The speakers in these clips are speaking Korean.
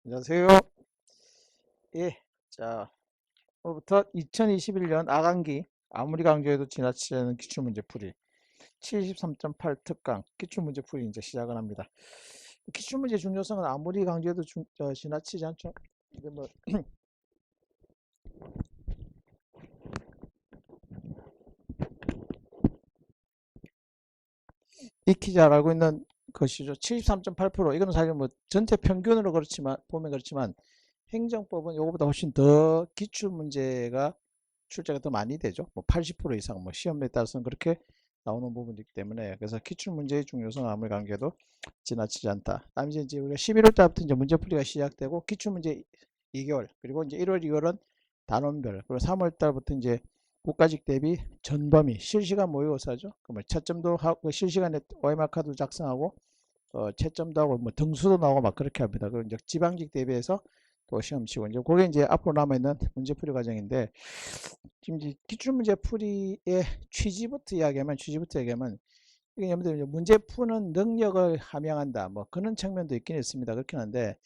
안녕하세요. 예, 자, 오늘부터 2021년 아강기 아무리 강조해도 지나치지 않은 기출문제풀이 73.8 특강 기출문제풀이 이제 시작을 합니다. 기출문제 중요성은 아무리 강조해도 지나치지 않죠. 근데 뭐 익히 잘 알고 있는 것이죠. 73.8% 이거는 사실 뭐 전체 평균으로 그렇지만 보면 그렇지만 행정법은 이거보다 훨씬 더 기출문제가 출제가 더 많이 되죠. 뭐 80% 이상 뭐 시험에 따라서는 그렇게 나오는 부분이기 때문에 그래서 기출 문제의 중요성 아무리 관계도 지나치지 않다. 다음 이제 우리가 11월 달부터 이제 문제풀이가 시작되고 기출 문제 2개월 그리고 이제 1월, 2월은 단원별 그리고 3월 달부터 이제 국가직 대비 전범위 실시간 모의고사죠. 그러면 채점도 하고 실시간에 OMR카도 작성하고 채점도 하고 뭐 등수도 나오고 막 그렇게 합니다. 그리고 이제 지방직 대비해서 또 시험 치고 이제 그게 이제 앞으로 남아 있는 문제풀이 과정인데 지금 이제 기출문제풀이의 취지부터 이야기하면 이게 여러분들 문제 푸는 능력을 함양한다 뭐 그런 측면도 있긴 있습니다. 그렇긴 한데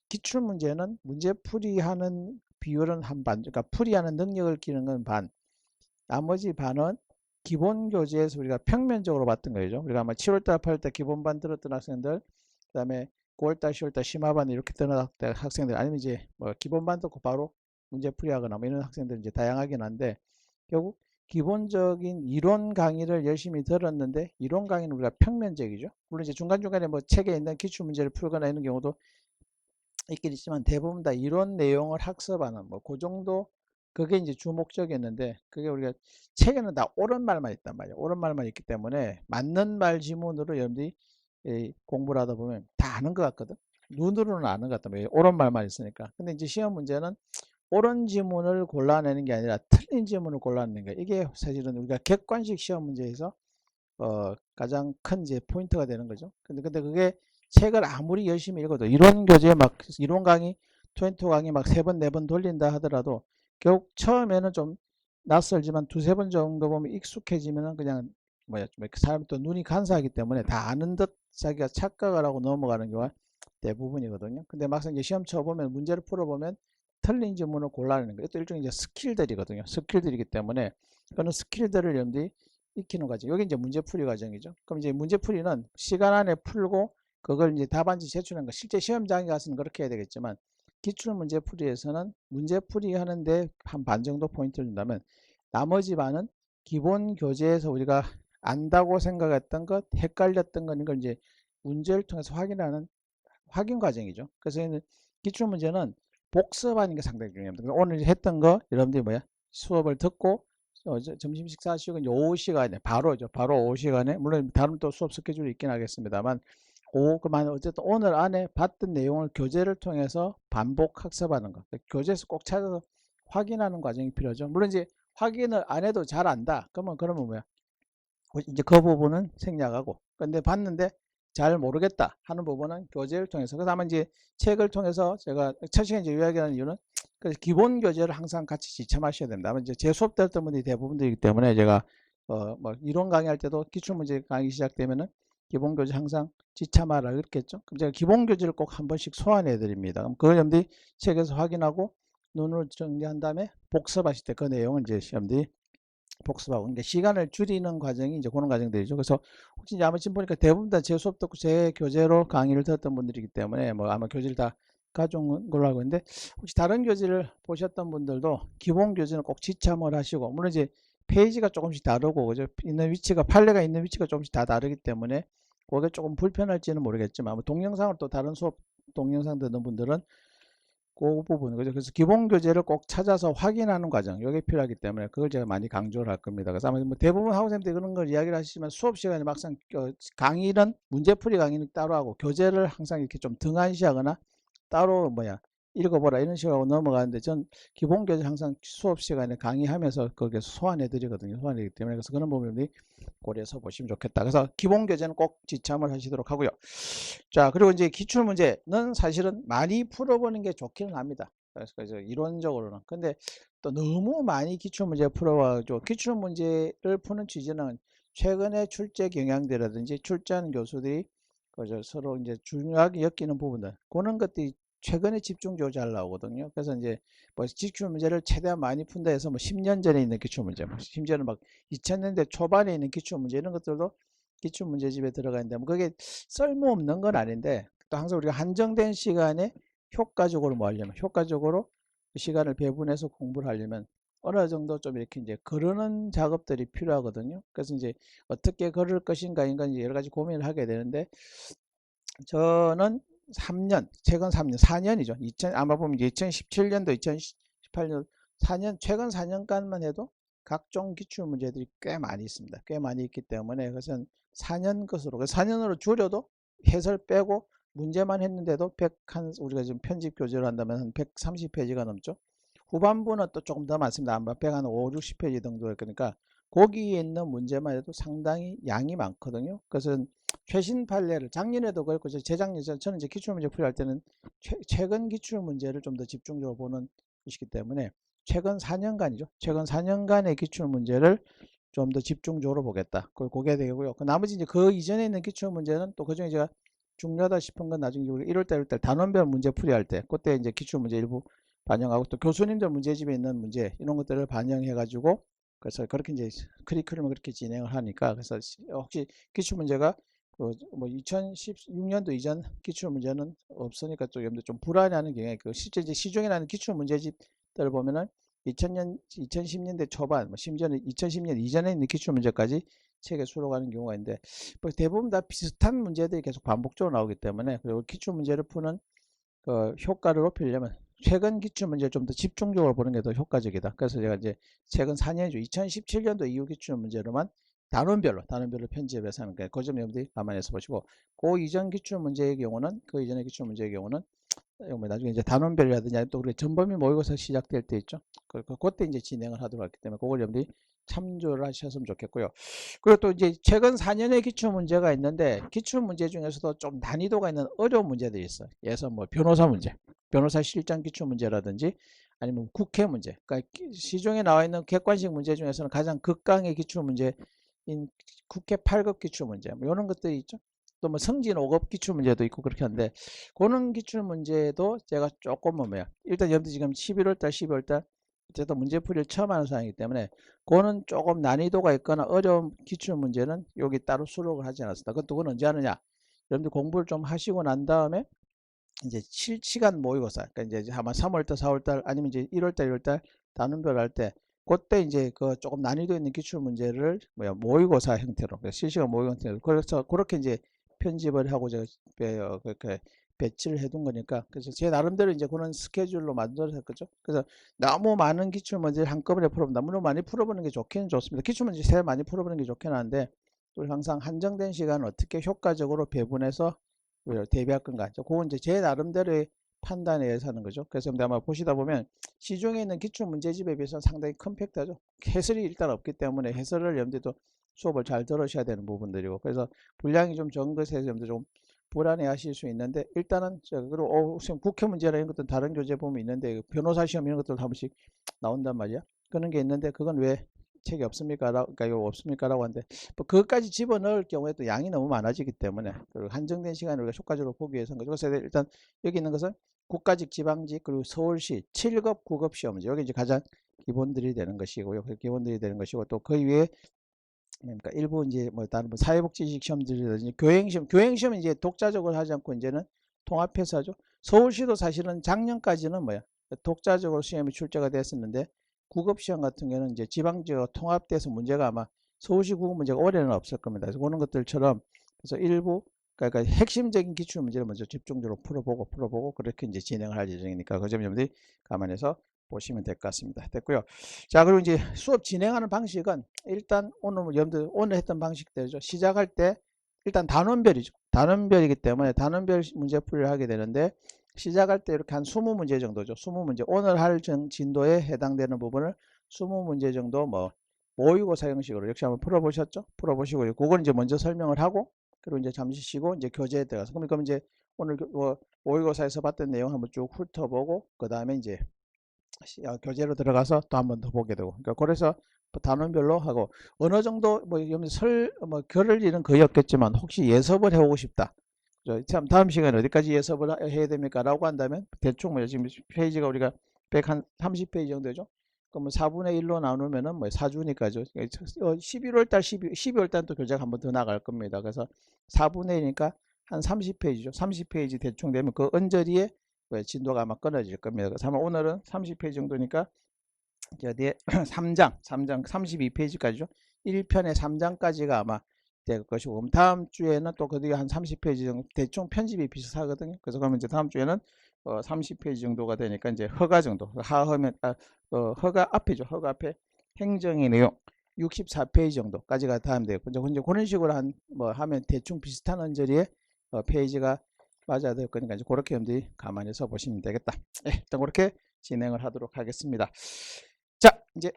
기출문제는 문제풀이하는 비율은 한 반, 그러니까 풀이하는 능력을 기르는 건 반, 나머지 반은 기본 교재에서 우리가 평면적으로 봤던 거죠. 우리가 아마 7월달, 8월달 기본반 들었던 학생들, 그다음에 9월달, 10월달 심화반 이렇게 들었던 학생들, 아니면 이제 뭐 기본반 듣고 바로 문제 풀이하거나 뭐 이런 학생들 이제 다양하긴 한데 결국 기본적인 이론 강의를 열심히 들었는데 이론 강의는 우리가 평면적이죠. 물론 이제 중간중간에 뭐 책에 있는 기출 문제를 풀거나 이런 경우도 있긴 있지만 대부분 다 이론 내용을 학습하는 뭐 그 정도 그게 이제 주 목적이었는데 그게 우리가 책에는 다 옳은 말만 있단 말이에요. 옳은 말만 있기 때문에 맞는 말 지문으로 여러분들이 공부를 하다 보면 다 아는 것 같거든. 눈으로는 아는 것 같단 말이에요. 옳은 말만 있으니까. 근데 이제 시험 문제는 옳은 지문을 골라내는 게 아니라 틀린 지문을 골라내는 거. 이게 사실은 우리가 객관식 시험 문제에서 가장 큰 이제 포인트가 되는 거죠. 근데 그게 책을 아무리 열심히 읽어도 이론 교재 막 이론 강의 20 강의 막 3번, 4번 돌린다 하더라도 결국 처음에는 좀 낯설지만 두세 번 정도 보면 익숙해지면은 그냥 뭐야 좀 이렇게 사람이 또 눈이 간사하기 때문에 다 아는 듯 자기가 착각을 하고 넘어가는 경우가 대부분이거든요. 근데 막상 이제 시험 쳐보면 문제를 풀어보면 틀린 질문을 골라내는 거예요. 또 일종의 이제 스킬들이거든요. 스킬들이기 때문에 그런 스킬들을 여러분들이 익히는 과정. 여기 이제 문제풀이 과정이죠. 그럼 이제 문제풀이는 시간 안에 풀고 그걸 이제 답안지 제출하는 거. 실제 시험장에 가서는 그렇게 해야 되겠지만 기출 문제풀이에서는 문제풀이 하는데 한 반 정도 포인트를 준다면 나머지 반은 기본 교재에서 우리가 안다고 생각했던 것, 헷갈렸던 것, 이걸 이제 문제를 통해서 확인하는 확인 과정이죠. 그래서 기출 문제는 복습하는 게 상당히 중요합니다. 오늘 했던 거 여러분들이 뭐야 수업을 듣고 점심 식사하시고 이제 오후 시간에 바로 오후 시간에 물론 다른 또 수업 스케줄이 있긴 하겠습니다만 그만 어쨌든 오늘 안에 봤던 내용을 교재를 통해서 반복 학습하는 거. 교재에서 꼭 찾아서 확인하는 과정이 필요하죠. 물론 이제 확인을 안 해도 잘 안다. 그러면 뭐야? 이제 그 부분은 생략하고. 근데 봤는데 잘 모르겠다 하는 부분은 교재를 통해서. 그래서 아마 이제 책을 통해서 제가 첫 시간에 이제 이야기하는 이유는 그래서 기본 교재를 항상 같이 지참하셔야 됩니다. 아마 이제 제 수업 들었던 분들이 대부분이기 때문에 제가 뭐 이론 강의할 때도 기출문제 강의 시작되면은 기본 교재 항상 지참하라 그랬겠죠. 그럼 제가 기본 교재를 꼭 한 번씩 소환해 드립니다. 그럼 그걸 여러분들이 책에서 확인하고 눈으로 정리한 다음에 복습하실 때 그 내용은 이제 여러분들이 복습하고 그러니까 시간을 줄이는 과정이 이제 그런 과정들이죠. 그래서 혹시 이제 아마 지금 보니까 대부분 다 제 수업 듣고 제 교재로 강의를 들었던 분들이기 때문에 뭐 아마 교재를 다 가져온 걸로 알고 있는데 혹시 다른 교재를 보셨던 분들도 기본 교재는 꼭 지참을 하시고 물론 이제 페이지가 조금씩 다르고 그죠? 있는 위치가 판례가 있는 위치가 조금씩 다 다르기 때문에 그게 조금 불편할지는 모르겠지만 뭐 동영상을 또 다른 수업 동영상 듣는 분들은 그 부분, 그죠? 그래서 기본 교재를 꼭 찾아서 확인하는 과정, 이게 필요하기 때문에 그걸 제가 많이 강조를 할 겁니다. 그래서 아마 뭐 대부분 학우생들이 그런 걸 이야기를 하시지만 수업 시간에 막상 강의는 문제풀이 강의는 따로 하고 교재를 항상 이렇게 좀 등한시하거나 따로 읽어보라 이런 식으로 하고 넘어가는데 전 기본 교재 항상 수업 시간에 강의하면서 거기에서 소환해 드리거든요. 소환하기 때문에 그래서 그런 부분이 고려해서 보시면 좋겠다. 그래서 기본 교재는 꼭 지참을 하시도록 하고요. 자, 그리고 이제 기출 문제는 사실은 많이 풀어보는 게 좋기는 합니다. 그래서 이론적으로는. 근데 또 너무 많이 기출 문제 풀어가지고 기출 문제를 푸는 취지는 최근에 출제 경향대라든지 출제하는 교수들이 그저 서로 이제 중요하게 엮이는 부분들 그런 것들이 최근에 집중적으로 잘 나오거든요. 그래서 이제 뭐 기출 문제를 최대한 많이 푼다 해서 뭐 10년 전에 있는 기출 문제, 뭐 심지어는 막 2000년대 초반에 있는 기출 문제 이런 것들도 기출 문제집에 들어가 있는데 뭐 그게 쓸모없는 건 아닌데 또 항상 우리가 한정된 시간에 효과적으로 뭐 하려면 효과적으로 시간을 배분해서 공부를 하려면 어느 정도 좀 이렇게 이제 거르는 작업들이 필요하거든요. 그래서 이제 어떻게 거를 것인가 인간 여러 가지 고민을 하게 되는데 저는 3년, 최근 3년, 4년이죠. 아마 보면 이제 2017년도, 2018년, 4년, 최근 4년간만 해도 각종 기출 문제들이 꽤 많이 있습니다. 꽤 많이 있기 때문에 그것은 4년 것으로, 4년으로 줄여도 해설 빼고 문제만 했는데도 100한, 우리가 지금 편집 교재로 한다면 한 130페이지가 넘죠. 후반부는 또 조금 더 많습니다. 아마 100한 5, 60페이지 정도 그러니까 거기에 있는 문제만 해도 상당히 양이 많거든요. 그것은 최신 판례를 작년에도 그렇고 재작년 저는 이제 기출문제 풀이할 때는 최근 기출문제를 좀 더 집중적으로 보는 것이기 때문에 최근 4년간이죠. 최근 4년간의 기출문제를 좀 더 집중적으로 보겠다. 그걸 보게 되고요. 그 나머지 이제 그 이전에 있는 기출문제는 또 그중에 제가 중요하다 싶은 건 나중에 우리 1월달, 1월달 단원별 문제 풀이할 때 그때 이제 기출문제 일부 반영하고 또 교수님들 문제집에 있는 문제 이런 것들을 반영해 가지고 그래서 그렇게 이제 커리큘럼을 그렇게 진행을 하니까 그래서 혹시 기출문제가 뭐 2016년도 이전 기출 문제는 없으니까 또 여러분들 좀 불안해하는 경향이 있고 실제 이제 시중에 나는 기출 문제집들을 보면은 2000년, 2010년대 초반, 뭐 심지어는 2010년 이전에 있는 기출 문제까지 책에 수록하는 경우가 있는데 뭐 대부분 다 비슷한 문제들이 계속 반복적으로 나오기 때문에 그리고 기출 문제를 푸는 그 효과를 높이려면 최근 기출 문제를 좀 더 집중적으로 보는 게 더 효과적이다. 그래서 제가 이제 최근 4년이죠. 2017년도 이후 기출 문제로만 단원별로 편집해서 하는 거예요. 그 점 여러분들이 감안해서 보시고 그 이전 기출 문제의 경우는 그 이전의 기출 문제의 경우는 나중에 이제 단원별이라든지 또 우리 전범위 모의고사 시작될 때 있죠. 그때 이제 진행을 하도록 했기 때문에 그걸 여러분들이 참조를 하셨으면 좋겠고요. 그리고 또 이제 최근 4년의 기출 문제가 있는데 기출 문제 중에서도 좀 난이도가 있는 어려운 문제들이 있어요. 예를 들어서 뭐 변호사 문제, 변호사 실장 기출 문제라든지 아니면 국회 문제. 그러니까 시중에 나와 있는 객관식 문제 중에서는 가장 극강의 기출 문제인 국회 8급 기출 문제, 뭐 이런 것들이 있죠. 또 뭐 성진 5급 기출 문제도 있고 그렇게 하는데 그런 기출 문제도 제가 조금 뭐야 일단 여러분들 지금 11월달 12월달 어쨌든 문제풀이를 처음 하는 상황이기 때문에 그거는 조금 난이도가 있거나 어려운 기출 문제는 여기 따로 수록을 하지 않았습니다. 그건 언제 하느냐? 여러분들 공부를 좀 하시고 난 다음에 이제 실시간 모의고사, 그러니까 이제 아마 3월달, 4월달 아니면 이제 1월달, 2월달 단원별 할 때 그때 이제 그 조금 난이도 있는 기출 문제를 모의고사 형태로 실시간 모의 형태로 그래서 그렇게 이제 편집을 하고 제가 그렇게 배치를 해둔 거니까 그래서 제 나름대로 이제 그런 스케줄로 만들어서 했거죠. 그래서 너무 많은 기출 문제를 한꺼번에 풀어본다. 물론 많이 풀어보는 게 좋기는 좋습니다. 기출 문제 제일 많이 풀어보는 게 좋긴 한데 또 항상 한정된 시간을 어떻게 효과적으로 배분해서 대비할 건가. 그건 이제 제 나름대로의 판단에 의해서 하는 거죠. 그래서 아마 보시다 보면 시중에 있는 기출 문제집에 비해서 상당히 컴팩트하죠. 해설이 일단 없기 때문에 해설을 여러분들도 수업을 잘 들으셔야 되는 부분들이고 그래서 분량이 좀 적은 것에 여러분들 좀 불안해 하실 수 있는데 일단은 그리고 지금 국회 문제나 이런 것들은 다른 교재 보면 있는데 변호사 시험 이런 것들 한 번씩 나온단 말이야. 그런 게 있는데 그건 왜 책이 없습니까? 그러니까 이거 없습니까? 라고 하는데 뭐 그것까지 집어넣을 경우에 또 양이 너무 많아지기 때문에 그리고 한정된 시간을 우리가 효과적으로 보기 위해서는 거죠. 그래서 일단 여기 있는 것은 국가직, 지방직, 그리고 서울시 7급, 9급 시험이죠. 여기 이제 가장 기본들이 되는 것이고요. 기본들이 되는 것이고 또 그 위에 그러니까 일부 이제 뭐 다른 뭐 사회복지식 시험들이라든지 교행시험 이제 독자적으로 하지 않고 이제는 통합해서 하죠. 서울시도 사실은 작년까지는 독자적으로 시험이 출제가 됐었는데 구급 시험 같은 경우는 이제 지방지와 통합돼서 문제가 아마 서울시 구급 문제가 올해는 없을 겁니다. 그래서 그런 것들처럼 그래서 일부 그러니까 핵심적인 기출 문제를 먼저 집중적으로 풀어보고 그렇게 이제 진행을 할 예정이니까 그 점 여러분들이 감안해서 보시면 될 것 같습니다. 됐고요. 자, 그리고 이제 수업 진행하는 방식은 일단 여러분들 오늘 했던 방식대로죠. 시작할 때 일단 단원별이죠. 단원별이기 때문에 단원별 문제풀이를 하게 되는데 시작할 때 이렇게 한 20문제 정도죠. 20문제. 오늘 할 진도에 해당되는 부분을 20문제 정도 모의고사 형식으로 역시 한번 풀어보셨죠? 풀어보시고 그걸 이제 먼저 설명을 하고 그리고 이제 잠시 쉬고 이제 교재에 들어가서 그럼 이제 오늘 모의고사에서 봤던 내용 한번 쭉 훑어보고 그 다음에 이제 교재로 들어가서 또 한 번 더 보게 되고 그러니까 그래서 단원별로 하고 어느 정도 글을 일은 거의 없겠지만 혹시 예습을 해오고 싶다 참 다음 시간에 어디까지 예습을 해야 됩니까? 라고 한다면 대충 뭐 지금 페이지가 우리가 130페이지 정도죠. 그러면 4분의 1로 나누면은 뭐 4주니까죠. 11월 달 12월 달은 또 교재가 한 번 더 나갈 겁니다. 그래서 4분의 1이니까 한 30페이지죠. 30페이지 대충 되면 그 언저리에 진도가 아마 끊어질 겁니다. 그래서 아마 오늘은 30페이지 정도니까 어디에 3장 32페이지까지죠. 1편의 3장까지가 아마 될 것이고, 그럼 다음 주에는 또 그 뒤에 한 30페이지 정도 대충 편집이 비슷하거든요. 그래서 그러면 이제 다음 주에는 30페이지 정도가 되니까 이제 허가 정도, 하하면 허가 앞에죠. 허가 앞에 행정의 내용 64페이지 정도까지가 다음 되고, 이제 그런 식으로 하면 대충 비슷한 언저리에 페이지가 맞아야 될 거니까 이제 그렇게 여러분들이 가만히 서 보시면 되겠다. 일단 그렇게 진행을 하도록 하겠습니다. 자, 이제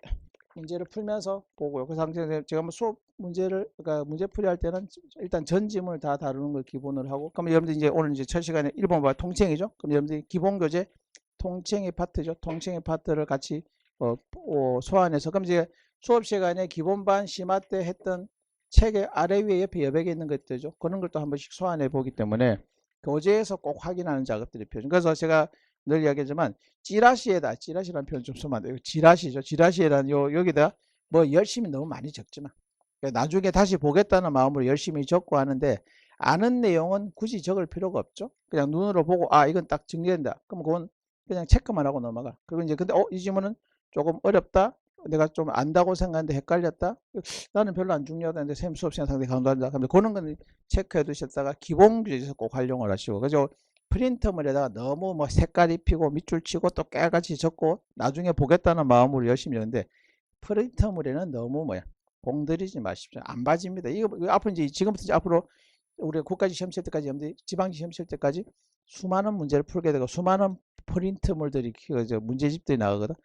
문제를 풀면서 보고요. 그 상태에서 제가 수업 문제를, 그러니까 문제풀이 할 때는 일단 전 지문을 다 다루는 걸 기본으로 하고, 그럼 여러분들 이제 오늘 이제 첫 시간에 1번 봐 통칭이죠. 그럼 여러분들이 기본 교재 통칭의 파트죠. 통칭의 파트를 같이 소환해서, 그럼 이제 수업 시간에 기본반 심화 때 했던 책의 아래 위에 옆에 여백에 있는 것들죠. 그런 걸 또 한 번씩 소환해 보기 때문에 교재에서 꼭 확인하는 작업들이 필요해요. 그래서 제가 늘 이야기하지만 찌라시라는 표현 좀 쓰면 안 돼요. 지라시죠. 지라시에다는 여기다 뭐 열심히 너무 많이 적지 마. 나중에 다시 보겠다는 마음으로 열심히 적고 하는데, 아는 내용은 굳이 적을 필요가 없죠. 그냥 눈으로 보고 이건 딱 정리된다. 그럼 그건 그냥 체크만 하고 넘어가. 그리고 이제 근데 이 지문은 조금 어렵다. 내가 좀 안다고 생각했는데 헷갈렸다. 나는 별로 안 중요하다는데 쌤 수업 시간 상당히 강조한다. 그러면 그런 건 체크해 두셨다가 기본 교재에서 꼭 활용을 하시고, 그죠? 프린터물에다가 너무 뭐 색깔 입히고 밑줄 치고 또 깨알같이 적고 나중에 보겠다는 마음으로 열심히 하는데, 프린터물에는 너무 공들이지 마십시오. 안 봐집니다. 이거 앞으로 이제 지금부터 이제 앞으로 우리가 국가직 시험 칠 때까지, 지방직 시험 칠 때까지 수많은 문제를 풀게 되고 수많은 프린트물들이 문제집들이 나가거든.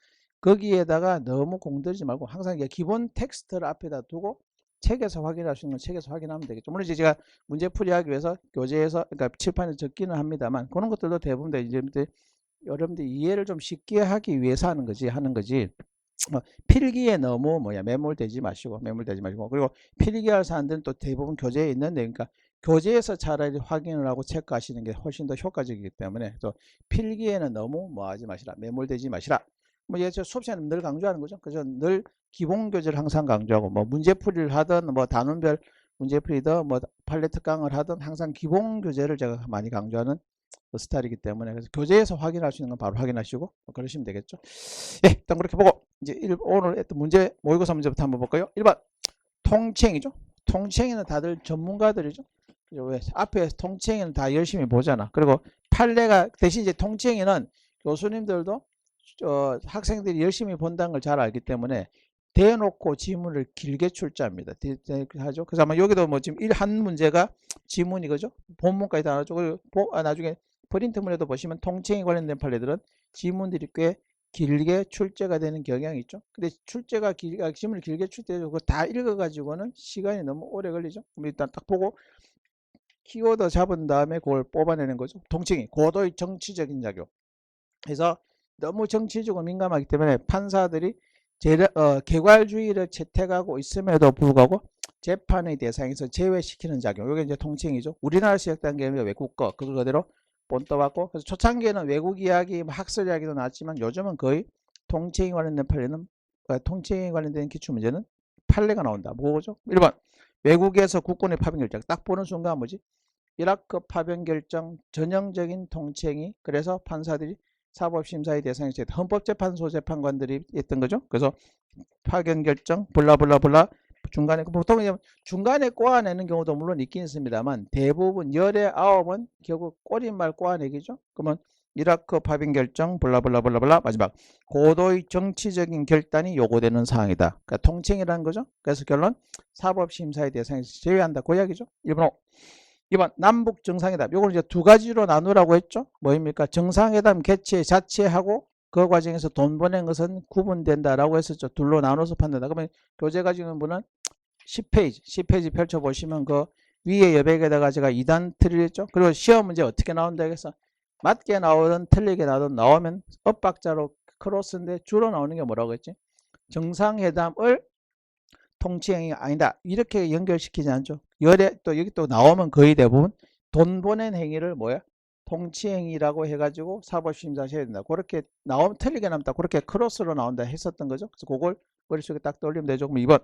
거기에다가 너무 공들이지 말고 항상 기본 텍스트를 앞에다 두고 책에서 확인할 수 있는 건 책에서 확인하면 되겠죠. 물론 이제 제가 문제풀이 하기 위해서 교재에서, 그러니까 칠판에 적기는 합니다만, 그런 것들도 대부분 다 이제 여러분들 이해를 좀 쉽게 하기 위해서 하는 거지. 필기에 너무 매몰되지 마시고. 그리고 필기할 사람들은 또 대부분 교재에 있는데, 그러니까 교재에서 차라리 확인을 하고 체크하시는 게 훨씬 더 효과적이기 때문에, 또 필기에는 너무 하지 마시라. 매몰되지 마시라. 저 수업 시간에 늘 강조하는 거죠. 그래서 늘 기본 교재를 항상 강조하고, 문제풀이를 하든 단원별 문제풀이든 판례 특강을 하든 항상 기본 교재를 제가 많이 강조하는 스타일이기 때문에, 그래서 교재에서 확인할 수 있는 건 바로 확인하시고 그러시면 되겠죠. 일단 그렇게 보고 이제 오늘 했던 모의고사 문제부터 한번 볼까요? 1번 통칭이죠. 통칭에는 다들 전문가들이죠. 왜 앞에 통칭에는 다 열심히 보잖아. 그리고 판례가 대신 이제 통칭에는 교수님들도 학생들이 열심히 본다는 걸 잘 알기 때문에 대놓고 지문을 길게 출제합니다. 하죠. 그래서 아마 여기도 지금 한 문제가 지문이 그죠? 본문까지 다 나오죠. 그리고 나중에 프린트물에도 보시면 통칭에 관련된 판례들은 지문들이 꽤 길게 출제가 되는 경향이 있죠. 근데 지문을 길게 출제해서 그거 다 읽어가지고는 시간이 너무 오래 걸리죠. 그럼 일단 딱 보고 키워드 잡은 다음에 그걸 뽑아내는 거죠. 통칭이 고도의 정치적인 작용. 그래서 너무 정치적으로 민감하기 때문에 판사들이 객관주의를 채택하고 있음에도 불구하고 재판의 대상에서 제외시키는 작용. 이게 이제 통칭이죠. 우리나라 시작 단계는 외국 거 그대로 본떠받고, 그래서 초창기에는 외국 이야기, 학설 이야기도 나왔지만 요즘은 거의 통칭에 관련된 판례는, 통칭에 관련된 기출문제는 판례가 나온다. 뭐죠? 1번 외국에서 국군의 파병 결정. 딱 보는 순간 뭐지? 이라크 파병 결정 전형적인 통칭이, 그래서 판사들이 사법심사의 대상이 됐다. 헌법재판소 재판관들이 했던 거죠. 그래서 파견 결정 블라블라블라 중간에, 보통 중간에 꼬아내는 경우도 물론 있긴 있습니다만 대부분 열의 9은 결국 꼬리말 꼬아내기죠. 그러면 이라크 파병 결정 블라블라블라블라 마지막 고도의 정치적인 결단이 요구되는 사항이다. 그러니까 통칭이라는 거죠. 그래서 결론 사법심사의 대상에서 제외한다. 그 이야기죠. 1번 2번 남북 정상회담. 요걸 이제 두 가지로 나누라고 했죠. 뭐입니까? 정상회담 개최 자체하고 그 과정에서 돈 보낸 것은 구분된다라고 했었죠. 둘로 나눠서 판단다. 그러면 교재 가지고 있는 분은 10페이지 펼쳐보시면 그 위에 여백에다가 제가 2단 틀을 했죠. 그리고 시험 문제 어떻게 나온다 해서 맞게 나오든 틀리게 나오면 엇박자로 크로스인데 주로 나오는 게 뭐라고 했지? 정상회담을 통칭이 아니다. 이렇게 연결시키지 않죠. 열에 또 여기 또 나오면 거의 대부분 돈 보낸 행위를 뭐야? 통치행위라고 해가지고 사법심사하셔야 된다. 그렇게 나오면 틀리게 남다. 그렇게 크로스로 나온다 했었던 거죠. 그래서 그걸 머릿속에 딱 떠올리면 되죠. 그럼 2번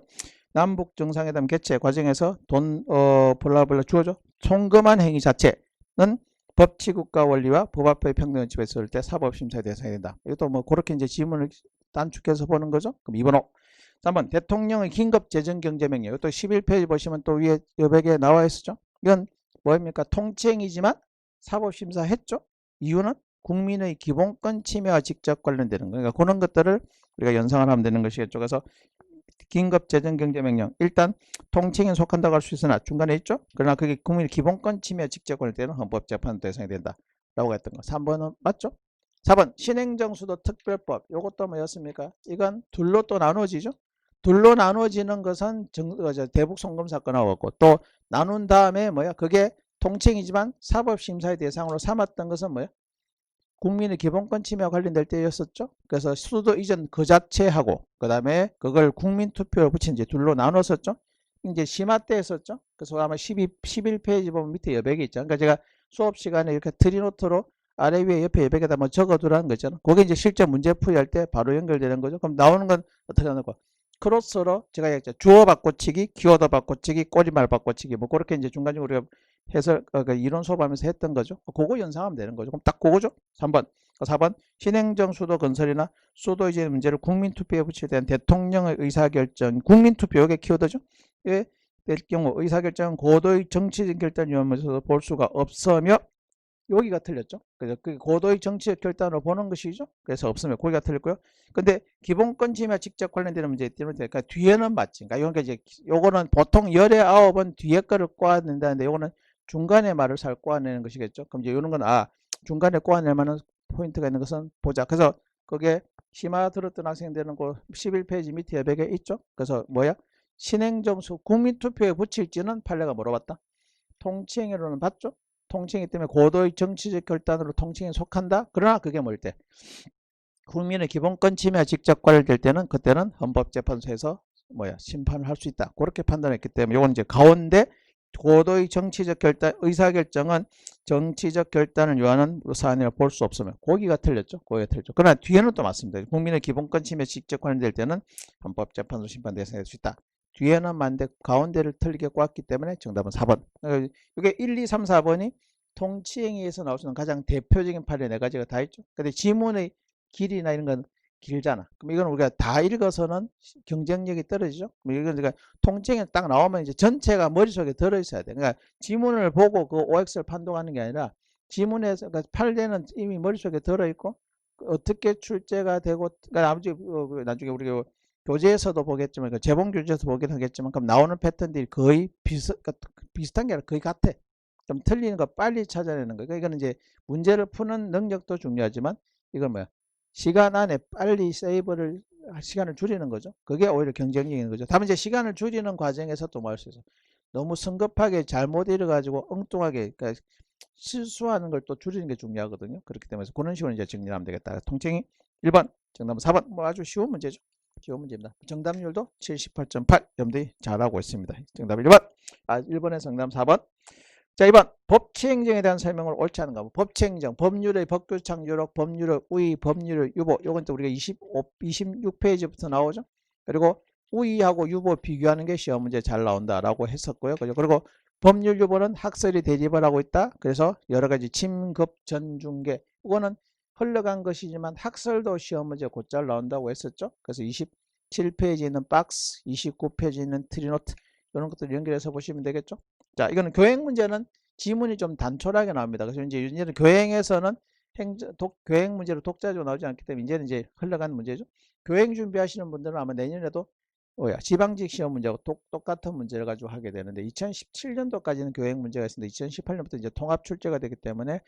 남북 정상회담 개최 과정에서 돈 블라블라 주어져 송금한 행위 자체는 법치국가 원리와 법 앞의 평등을 지배했을 때 사법심사의 대상이 된다. 이것도 뭐 그렇게 이제 지문을 단축해서 보는 거죠. 그럼 2번 5. 3번 대통령의 긴급 재정경제명령. 이것도 11페이지 보시면 또 위에 여백에 나와 있었죠. 이건 뭐입니까? 통치행위지만 사법심사 했죠. 이유는 국민의 기본권 침해와 직접 관련되는 거예요. 그러니까 그런 것들을 우리가 연상을 하면 되는 것이겠죠. 그래서 긴급 재정경제명령 일단 통칭에 속한다고 할 수 있으나 중간에 있죠. 그러나 그게 국민의 기본권 침해와 직접 관련되는 헌법재판 대상이 된다 라고 했던 거. 3번은 맞죠. 4번 신행정수도 특별법. 이것도 뭐였습니까? 이건 둘로 또 나눠지죠. 둘로 나눠지는 것은 대북 송금 사건하고 또 나눈 다음에 뭐야? 그게 통칭이지만 사법심사의 대상으로 삼았던 것은 뭐야? 국민의 기본권 침해와 관련될 때였었죠. 그래서 수도 이전 그 자체하고 그 다음에 그걸 국민투표를 붙인 이제 둘로 나눴었죠. 이제 심화 때 했었죠. 그래서 아마 11페이지 보면 밑에 여백이 있죠. 그러니까 제가 수업 시간에 이렇게 트리노트로 아래 위에 옆에 여백에다 뭐 적어두라는 거잖아. 그게 이제 실제 문제 풀이할 때 바로 연결되는 거죠. 그럼 나오는 건 어떻게 하는 거? 크로스로 제가 얘기했죠. 주어 바꿔치기, 키워드 바꿔치기, 꼬리말 바꿔치기 뭐 그렇게 이제 중간중간 우리가 해설 이론 수업하면서 했던 거죠. 그거 연상하면 되는 거죠. 그럼 딱 그거죠. 3번. 4번 신행정 수도 건설이나 수도 이전 문제를 국민투표에 붙일 때 대통령의 의사결정 국민투표 이게 키워드죠. 예, 될 경우 의사결정은 고도의 정치적 결단 위원회에서 볼 수가 없으며 여기가 틀렸죠. 그래서 그 고도의 정치적 결단으로 보는 것이죠. 그래서 없으면 거기가 틀렸고요. 근데 기본권 침해와 직접 관련되는 문제에 때문에 그러니까 뒤에는 맞지. 그러니까 이제 요거는 보통 열의 9은 뒤에 거를 꼬아낸다는데 요거는 중간에 말을 잘 꼬아내는 것이겠죠. 그럼 이제 이런 건 중간에 꼬아낼 만한 포인트가 있는 것은 보자. 그래서 그게 심화 들었던 학생들은 그 11페이지 밑에 여백에 있죠. 그래서 뭐야? 신행정수 국민투표에 붙일지는 판례가 물어봤다. 통치행위로는 봤죠. 통칭이기 때문에 고도의 정치적 결단으로 통칭에 속한다. 그러나 그게 뭘 때? 국민의 기본권 침해와 직접 관련될 때는 그때는 헌법재판소에서 심판을 할 수 있다. 그렇게 판단했기 때문에 이건 이제 가운데 고도의 정치적 결단, 의사결정은 정치적 결단을 요하는 사안이라 볼 수 없으면 거기가 틀렸죠. 거기가 틀렸죠. 그러나 뒤에는 또 맞습니다. 국민의 기본권 침해 직접 관련될 때는 헌법재판소 심판 대상이 될 수 있다. 뒤에는 맞는데 가운데를 틀리게 꽂았기 때문에 정답은 4번. 이게 1, 2, 3, 4번이 통치행위에서 나올 수 있는 가장 대표적인 판례 4가지가 다 있죠. 근데 지문의 길이나 이런 건 길잖아. 그럼 이건 우리가 다 읽어서는 경쟁력이 떨어지죠. 이건 그러니까 통칭에 딱 나오면 이제 전체가 머릿속에 들어있어야 돼. 그러니까 지문을 보고 그 OX를 판독하는 게 아니라 지문에서 그러니까 판례는 이미 머릿속에 들어있고 어떻게 출제가 되고 그러니까 나중에 우리가 교재에서도 보겠지만 그 재봉 교재에서 보긴 하겠지만 그럼 나오는 패턴들이 거의 비슷한 게 아니라 거의 같아. 좀 틀리는 거 빨리 찾아내는 거. 그러니까 이거는 이제 문제를 푸는 능력도 중요하지만 이건 뭐야? 시간 안에 빨리 세이브를 시간을 줄이는 거죠. 그게 오히려 경쟁력인 거죠. 다만 이제 시간을 줄이는 과정에서 또 뭐 할 수 있어. 너무 성급하게 잘못 읽어가지고 엉뚱하게 그러니까 실수하는 걸 또 줄이는 게 중요하거든요. 그렇기 때문에 그런 식으로 이제 정리하면 되겠다. 통칭이 1번, 정답은 4번. 뭐 아주 쉬운 문제죠. 쉬운 문제입니다. 정답률도 78.8. 여러분들이 잘하고 있습니다. 정답 1번. 1번의 정답 4번. 자, 2번 법치행정에 대한 설명을 옳지 않은가. 법치행정, 법률의 법규창 요력, 법률의 우위, 법률의 유보. 요건 또 우리가 26페이지부터 나오죠. 그리고 우위하고 유보 비교하는 게 시험 문제 잘 나온다라고 했었고요. 그리고 법률 유보는 학설이 대립을 하고 있다. 그래서 여러 가지 침급 전중계. 이거는 흘러간 것이지만 학설도 시험 문제 곧잘 나온다고 했었죠. 그래서 27페이지에 있는 박스, 29페이지에 있는 트리노트 이런 것들 연결해서 보시면 되겠죠. 자, 이거는 교행 문제는 지문이 좀 단촐하게 나옵니다. 그래서 이제는 교행에서는 교행 문제로 독자적으로 나오지 않기 때문에 이제는 이제 흘러가는 문제죠. 교행 준비하시는 분들은 아마 내년에도 지방직 시험 문제하고 똑같은 문제를 가지고 하게 되는데 2017년도까지는 교행 문제가 있었는데 2018년부터 이제 통합 출제가 되기 때문에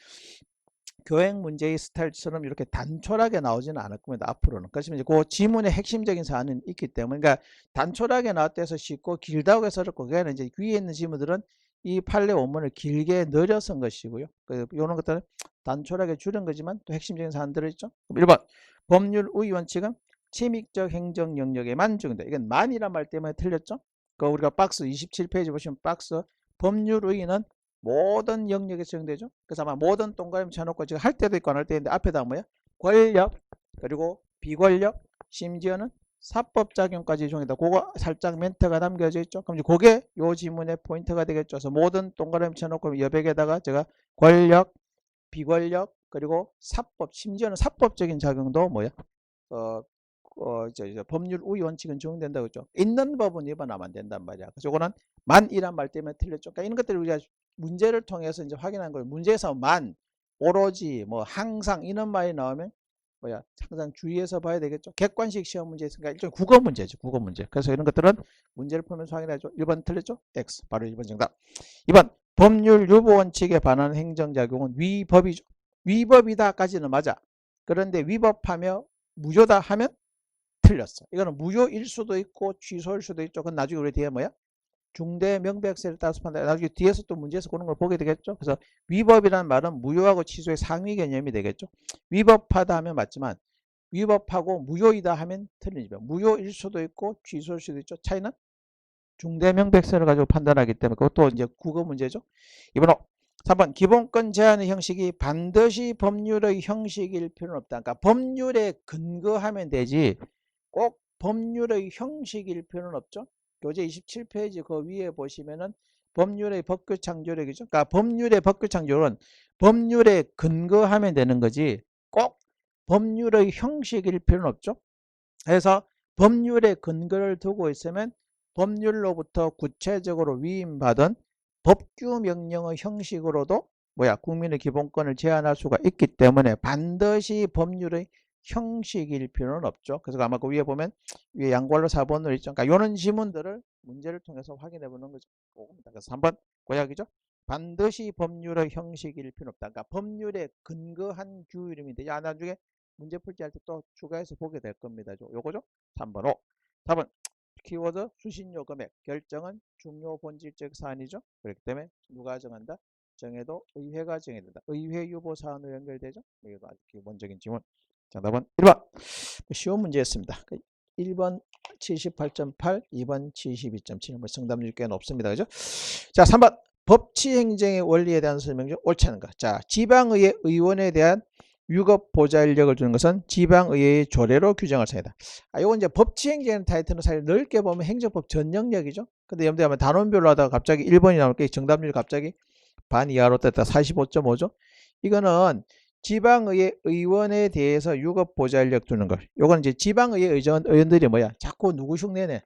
교행 문제의 스타일처럼 이렇게 단촐하게 나오지는 않을 겁니다. 앞으로는. 그래서 이제 그 지문의 핵심적인 사안은 있기 때문에 그러니까 단촐하게 나왔다 해서 쉽고 길다고 해서 어렵고 그게는 이제 위에 있는 지문들은 이 판례 원문을 길게 늘려서 한 것이고요. 이런 것들은 단촐하게 줄인 거지만 또 핵심적인 사안들이 있죠. 1번 법률 우위 원칙은 침익적 행정 영역에만 적용된다. 이건 만이란 말 때문에 틀렸죠. 우리가 박스 27페이지 보시면 박스 법률 우위는 모든 영역에 적용되죠. 그래서 아마 모든 동그라미 쳐놓고 지금 할 때도 있고 안 할 때도 있는데 앞에다 뭐야? 권력, 그리고 비권력, 심지어는 사법작용까지 적용된다. 그거 살짝 멘트가 담겨져 있죠. 그럼 이제 그게 요 지문의 포인트가 되겠죠. 그래서 모든 동그라미 쳐놓고 여백에다가 제가 권력, 비권력, 그리고 사법, 심지어는 사법적인 작용도 뭐야? 법률 우위 원칙은 적용된다고 했죠. 있는 법은 위반하면 안 된단 말이야. 그래서 이거는 만이란 말 때문에 틀렸죠. 그러니까 이런 것들을 우리가 문제를 통해서 이제 확인한 거예요. 문제에서 만, 오로지, 뭐 항상 이런 말이 나오면 뭐야? 항상 주의해서 봐야 되겠죠. 객관식 시험 문제 있으니까 일종의 국어 문제죠. 국어 문제. 그래서 이런 것들은 문제를 풀면서 확인하죠. 1번 틀렸죠? X. 바로 1번 정답. 2번 법률 유보 원칙에 반하는 행정작용은 위법이죠. 위법이다까지는 맞아. 그런데 위법하며 무효다 하면 틀렸어. 이거는 무효일 수도 있고 취소일 수도 있죠. 그건 나중에 우리 뒤에 뭐야? 중대 명백세를 따라서 판단. 나중에 뒤에서 또 문제에서 그런 걸 보게 되겠죠. 그래서 위법이라는 말은 무효하고 취소의 상위 개념이 되겠죠. 위법하다 하면 맞지만 위법하고 무효이다 하면 틀리죠. 무효일 수도 있고 취소일 수도 있죠. 차이는 중대 명백세를 가지고 판단하기 때문에 그것도 이제 국어 문제죠. 이번 3번 기본권 제한의 형식이 반드시 법률의 형식일 필요는 없다. 그러니까 법률에 근거하면 되지 꼭 법률의 형식일 필요는 없죠. 교재 27페이지 그 위에 보시면은 법률의 법규창조력이죠. 그러니까 법률의 법규창조력은 법률에 근거하면 되는 거지 꼭 법률의 형식일 필요는 없죠. 그래서 법률에 근거를 두고 있으면 법률로부터 구체적으로 위임받은 법규 명령의 형식으로도 뭐야 국민의 기본권을 제한할 수가 있기 때문에 반드시 법률의 형식일 필요는 없죠. 그래서 아마 그 위에 보면 위에 양괄로 4번으로 있죠. 그러니까 이런 지문들을 문제를 통해서 확인해 보는 거죠. 그래서 3번 고약이죠. 반드시 법률의 형식일 필요는 없다. 그러니까 법률에 근거한 규율임인데 나중에 문제 풀지 할 때 또 추가해서 보게 될 겁니다. 요거죠. 3번 5. 4번 키워드 수신료 금액 결정은 중요 본질적 사안이죠. 그렇기 때문에 누가 정한다? 정해도 의회가 정해야 된다. 의회 유보 사안으로 연결되죠. 이것도 아주 기본적인 지문. 정답은 1번. 쉬운 문제였습니다. 1번 78.8, 2번 72.7. 뭐 정답률 꽤 높습니다. 그죠? 자, 3번. 법치 행정의 원리에 대한 설명 중 옳지 않은가? 자, 지방의회 의원에 대한 유급 보좌 인력을 주는 것은 지방의회의 조례로 규정할 사유다. 이건 이제 법치행정의 타이틀은 사실 넓게 보면 행정법 전 영역이죠. 근데 여러분들 아마 단원별로 하다가 갑자기 1번이 나올 게 정답률이 갑자기 반 이하로 떴다. 45.5죠. 이거는 지방의회 의원에 대해서 유급 보좌 인력 주는 걸. 요건 이제 지방의회 의원들이 뭐야? 자꾸 누구 흉내내?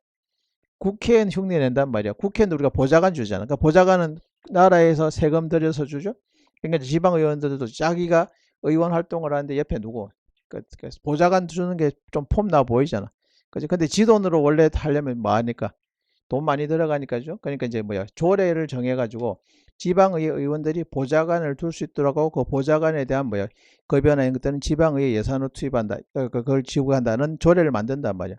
국회의원 흉내 낸단 말이야. 국회는 우리가 보좌관 주잖아. 그러니까 보좌관은 나라에서 세금 들여서 주죠. 그러니까 지방의원들도 자기가 의원 활동을 하는데 옆에 누구? 보좌관 주는 게 좀 폼나 보이잖아. 그지? 근데 지 돈으로 원래 하려면 뭐 하니까? 돈 많이 들어가니까죠. 그러니까 이제 뭐야? 조례를 정해가지고 지방의회 의원들이 보좌관을 둘 수 있도록 하고 그 보좌관에 대한 뭐야? 급여나 이런 것들은 지방의회 예산으로 투입한다. 그걸 지급한다는 조례를 만든단 말이야.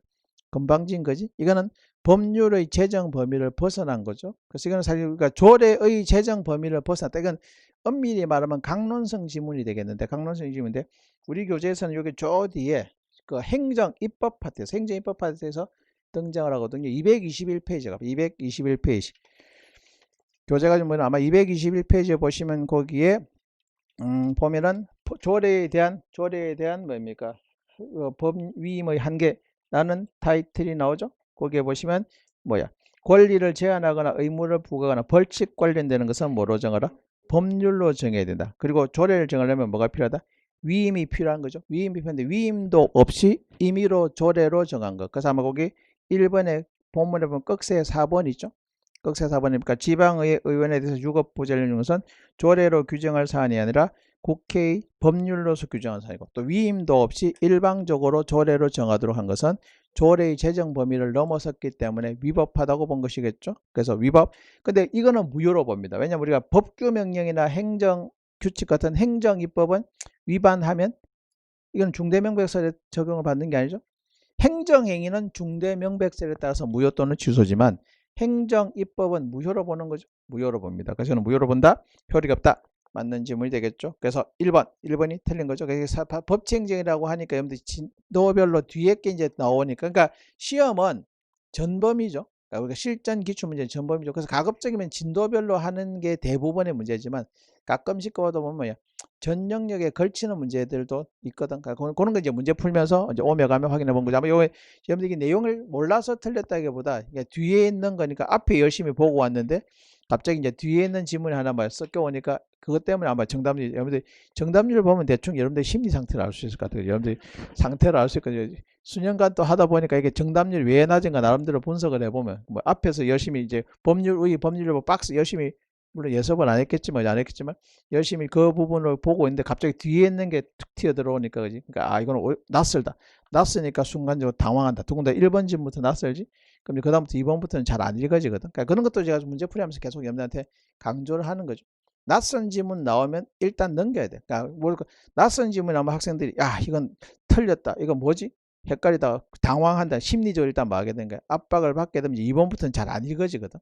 금방진 거지? 이거는 법률의 재정 범위를 벗어난 거죠. 그래서 이거는 사실 우리가 조례의 재정 범위를 벗어났다. 이건 엄밀히 말하면 강론성 지문이 되겠는데, 강론성 지문인데, 우리 교재에서는 여기 저 뒤에 그 행정 입법 파트에서, 행정 입법 파트에서 등장을 하거든요. 221페이지가, 221페이지. 교재가 좀 보면 아마 221페이지에 보시면 거기에, 보면은 조례에 대한 뭡니까? 법위임의 한계라는 타이틀이 나오죠. 거기에 보시면 뭐야? 권리를 제한하거나 의무를 부과하거나 벌칙 관련되는 것은 뭐로 정하라? 법률로 정해야 된다. 그리고 조례를 정하려면 뭐가 필요하다? 위임이 필요한 거죠. 위임이 필요한데 위임도 없이 임의로 조례로 정한 것. 그래서 아마 거기 1번에 본문에 보면 꺽쇠 4번 있죠. 꺽쇠 4번이니까 지방의회 의원에 대해서 유급 보좌를 주는 것은 조례로 규정할 사안이 아니라 국회의 법률로서 규정한 사안이고 또 위임도 없이 일방적으로 조례로 정하도록 한 것은 조례의 재정 범위를 넘어섰기 때문에 위법하다고 본 것이겠죠. 그래서 위법. 근데 이거는 무효로 봅니다. 왜냐하면 우리가 법규 명령이나 행정 규칙 같은 행정 입법은 위반하면 이건 중대명백설에 적용을 받는 게 아니죠. 행정행위는 중대명백설에 따라서 무효 또는 취소지만 행정 입법은 무효로 보는 거죠. 무효로 봅니다. 그래서 저는 무효로 본다. 효력이 없다. 맞는 질문이 되겠죠. 그래서 1번이 틀린 거죠. 그래서 법치행정이라고 하니까 여러분들 진도별로 뒤에 게 이제 나오니까. 그러니까 시험은 전범위죠. 그러니까 우리가 실전 기출문제 전범위죠. 그래서 가급적이면 진도별로 하는 게 대부분의 문제지만 가끔씩 거도 보면 전 영역에 걸치는 문제들도 있거든. 그러니까 그런 거 이제 문제 풀면서 이제 오며 가며 확인해 본 거죠. 아마 요 여러분들이 내용을 몰라서 틀렸다기보다 뒤에 있는 거니까 앞에 열심히 보고 왔는데 갑자기 이제 뒤에 있는 지문이 하나 막 섞여 오니까 그것 때문에 아마 정답률, 여러분들 정답률을 보면 대충 여러분들 심리 상태를 알 수 있을 것 같아요. 여러분들 상태를 알 수 있거든요. 수년간 또 하다 보니까 이게 정답률이 왜 낮은가 나름대로 분석을 해보면 뭐 앞에서 열심히 이제 법률 박스 열심히 물론 예습은 안 했겠지만 열심히 그 부분을 보고 있는데 갑자기 뒤에 있는 게 툭 튀어 들어오니까 그지. 그러니까 아 이거는 낯설다. 낯서니까 순간적으로 당황한다. 더군다나 1번 지문부터 낯설지. 그럼 그 다음부터 2번부터는 잘 안 읽어지거든. 그러니까 그런 것도 제가 문제풀이하면서 계속 여러분들한테 강조를 하는 거죠. 낯선 지문 나오면 일단 넘겨야 돼. 그러니까 낯선 지문 나오면 학생들이 야 이건 틀렸다. 이건 뭐지? 헷갈리다가 당황한다. 심리적으로 일단 뭐 하게 된 거야. 압박을 받게 되면 2번부터는 잘 안 읽어지거든.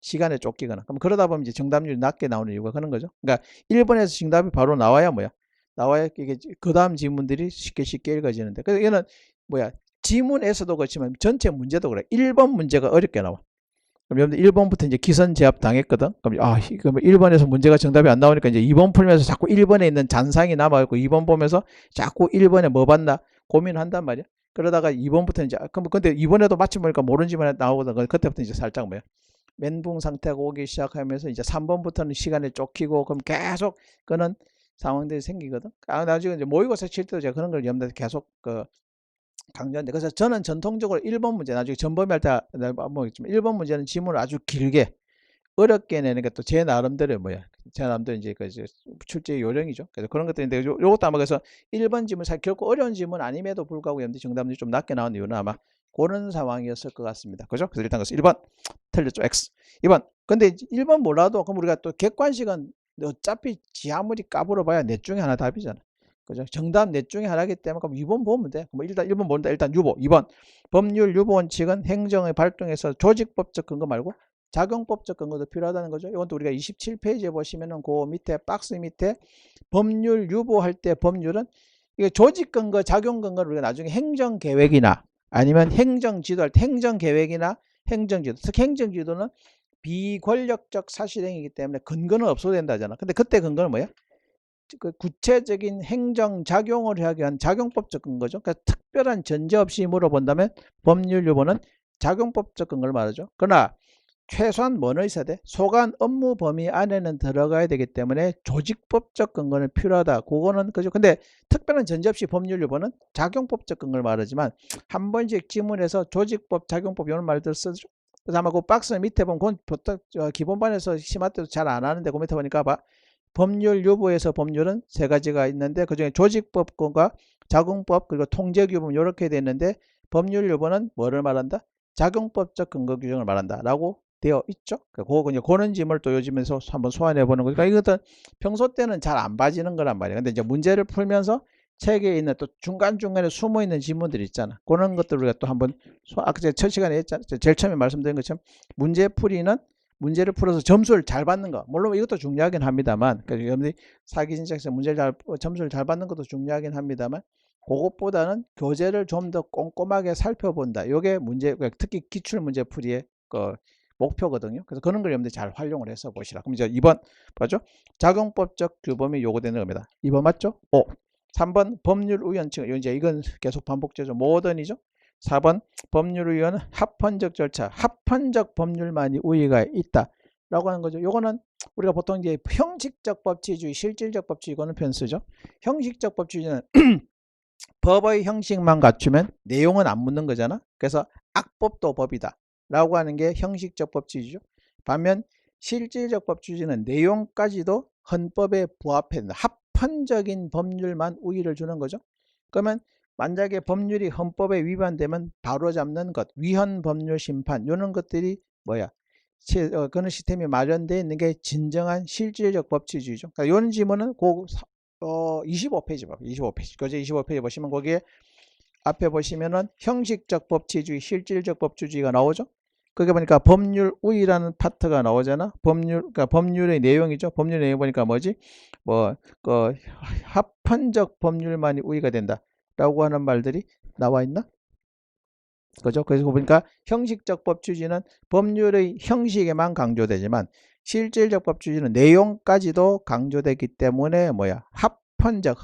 시간에 쫓기거나. 그럼 그러다 보면 이제 정답률이 낮게 나오는 이유가 그런 거죠. 그러니까 1번에서 정답이 바로 나와야 뭐야? 나와야 이게 그 다음 지문들이 쉽게 읽어지는데. 그래서 이거는 뭐야? 지문에서도 그렇지만 전체 문제도 그래. 1번 문제가 어렵게 나와. 그럼 여러분들 1번부터 이제 기선 제압 당했거든. 그럼 1번에서 문제가 정답이 안 나오니까 이제 2번 풀면서 자꾸 1번에 있는 잔상이 남아있고 2번 보면서 자꾸 1번에 뭐 봤나 고민한단 말이야. 그러다가 2번부터 이제 근데 2번에도 마침 보니까 모르는 지문이 나오거든. 그때부터 이제 살짝 뭐야? 멘붕 상태가 오기 시작하면서 이제 3번부터는 시간에 쫓기고 그럼 계속 그런 상황들이 생기거든. 나중에 이제 모의고사 칠 때도 제가 그런 걸 여러분들 계속 강조하는데 그래서 저는 전통적으로 1번 문제 나중에 전범위할 때 뭐겠지만 1번 문제는 지문을 아주 길게 어렵게 내는 게 또 제 나름대로 제 나름대로 이제 그 출제 요령이죠. 그래서 그런 것들인데 요것도 아마 그래서 1번 지문 결코 어려운 지문 아님에도 불구하고 여러분들 정답률이 좀 낮게 나온 이유는 아마 그런 상황이었을 것 같습니다. 그죠? 그래서 일단 그래서 1번 틀렸죠. X. 2번. 근데 1번 몰라도 그럼 우리가 또 객관식은 어차피 지 아무리 까불어봐야 넷 중에 하나 답이잖아. 그죠? 정답 넷 중에 하나이기 때문에 그럼 2번 보면 돼. 뭐 일단 1번 모른다. 일단 유보. 2번. 법률 유보 원칙은 행정의 발동에서 조직법적 근거 말고 작용법적 근거도 필요하다는 거죠. 이건 또 우리가 27페이지에 보시면은 그 밑에 박스 밑에 법률 유보할 때 법률은 이게 조직 근거, 작용 근거를 우리가 나중에 행정 계획이나 아니면 행정 지도할 때 행정 계획이나 행정지도. 특히 행정지도는 비권력적 사실행위이기 때문에 근거는 없어도 된다잖아. 근데 그때 근거는 뭐야? 그 구체적인 행정작용을 하기 위한 작용법적 근거죠. 그러니까 특별한 전제 없이 물어본다면 법률 유보는 작용법적 근거를 말하죠. 그러나 최소한 뭐는 있어야 돼? 소관 업무 범위 안에는 들어가야 되기 때문에 조직법적 근거는 필요하다. 그거는 그죠. 근데 특별한 전제 없이 법률 유보는 작용법적 근거를 말하지만 한 번씩 지문에서 조직법, 작용법 이런 말들 쓰죠. 그래서 아마 그 박스 밑에 보면 그건 보통 기본반에서 심할 때도 잘 안 하는데 그 밑에 보니까 봐. 법률 유보에서 법률은 세 가지가 있는데 그중에 조직법과 작용법 그리고 통제규범 이렇게 돼 있는데 법률 유보는 뭐를 말한다? 작용법적 근거 규정을 말한다 라고 되어 있죠. 그런 질문을 또 요즘에서 한번 소환해 보는 거니까 이것은 평소 때는 잘 안 봐지는 거란 말이에요. 근데 이제 문제를 풀면서 책에 있는 또 중간중간에 숨어 있는 지문들이 있잖아. 그런 것들 우리가 또 한번 아까 제가 첫 시간에 했잖아요. 제일 처음에 말씀드린 것처럼 문제풀이는 문제를 풀어서 점수를 잘 받는 거. 물론 이것도 중요하긴 합니다만 여러분들이 사기 진작에서 점수를 잘 받는 것도 중요하긴 합니다만 그것보다는 교재를 좀 더 꼼꼼하게 살펴본다. 이게 특히 기출문제풀이의 목표거든요. 그래서 그런 걸 여러분들이 잘 활용을 해서 보시라. 그럼 이제 2번 맞죠? 작용법적 규범이 요구되는 겁니다. 2번 맞죠? 3번 법률의원칙. 이건 계속 반복되죠. 모던이죠. 4번 법률의원은 합헌적 절차, 합헌적 법률만이 우위가 있다. 라고 하는 거죠. 요거는 우리가 보통 이제 형식적 법치주의, 실질적 법치주의 이거는 편 쓰죠. 형식적 법치주의는 법의 형식만 갖추면 내용은 안 묻는 거잖아. 그래서 악법도 법이다. 라고 하는 게 형식적 법치주의죠. 반면 실질적 법치주의는 내용까지도 헌법에 부합해야 된다. 합헌적인 법률만 우위를 주는 거죠. 그러면 만약에 법률이 헌법에 위반되면 바로잡는 것, 위헌 법률 심판 이런 것들이 뭐야? 그런 시스템이 마련되어 있는 게 진정한 실질적 법치주의죠. 그러니까 이런 지문은 25페이지 봐. 25페이지. 그제 25페이지 보시면 거기에 앞에 보시면은 형식적 법치주의, 실질적 법치주의가 나오죠. 그게 보니까 법률 우위라는 파트가 나오잖아. 그러니까 법률의 내용이죠. 법률 내용 보니까 뭐지? 합헌적 법률만이 우위가 된다. 라고 하는 말들이 나와 있나? 그죠? 그래서 보니까 형식적 법치주의는 법률의 형식에만 강조되지만 실질적 법치주의는 내용까지도 강조되기 때문에 뭐야? 합헌적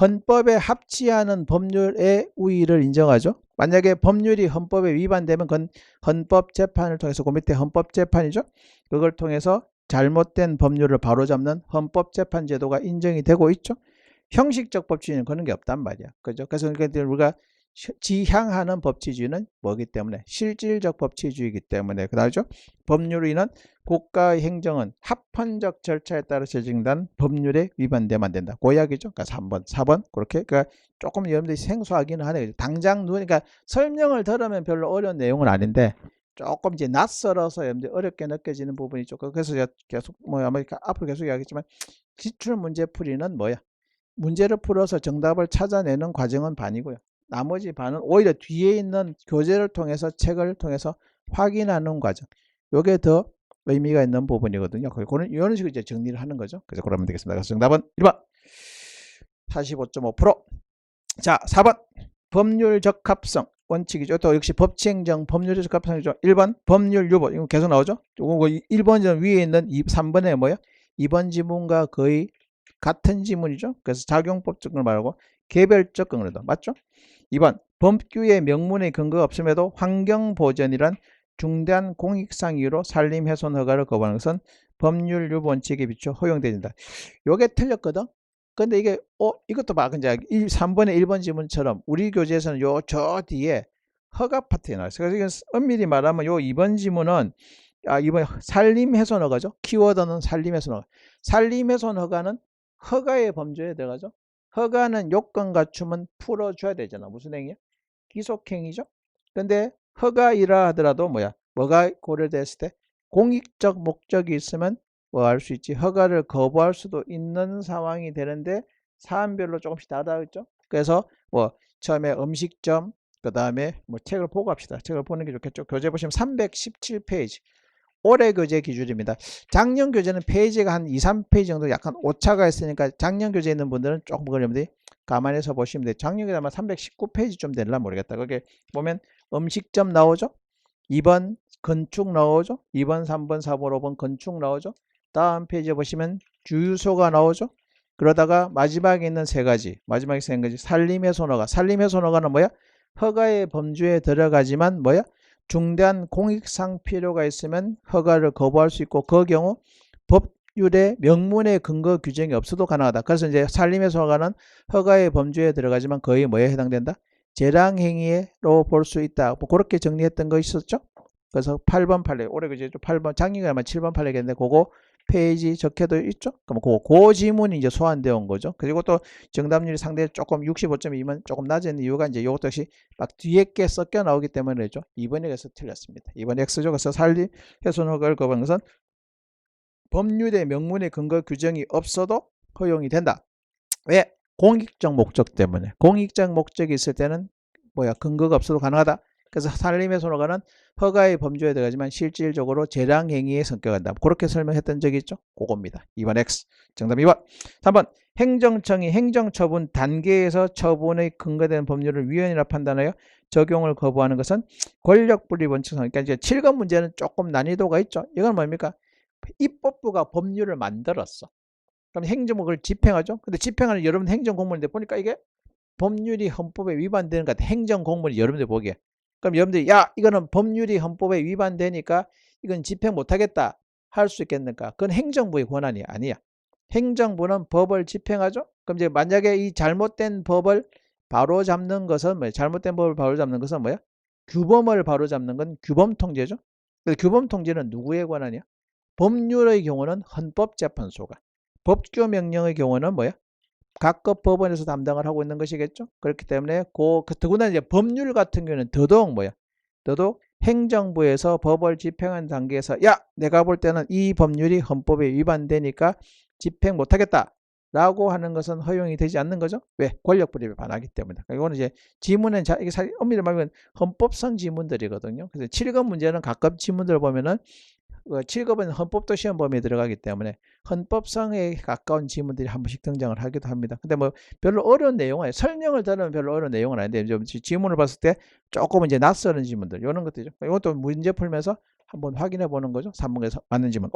헌법에 합치하는 법률의 우위를 인정하죠. 만약에 법률이 헌법에 위반되면 그건 헌법재판을 통해서 그 밑에 헌법재판이죠. 그걸 통해서 잘못된 법률을 바로잡는 헌법재판 제도가 인정이 되고 있죠. 형식적 법치주의는 그런 게 없단 말이야. 그죠? 그래서 우리가 지향하는 법치주의는 뭐기 때문에 실질적 법치주의이기 때문에 그다죠. 법률위는 국가의 행정은 합헌적 절차에 따라 제정된 법률에 위반되면 안 된다. 그 이야기죠. 그러니까 3번, 4번 그렇게 그러니까 조금 여러분들이 생소하기는 하네요. 당장 그러니까 설명을 들으면 별로 어려운 내용은 아닌데 조금 이제 낯설어서 여러분들 어렵게 느껴지는 부분이 있죠. 그래서 제가 계속 뭐 아마 앞으로 계속 이야기했지만 기출 문제 풀이는 뭐야? 문제를 풀어서 정답을 찾아내는 과정은 반이고요. 나머지 반은 오히려 뒤에 있는 교재를 통해서 책을 통해서 확인하는 과정. 이게 더 의미가 있는 부분이거든요. 그런 이런 식으로 이제 정리를 하는 거죠. 그래서 그러면 되겠습니다. 그래서 정답은 1번 45.5%. 자, 4번 법률 적합성 원칙이죠. 또 역시 법치행정 법률 적합성이죠. 1번 법률 유보 이거 계속 나오죠. 1번 위에 있는 3번에 뭐야? 2번 지문과 거의 같은 지문이죠. 그래서 작용법적을 말하고 개별적 근거도 맞죠? 2번 법규의 명문의 근거가 없음에도 환경보전이란 중대한 공익상 이유로 산림훼손 허가를 거부하는 것은 법률 유보 원칙에 비추어 허용된다. 요게 틀렸거든. 근데 이게 이것도 봐. 이제 3번의 1번 지문처럼 우리 교재에서는 요 저 뒤에 허가 파트에 나왔어요. 그래서 엄밀히 말하면 요 2번 지문은 이번 산림훼손 허가죠. 키워드는 산림훼손 허가. 산림훼손 허가는 허가의 범주에 들어가죠. 허가는 요건 갖추면 풀어줘야 되잖아. 무슨 행위야? 기속행위죠. 근데 허가이라 하더라도 뭐가 고려됐을 때 공익적 목적이 있으면 뭐 할 수 있지. 허가를 거부할 수도 있는 상황이 되는데 사안별로 조금씩 다르죠. 그래서 뭐 처음에 음식점 그 다음에 뭐 책을 보고 합시다. 책을 보는 게 좋겠죠. 교재 보시면 317페이지. 올해 교재 기준입니다. 작년 교재는 페이지가 한 2, 3페이지 정도 약간 오차가 있으니까 작년 교재에 있는 분들은 조금 그러면 감안해서 보시면 돼요. 작년 교재 아마 319페이지 좀 되려나 모르겠다. 거기에 보면 음식점 나오죠. 2번 건축 나오죠. 2번, 3번, 4번, 5번 건축 나오죠. 다음 페이지에 보시면 주유소가 나오죠. 그러다가 마지막에 있는 세 가지. 마지막에 세 가지. 산림훼손 허가. 산림훼손 허가는 뭐야? 허가의 범주에 들어가지만 뭐야? 중대한 공익상 필요가 있으면 허가를 거부할 수 있고 그 경우 법률의 명문의 근거 규정이 없어도 가능하다. 그래서 이제 산림훼손 허가는 허가의 범주에 들어가지만 거의 뭐에 해당된다? 재량행위로 볼 수 있다. 뭐 그렇게 정리했던 거 있었죠? 그래서 8번 판례 올해 그제 8번 작년에 아마 7번 판례겠는데 그거 페이지 적혀도 있죠? 그럼 그 지문이 이제 소환되어 온 거죠. 그리고 또 정답률이 상당히 조금 65.2면 조금 낮은 이유가 이제 이것도 역시 막 뒤에 게 섞여 나오기 때문에죠. 2번에 그래서 틀렸습니다. 2번 X죠. 그래서 산림훼손 허가를 거부한 것은 법률의 명문의 근거 규정이 없어도 허용이 된다. 왜? 공익적 목적 때문에. 공익적 목적이 있을 때는 근거가 없어도 가능하다. 그래서 산림훼손 허가는 허가의 범주에 들어가지만 실질적으로 재량행위의 성격을 한다. 그렇게 설명했던 적이 있죠. 그겁니다. 2번 X. 정답 2번. 3번. 행정청이 행정처분 단계에서 처분의 근거된 법률을 위헌이라 판단하여 적용을 거부하는 것은 권력분리 원칙상. 그러니까 이제 7번 문제는 조금 난이도가 있죠. 이건 뭡니까? 입법부가 법률을 만들었어. 그럼 행정부 그걸 집행하죠. 근데 집행하는 여러분 행정공무원인데 보니까 이게 법률이 헌법에 위반되는 것 같아. 행정공무원이 여러분들 보기에. 그럼 여러분들이 이거는 법률이 헌법에 위반되니까 이건 집행 못하겠다 할 수 있겠는가? 그건 행정부의 권한이 아니야. 행정부는 법을 집행하죠. 그럼 이제 만약에 이 잘못된 법을 바로잡는 것은 잘못된 법을 바로잡는 것은 뭐야? 규범을 바로잡는 건 규범통제죠. 그래서 규범통제는 누구의 권한이야? 법률의 경우는 헌법재판소가, 법규 명령의 경우는 각급 법원에서 담당을 하고 있는 것이겠죠. 그렇기 때문에 더구나 이제 법률 같은 경우는 더더욱 행정부에서 법을 집행한 단계에서 내가 볼 때는 이 법률이 헌법에 위반되니까 집행 못하겠다 라고 하는 것은 허용이 되지 않는 거죠. 왜? 권력분립에 반하기 때문에. 이거는 이제 지문은 이게 사실 엄밀히 말하면 헌법성 지문들이거든요. 그래서 7번 문제는 각급 지문들 보면은 7급은 헌법도 시험 범위에 들어가기 때문에 헌법상에 가까운 지문들이 한 번씩 등장을 하기도 합니다. 근데 뭐 별로 어려운 내용은 설명을 들으면 별로 어려운 내용은 아닌데 좀 지문을 봤을 때 조금 이제 낯설은 지문들 이런 것들이죠. 이것도 문제 풀면서 한번 확인해 보는 거죠. 3번에서 맞는 지문.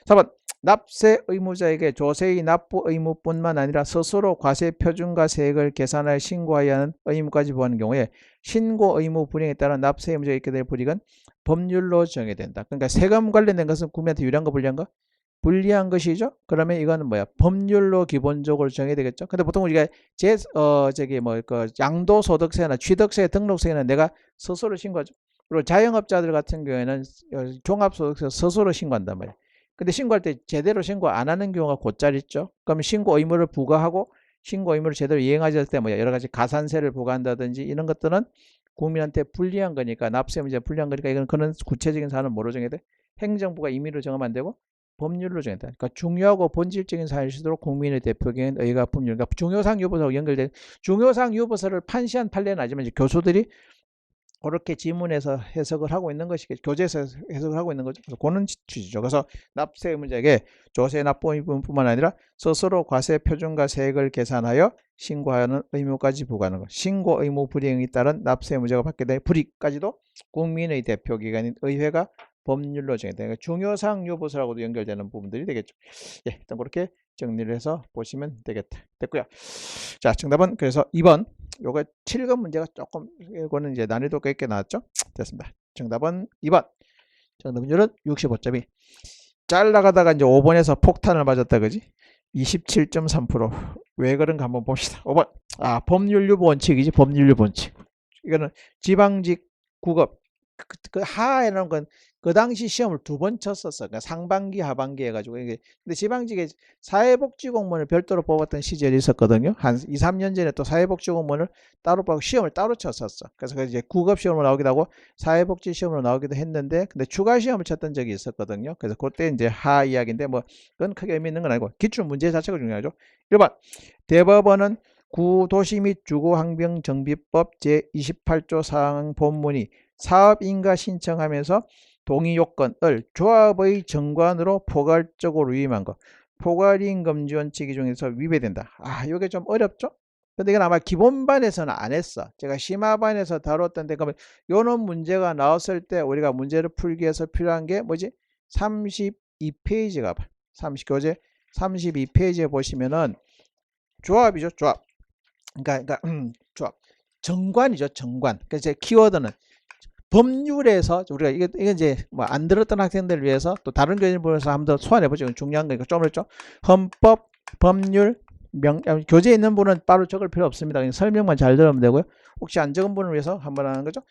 4번 납세 의무자에게 조세의 납부 의무뿐만 아니라 스스로 과세 표준과 세액을 계산하여 신고하여야 하는 의무까지 부하는 경우에 신고 의무 불이행에 따른 납세 의무자가 있게 될 불이익은 법률로 정해된다. 그러니까 세금 관련된 것은 국민한테 유리한 거 불리한 거? 불리한 것이죠. 그러면 이거는 뭐야? 법률로 기본적으로 정해되겠죠. 근데 보통 우리가 양도소득세나 취득세 등록세는 내가 스스로 신고하죠. 그리고 자영업자들 같은 경우에는 종합소득세 스스로 신고한단 말이에요. 근데 신고할 때 제대로 신고 안 하는 경우가 곧잘 있죠. 그럼 신고 의무를 부과하고 신고 의무를 제대로 이행하지 않을 때 여러 가지 가산세를 부과한다든지 이런 것들은 국민한테 불리한 거니까 납세 문제 불리한 거니까 이건 그런 구체적인 사안은 뭐로 정해야 돼? 행정부가 임의로 정하면 안 되고 법률로 정해야 돼. 그러니까 중요하고 본질적인 사실일수록 국민의 대표기관 의가 법률. 그러니까 중요상 유보서하고 연결된 중요상 유보서를 판시한 판례는 아니지만 이제 교수들이 그렇게 지문에서 해석을 하고 있는 것이 교재에서 해석을 하고 있는 거죠. 그래서 그런 취지죠. 그래서 납세 의무자에게 조세 납부 의무뿐만 아니라 스스로 과세 표준과 세액을 계산하여 신고하는 의무까지 부과하는 것. 신고 의무 불이행에 따른 납세 의무자가 받게 될 불이익까지도 국민의 대표기관인 의회가 법률로 정해야 돼요. 중요상 유보서라고도 연결되는 부분들이 되겠죠. 예, 일단 그렇게 정리를 해서 보시면 되겠다. 됐고요. 자, 정답은 그래서 2번. 요거 7급 문제가 조금 이거는 이제 난이도가 있게 나왔죠. 됐습니다. 정답은 2번. 정답률은 65점이. 잘나가다가 이제 5번에서 폭탄을 맞았다 그지? 27.3%. 왜 그런가 한번 봅시다. 5번. 법률 유보 원칙이지. 법률 유보 원칙. 이거는 지방직 9급 그 하에는 건 그 당시 시험을 2번 쳤었어. 그러니까 상반기, 하반기 해가지고. 근데 지방직에 사회복지공무원을 별도로 뽑았던 시절이 있었거든요. 한 2, 3년 전에 또 사회복지공무원을 따로 뽑고 시험을 따로 쳤었어. 그래서 이제 9급 시험으로 나오기도 하고 사회복지 시험으로 나오기도 했는데, 근데 추가 시험을 쳤던 적이 있었거든요. 그래서 그때 이제 하 이야기인데 뭐 그건 크게 의미 있는 건 아니고 기출 문제 자체가 중요하죠. 1번 대법원은 구도시 및 주거환경정비법 제28조 사항 본문이 사업인가 신청하면서 동의 요건을 조합의 정관으로 포괄적으로 위임한 것. 포괄이행 금지 원칙 중에서 위배된다. 이게 좀 어렵죠? 근데 이건 아마 기본반에서는 안 했어. 제가 심화반에서 다뤘던데, 그러면 요런 문제가 나왔을 때 우리가 문제를 풀기 위해서 필요한 게 뭐지? 32페이지가 봐. 교재 32페이지에 보시면은 조합이죠, 조합. 그러니까 조합. 정관이죠, 정관. 그래서 키워드는 법률에서 우리가 이게 이제 뭐 안 들었던 학생들을 위해서 또 다른 교재를 보면서 한번 더 소환해 보죠. 중요한 거니까 좀 어렵죠. 헌법, 법률, 교재에 있는 분은 바로 적을 필요 없습니다. 그냥 설명만 잘 들으면 되고요. 혹시 안 적은 분을 위해서 한번 하는 거죠.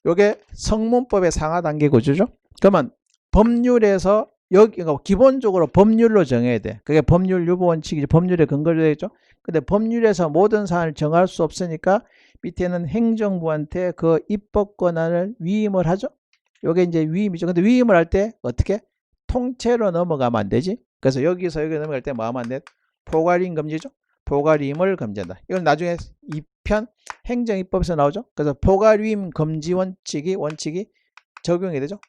요게 성문법의 상하 단계 구조죠. 그러면 법률에서 여기 기본적으로 법률로 정해야 돼. 그게 법률 유보 원칙이지. 법률에 근거를 되겠죠. 근데 법률에서 모든 사안을 정할 수 없으니까 밑에는 행정부한테 그 입법 권한을 위임을 하죠. 요게 이제 위임이죠. 근데 위임을 할 때 어떻게? 통째로 넘어가면 안 되지. 그래서 여기서 여기 넘어갈 때 뭐 하면 안 돼? 포괄이행 금지죠. 포괄이임을 금지한다. 이건 나중에 2편 행정입법에서 나오죠. 그래서 포괄이임 금지 원칙이 적용이 되죠.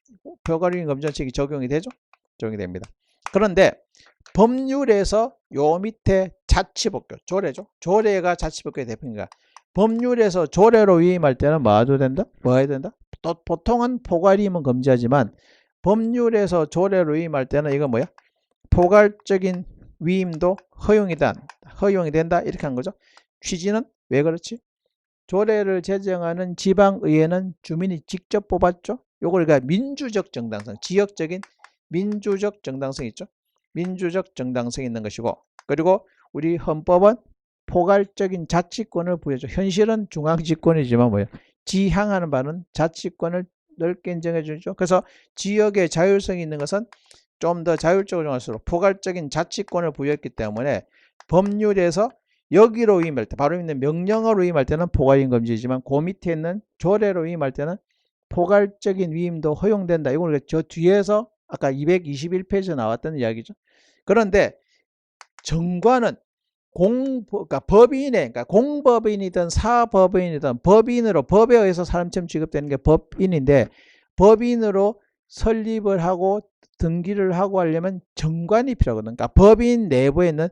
포괄이임 금지 원칙이 적용이 되죠. 적용이 됩니다. 그런데 법률에서 요 밑에 자치법규, 조례죠. 조례가 자치법규의 대표인가. 법률에서 조례로 위임할 때는 뭐 해도 된다? 뭐 해야 된다? 또 보통은 포괄이임은 금지하지만 법률에서 조례로 위임할 때는 이거 뭐야? 포괄적인 위임도 허용이 된다. 이렇게 한 거죠. 취지는 왜 그렇지? 조례를 제정하는 지방의회는 주민이 직접 뽑았죠. 요걸 그러니까 민주적 정당성, 지역적인 민주적 정당성이 있죠. 민주적 정당성이 있는 것이고, 그리고 우리 헌법은 포괄적인 자치권을 부여줘. 현실은 중앙집권이지만 뭐예요? 지향하는 바는 자치권을 넓게 인정해 주죠. 그래서 지역의 자율성이 있는 것은 좀 더 자율적으로 정할수록 포괄적인 자치권을 부여했기 때문에 법률에서 여기로 위임할 때, 바로 있는 명령어로 위임할 때는 포괄이행 금지이지만 그 밑에 있는 조례로 위임할 때는 포괄적인 위임도 허용된다. 이걸 저 뒤에서 아까 221페이지에 나왔던 이야기죠. 그런데 정관은 그러니까 그러니까 공법인이든 사법인이든 법인으로 법에 의해서 사람처럼 취급되는 게 법인인데 법인으로 설립을 하고 등기를 하고 하려면 정관이 필요하거든. 그러니까 법인 내부에 있는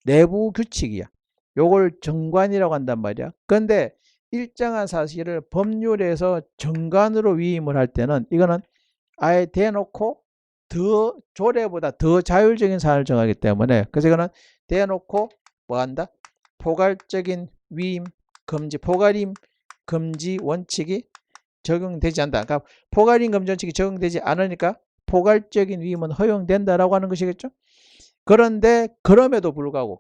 내부 규칙이야. 요걸 정관이라고 한단 말이야. 그런데 일정한 사실을 법률에서 정관으로 위임을 할 때는 이거는 아예 대놓고 더 조례보다 더 자율적인 사안을 정하기 때문에, 그래서 이거는 대놓고 뭐 한다? 포괄적인 위임 금지, 포괄임 금지 원칙이 적용되지 않는다. 그러니까 포괄임 금지 원칙이 적용되지 않으니까 포괄적인 위임은 허용된다라고 하는 것이겠죠. 그런데 그럼에도 불구하고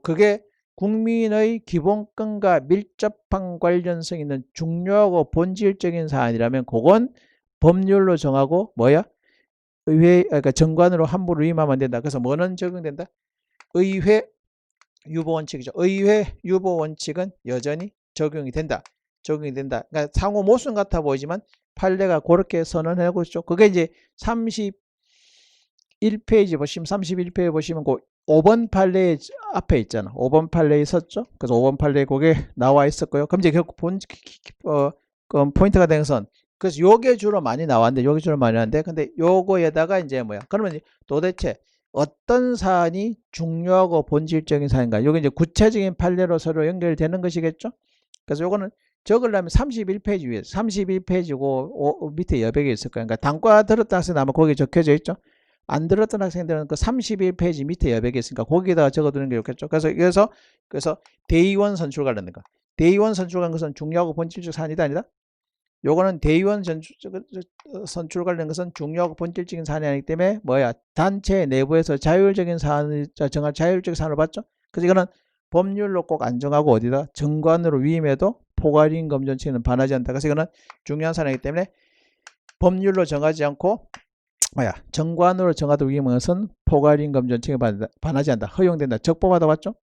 그게 국민의 기본권과 밀접한 관련성 있는 중요하고 본질적인 사안이라면 그건 법률로 정하고 뭐야? 의회, 그러니까 정관으로 함부로 위임하면 안 된다. 그래서 뭐는 적용된다? 의회 유보 원칙이죠. 의회 유보 원칙은 여전히 적용이 된다. 그러니까 상호 모순 같아 보이지만 판례가 그렇게 선언하고 있죠. 그게 이제 31페이지 보시면 31페이지 보시면 그 5번 판례 앞에 있잖아. 5번 판례에 있었죠. 그래서 5번 판례에 그게 나와 있었고요. 그럼 이제 결국 포인트가 된 것은, 그래서 요게 주로 많이 나왔는데 근데 요거에다가 이제 뭐야? 그러면 도대체 어떤 사안이 중요하고 본질적인 사안인가? 요게 이제 구체적인 판례로 서로 연결되는 것이겠죠? 그래서 요거는 적으려면 31페이지 위에 31페이지고 밑에 여백이 있을 거예요. 그러니까 단과 들었던 학생은 아마 거기에 적혀져 있죠. 안 들었던 학생들은 그 31페이지 밑에 여백이 있으니까 거기에다가 적어두는 게 좋겠죠. 그래서 대의원 선출 관련된 거. 대의원 선출 관련 것은 중요하고 본질적 사안이다 아니다? 요거는 대의원 선출 관련 것은 중요하고 본질적인 사안이 아니기 때문에 뭐야? 단체 내부에서 자율적인 사안을 정할 자율적인 사안을 봤죠. 그래서 이거는 법률로 꼭 안 정하고 어디다? 정관으로 위임해도 포괄임 금지 원칙에는 반하지 않다. 그래서 이거는 중요한 사안이기 때문에 법률로 정하지 않고 뭐야? 정관으로 정하도록 위임한 것은 포괄임 금지 원칙에 반하지 않다. 허용된다. 적법하다 봤죠?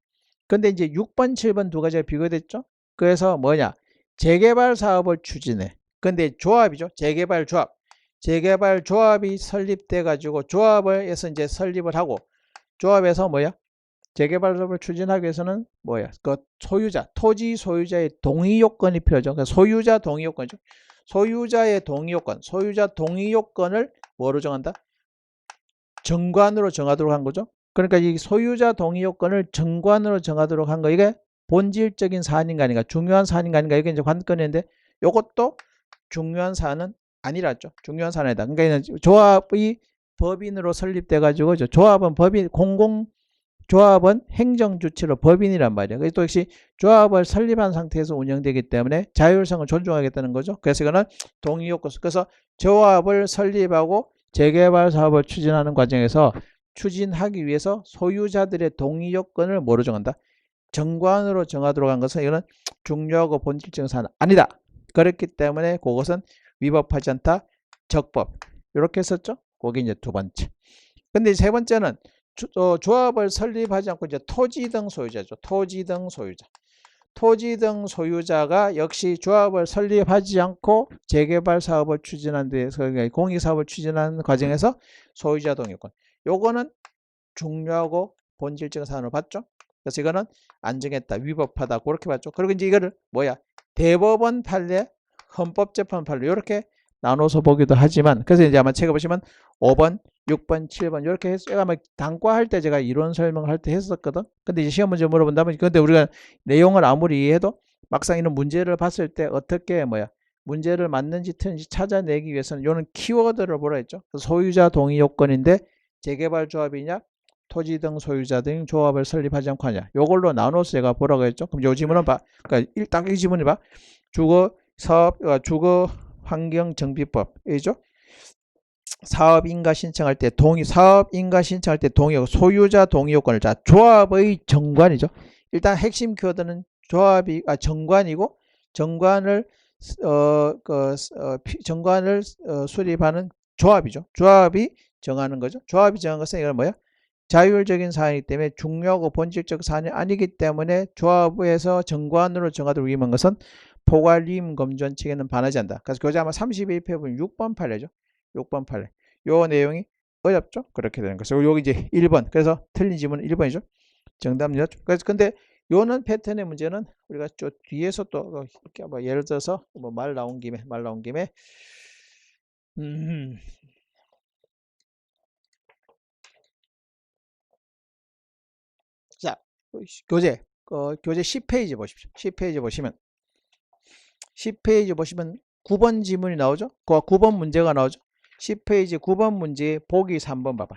근데 이제 6번, 7번 두 가지가 비교됐죠? 그래서 뭐냐? 재개발 사업을 추진해. 근데 조합이죠. 재개발 조합이 설립돼 가지고 조합에서 이제 설립을 하고, 조합에서 뭐야? 재개발 사업을 추진하기 위해서는 뭐야? 그 토지 소유자의 동의 요건이 필요하죠. 그러니까 소유자 동의 요건이죠. 소유자 동의 요건을 뭐로 정한다? 정관으로 정하도록 한 거죠. 그러니까 이 소유자 동의 요건을 정관으로 정하도록 한 거, 이게 본질적인 사안인가 아닌가, 중요한 사안인가 아닌가, 이게 이제 관건인데, 요것도 중요한 사안은 아니라죠. 중요한 사안은 아니다. 그러니까 조합이 법인으로 설립돼 가지고, 조합은 조합은 행정주체로 법인이란 말이야. 그래서 또 역시 조합을 설립한 상태에서 운영되기 때문에 자율성을 존중하겠다는 거죠. 그래서 이거는 동의요건. 그래서 조합을 설립하고 재개발 사업을 추진하는 과정에서 추진하기 위해서 소유자들의 동의 요건을 뭐로 정한다? 정관으로 정하도록 한 것은 이거는 중요하고 본질적인 사안은 아니다. 그렇기 때문에 그것은 위법하지 않다. 적법. 이렇게 했었죠. 그게 이제 두 번째. 근데 세 번째는 조합을 설립하지 않고 이제 토지 등 소유자죠. 토지 등 소유자가 역시 조합을 설립하지 않고 재개발 사업을 추진하는 데서, 공익 사업을 추진하는 과정에서 소유자 동의권. 요거는 중요하고 본질적인 사안을 봤죠. 그래서 이거는 안 정했다, 위법하다, 그렇게 봤죠. 그리고 이제 이거를 뭐야? 대법원 판례, 헌법재판 판례, 이렇게 나눠서 보기도 하지만, 그래서 이제 아마 책에 보시면 5번, 6번, 7번 이렇게 해서 제가 단과할 때 제가 이론 설명을 할 때 했었거든. 근데 이제 시험 문제 물어본다면, 근데 우리가 내용을 아무리 이해해도 막상 이런 문제를 봤을 때 어떻게 문제를 맞는지 틀린지 찾아내기 위해서는 요는 키워드를 보라 했죠. 소유자 동의 요건인데 재개발 조합이냐, 토지 등 소유자 등 조합을 설립하지 않고 하냐, 요걸로 나눠서 제가 보라고 했죠. 그럼 요 지문은 봐. 그러니까 딱 이 지문이 봐. 주거 환경정비법이죠. 사업인가 신청할 때 동의, 소유자 동의 요건을, 자, 조합의 정관이죠. 일단 핵심 키워드는 정관이고, 정관을 수립하는 조합이죠. 조합이 정하는 거죠. 조합이 정한 것은 이건 뭐야? 자율적인 사안이기 때문에 중요하고 본질적 사안이 아니기 때문에 조합에서 정관으로 정하도록 위임한 것은 포괄임 금지 원칙에는 반하지 않는다. 그래서 교재 아마 31페이지 보면 6번 판례죠. 6번 판례. 요 내용이 어렵죠? 그렇게 되는 거죠. 여기 이제 1번. 그래서 틀린 지문은 1번이죠. 정답은요. 그래서 근데 요는 패턴의 문제는 우리가 저 뒤에서 또 예를 들어서 말 나온 김에 음. 자, 교재 10페이지 보십시오. 10페이지 보시면 10페이지 보시면 9번 지문이 나오죠? 그 9번 문제가 나오죠? 10페이지 9번 문제 보기 3번 봐봐.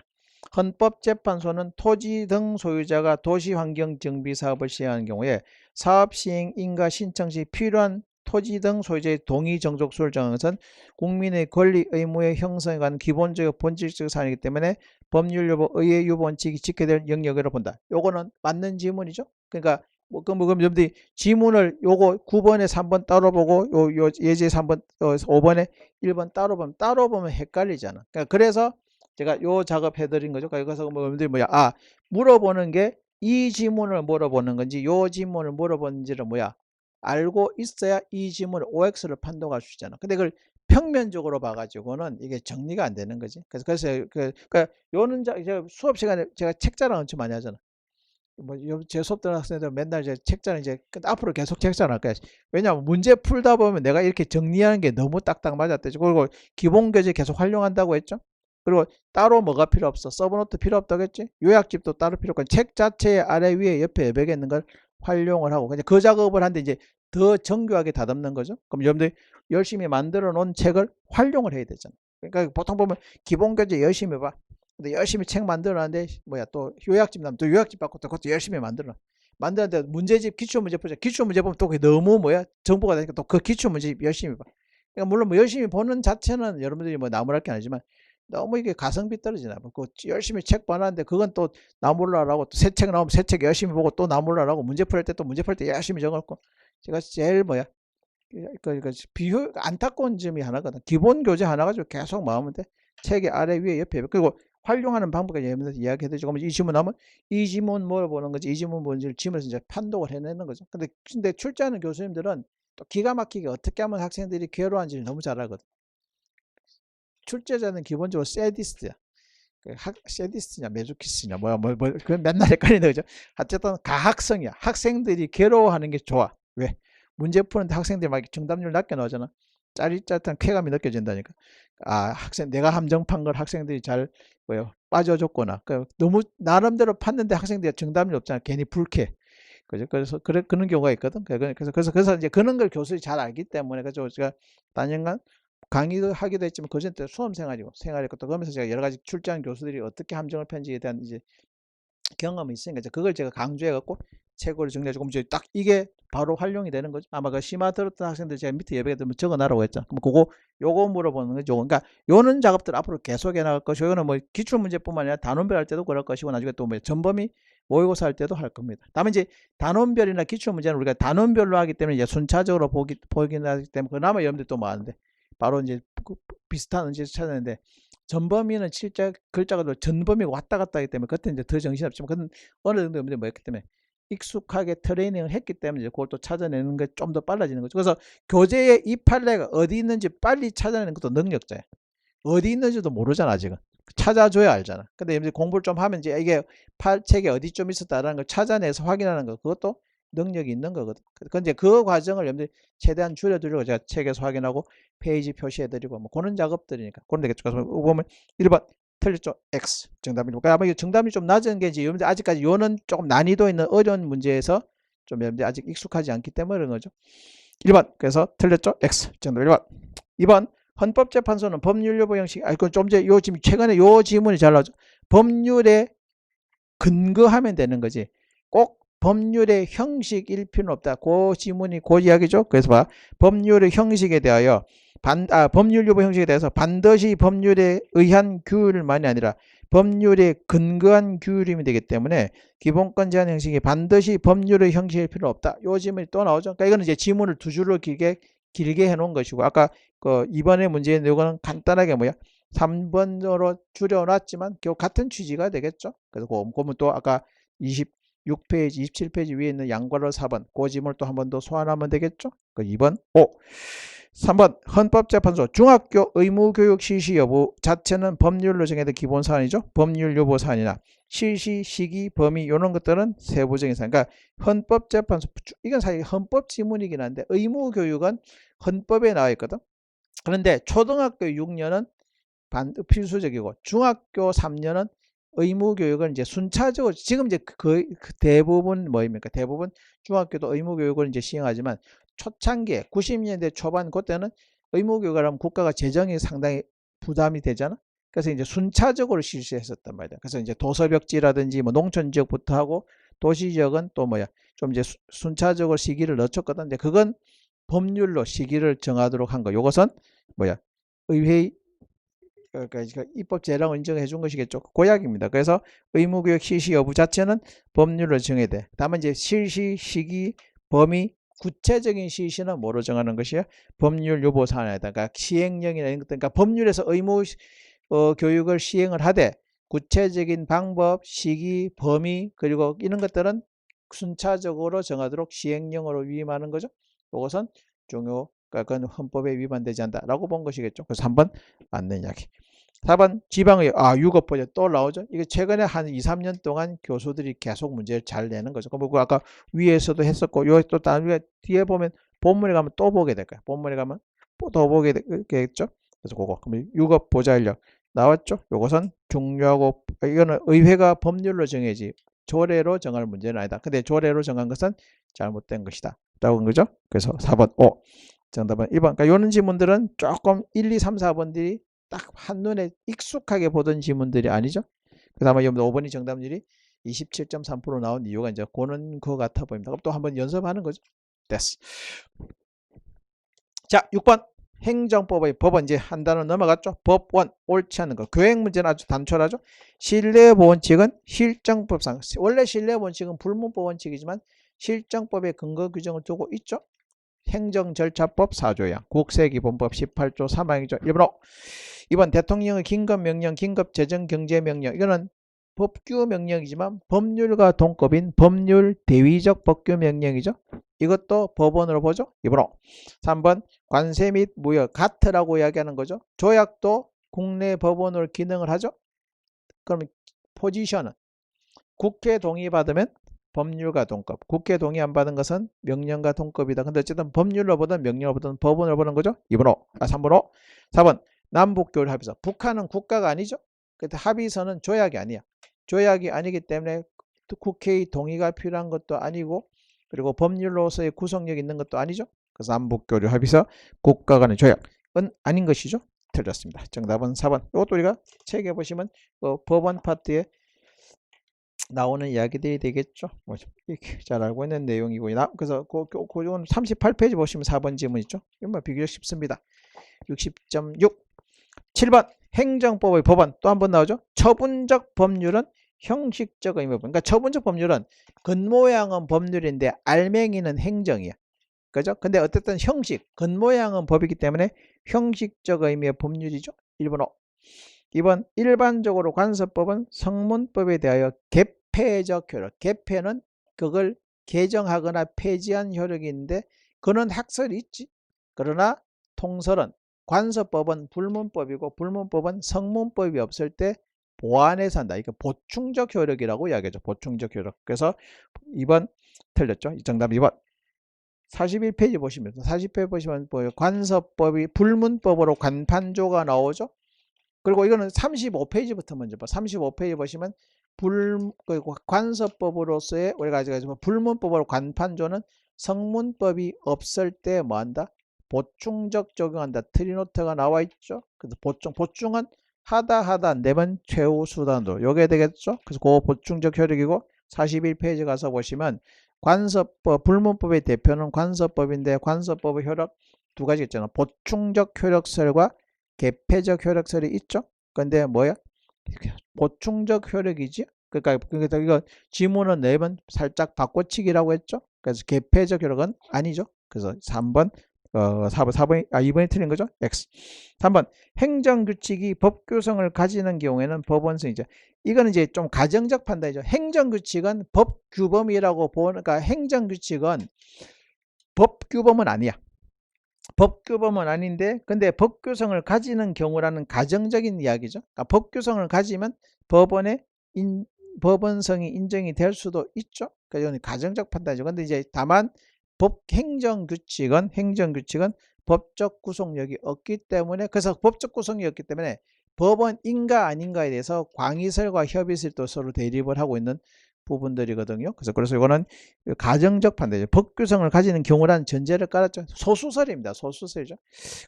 헌법재판소는 토지 등 소유자가 도시환경정비사업을 시행하는 경우에 사업시행 인가 신청 시 필요한 토지 등 소유자의 동의 정족수를 정하는 것은 국민의 권리 의무의 형성에 관한 기본적 본질적 사안이기 때문에 법률 여부, 의회 유보 원칙이 지켜야 될 영역으로 본다. 요거는 맞는 지문이죠. 그러니까 그럼 여러분들이 지문을 요거 9번에 3번 따로 보고 요 예제 3번 5번에 1번 따로 보면 헷갈리잖아. 그러니까 그래서 제가 요 작업 해드린 거죠. 그래서 여러분들이 물어보는 게 이 지문을 물어보는 건지 요 지문을 물어보는지를 알고 있어야 이 지문을 OX를 판독할 수 있잖아. 근데 그걸 평면적으로 봐가지고는 이게 정리가 안 되는 거지. 그래서 그러니까 요는 수업 시간에 제가 책 자랑 엄청 많이 하잖아. 제 수업 듣는 학생들 맨날 이제 책자는 이제 앞으로 계속 책자를 할 거야. 왜냐하면 문제 풀다 보면 내가 이렇게 정리하는 게 너무 딱딱 맞았대죠. 그리고 기본 교재 계속 활용한다고 했죠. 그리고 따로 뭐가 필요 없어. 서브노트 필요 없다고 했지. 요약집도 따로 필요 없고 책 자체의 아래 위에 옆에 여백에 있는 걸 활용을 하고 그냥 그 작업을 하는데 이제 더 정교하게 다듬는 거죠. 그럼 여러분들이 열심히 만들어 놓은 책을 활용을 해야 되잖아. 그러니까 보통 보면 기본 교재 열심히 봐. 근데 열심히 책 만들어놨는데 또 요약집 나면 또 요약집 받고 또 그것도 열심히 만들었는데 문제집 기출문제 보자. 기출문제 보면 또 그게 너무 정보가 되니까 또 그 기출문제 열심히 봐. 그러니까 물론 열심히 보는 자체는 여러분들이 나무랄 게 아니지만 너무 이게 가성비 떨어지나 봐. 그 열심히 책 봐놨는데 그건 또 나몰라라고 또 새 책 나오면 새 책 열심히 보고 또 나몰라라고 문제 풀 때 또 문제 풀 때 열심히 적었고 제가 제일 비효 안타까운 점이 하나거든. 기본 교재 하나 가지고 계속 마으면 돼. 책의 아래 위에 옆에 그리고 활용하는 방법까지 이야기해드리죠. 그럼 이 지문 하면 이 지문 물어보는 거지. 이 지문 뭔지를 지문에서 이제 판독을 해내는 거죠. 근데 출제하는 교수님들은 또 기가 막히게 어떻게 하면 학생들이 괴로워하는지를 너무 잘 알거든. 출제자는 기본적으로 세디스트야. 세디스트냐 메조키스트냐 그건 맨날 헷갈리는 거죠. 어쨌든 가학성이야. 학생들이 괴로워하는 게 좋아. 왜? 문제 푸는데 학생들이 막 정답률 낮게 나오잖아. 짜릿짜릿한 쾌감이 느껴진다니까. 내가 함정판 걸 학생들이 잘 빠져줬구나. 너무 나름대로 팠는데 학생들이 정답률 없잖아. 괜히 불쾌. 그죠? 그래서 그런 경우가 있거든. 그래서 이제 그런 걸 교수들이 잘 알기 때문에 그래서 제가 단연간 강의도 하기도 했지만 그전 때 수험 생활이고 또 그러면서 제가 여러 가지 출제한 교수들이 어떻게 함정을 편지에 대한 이제 경험이 있으니까 이제 그걸 제가 강조해갖고 책으로 정리해주고 이제 딱 이게 바로 활용이 되는 거죠. 아마 그 심화 들었던 학생들 제가 밑에 예배에 적어놔라고 했죠. 그럼 요거 물어보는 거죠. 그러니까 요는 작업들 앞으로 계속 해나갈 것이고 요거는 기출문제뿐만 아니라 단원별 할 때도 그럴 것이고 나중에 또 전범위 모의고사 할 때도 할 겁니다. 다음에 이제 단원별이나 기출문제는 우리가 단원별로 하기 때문에 이제 순차적으로 보긴 하기 때문에 그나마 여러분들 또 많은데 바로 이제 비슷한 문제를 찾았는데 전범위는 실제 글자가 전범위가 왔다 갔다 하기 때문에 그때 이제 더 정신없지만 그건 어느 정도 뭐였기 때문에 익숙하게 트레이닝을 했기 때문에 이제 그걸 또 찾아내는 게 좀 더 빨라지는 거죠. 그래서 교재의 이 판례가 어디 있는지 빨리 찾아내는 것도 능력자야. 어디 있는지도 모르잖아 지금. 찾아줘야 알잖아. 근데 이제 공부를 좀 하면 이제 이게 책에 어디쯤 있었다라는 걸 찾아내서 확인하는 거 그것도 능력이 있는 거거든. 근데 그 과정을 여러분들이 최대한 줄여두려고 제가 책에서 확인하고 페이지 표시해드리고 그런 작업들이니까 그런 데겠죠. 그래서 보면 1번 틀렸죠. X 정답이니까 아마 정답이 좀 낮은 게 여러분들 아직까지 요는 조금 난이도 있는 어려운 문제에서 좀 여러분들 아직 익숙하지 않기 때문에 그런 거죠. 1번 그래서 틀렸죠. X 정답 1번. 2번 헌법재판소는 법률 여부 형식 그건 좀 전에 지금 최근에 요 지문이 잘 나오죠. 법률에 근거하면 되는 거지. 꼭 법률의 형식일 필요는 없다. 그 지문이 그 이야기죠. 그래서 법률의 형식에 대하여 법률 여부 형식에 대해서 반드시 법률에 의한 규율만이 아니라 법률에 근거한 규율이면 되기 때문에 기본권 제한 형식이 반드시 법률의 형식일 필요는 없다. 요 지문이 또 나오죠. 그러니까 이거는 이제 지문을 두 줄로 길게 해놓은 것이고 아까 이번에 문제는 이거는 간단하게 3번으로 줄여놨지만 결국 같은 취지가 되겠죠. 그래서 그러면 또 아까 26페이지, 27페이지 위에 있는 양괄호 4번 그 지문을 또 한 번 더 소환하면 되겠죠. 2번, 5. 3번 헌법재판소 중학교 의무교육 실시 여부 자체는 법률로 정해진 기본 사안이죠. 법률 여부 사안이나 실시 시기 범위 이런 것들은 세부적인 사안. 그러니까 헌법재판소 이건 사실 헌법 지문이긴 한데 의무교육은 헌법에 나와 있거든. 그런데 초등학교 6년은 필수적이고 중학교 3년은 의무 교육을 이제 순차적으로 지금 이제 거의 대부분 뭐입니까? 대부분 중학교도 의무 교육을 이제 시행하지만 초창기에 90년대 초반 그때는 의무 교육을 하면 국가가 재정이 상당히 부담이 되잖아. 그래서 이제 순차적으로 실시했었단 말이야. 그래서 이제 도서벽지라든지 뭐 농촌 지역부터 하고 도시 지역은 또 뭐야 좀 이제 순차적으로 시기를 늦췄거든. 근데 그건 법률로 시기를 정하도록 한 거. 요것은 뭐야 의회 그러니까 입법 제량을 인정해 준 것이겠죠. 고약입니다. 그래서 의무교육 실시 여부 자체는 법률로 정해야 돼. 다만 이제 실시 시기 범위 구체적인 실시는 뭐로 정하는 것이야? 법률 요구 사안에다가 그러니까 시행령이나 이런 것들 그러니까 법률에서 의무 교육을 시행을 하되 구체적인 방법, 시기, 범위 그리고 이런 것들은 순차적으로 정하도록 시행령으로 위임하는 거죠. 이것은 중요 그건 헌법에 위반되지 않는다라고 본 것이겠죠. 그래서 한번 맞는 이야기. 4번 지방의회 유급보제 또 나오죠. 이게 최근에 한 2, 3년 동안 교수들이 계속 문제를 잘 내는 거죠. 그 아까 위에서도 했었고 여기 또 다른 뒤에 보면 본문에 가면 또 보게 될 거야. 본문에 가면 또 보게 되겠죠. 그래서 그거 그럼 유급보자 인력 나왔죠. 이것은 중요하고 이거는 의회가 법률로 정해지 조례로 정할 문제는 아니다. 근데 조례로 정한 것은 잘못된 것이다. 라고 한 거죠. 그래서 4번 정답은 2번. 그러니까 이런 지문들은 조금 1, 2, 3, 4번들이 딱 한눈에 익숙하게 보던 지문들이 아니죠. 그 다음에 5번이 정답률이 27.3% 나온 이유가 이제 그는 것 같아 보입니다. 그럼 또 한번 연습하는 거죠. 됐어. 자, 6번. 행정법의 법은 이제 한 단어 넘어갔죠. 법원 옳지 않은 거. 교행 문제는 아주 단촐하죠. 신뢰보원칙은 실정법상 원래 신뢰보원칙은 불문법 원칙이지만 실정법의 근거 규정을 두고 있죠. 행정절차법 4조야. 국세기본법 18조 3항이죠. 1번 2번 대통령의 긴급명령, 긴급재정경제명령 이거는 법규명령이지만 법률과 동급인 법률 대위적 법규명령이죠. 이것도 법원으로 보죠. 2번 3번 관세 및 무역 같으라고 이야기하는 거죠. 조약도 국내 법원으로 기능을 하죠. 그럼 포지션은 국회 동의받으면 법률과 동급. 국회 동의 안 받은 것은 명령과 동급이다. 근데 어쨌든 법률로 보든 명령으로 보든 법원으로 보는 거죠. 3번으로. 4번 남북교류 합의서. 북한은 국가가 아니죠. 그때 합의서는 조약이 아니야. 조약이 아니기 때문에 국회의 동의가 필요한 것도 아니고 그리고 법률로서의 구속력이 있는 것도 아니죠. 그래서 남북교류 합의서 국가 간의 조약은 아닌 것이죠. 틀렸습니다. 정답은 4번. 이것도 우리가 책에 보시면 법원 파트에 나오는 이야기들이 되겠죠. 이렇게 잘 알고 있는 내용이고 그래서 그건 38페이지 보시면 4번 지문 있죠. 이건 비교적 쉽습니다. 60.6 7번 행정법의 법원 또 한 번 나오죠. 처분적 법률은 형식적 의무법. 그러니까 처분적 법률은 겉모양은 법률인데 알맹이는 행정이야. 그죠? 근데 어쨌든 형식, 겉모양은 법이기 때문에 형식적 의미의 법률이죠. 1번 2번 일반적으로 관습법은 성문법에 대하여 개폐적 효력. 개폐는 그걸 개정하거나 폐지한 효력이 있는데 그는 학설이 있지. 그러나 통설은 관습법은 불문법이고 불문법은 성문법이 없을 때 보완해서 한다. 이거 보충적 효력이라고 이야기하죠. 보충적 효력. 그래서 2번 틀렸죠. 정답 2번. 41페이지 보시면 40페이지 보시면 관습법이 불문법으로 관판조가 나오죠. 그리고 이거는 35페이지부터 먼저 봐. 35페이지 보시면 관습법으로서의 우리가 가지고 불문법으로 관판조는 성문법이 없을 때 뭐한다? 보충적 적용한다. 트리노트가 나와 있죠. 그래서 보충은 하다 안 되면 최후 수단으로 요게 되겠죠. 그래서 그 보충적 효력이고 41페이지 가서 보시면 관습법 불문법의 대표는 관습법인데 관습법의 효력 두 가지 있잖아. 보충적 효력설과 개폐적 효력설이 있죠. 근데 뭐야? 보충적 효력이지. 그러니까 이거 지문은 내면 살짝 바꿔치기라고 했죠. 그래서 개폐적 효력은 아니죠. 그래서 3번 2번이 틀린 거죠. X. 3번 행정규칙이 법규성을 가지는 경우에는 법원성이죠. 이거는 이제 좀 가정적 판단이죠. 행정규칙은 법규범이라고 보니까 행정규칙은 법규범은 아니야. 법규범은 아닌데 근데 법규성을 가지는 경우라는 가정적인 이야기죠. 그러니까 법규성을 가지면 법원성이 인정이 될 수도 있죠. 그러니까 가정적 판단이죠. 근데 이제 다만 행정규칙은 법적 구속력이 없기 때문에, 그래서 법적 구속력이 없기 때문에 법원인가 아닌가에 대해서 광의설과 협의설도 서로 대립을 하고 있는 부분들이거든요. 그래서 이거는 가정적 판단이죠. 법규성을 가지는 경우라는 전제를 깔았죠. 소수설입니다. 소수설이죠.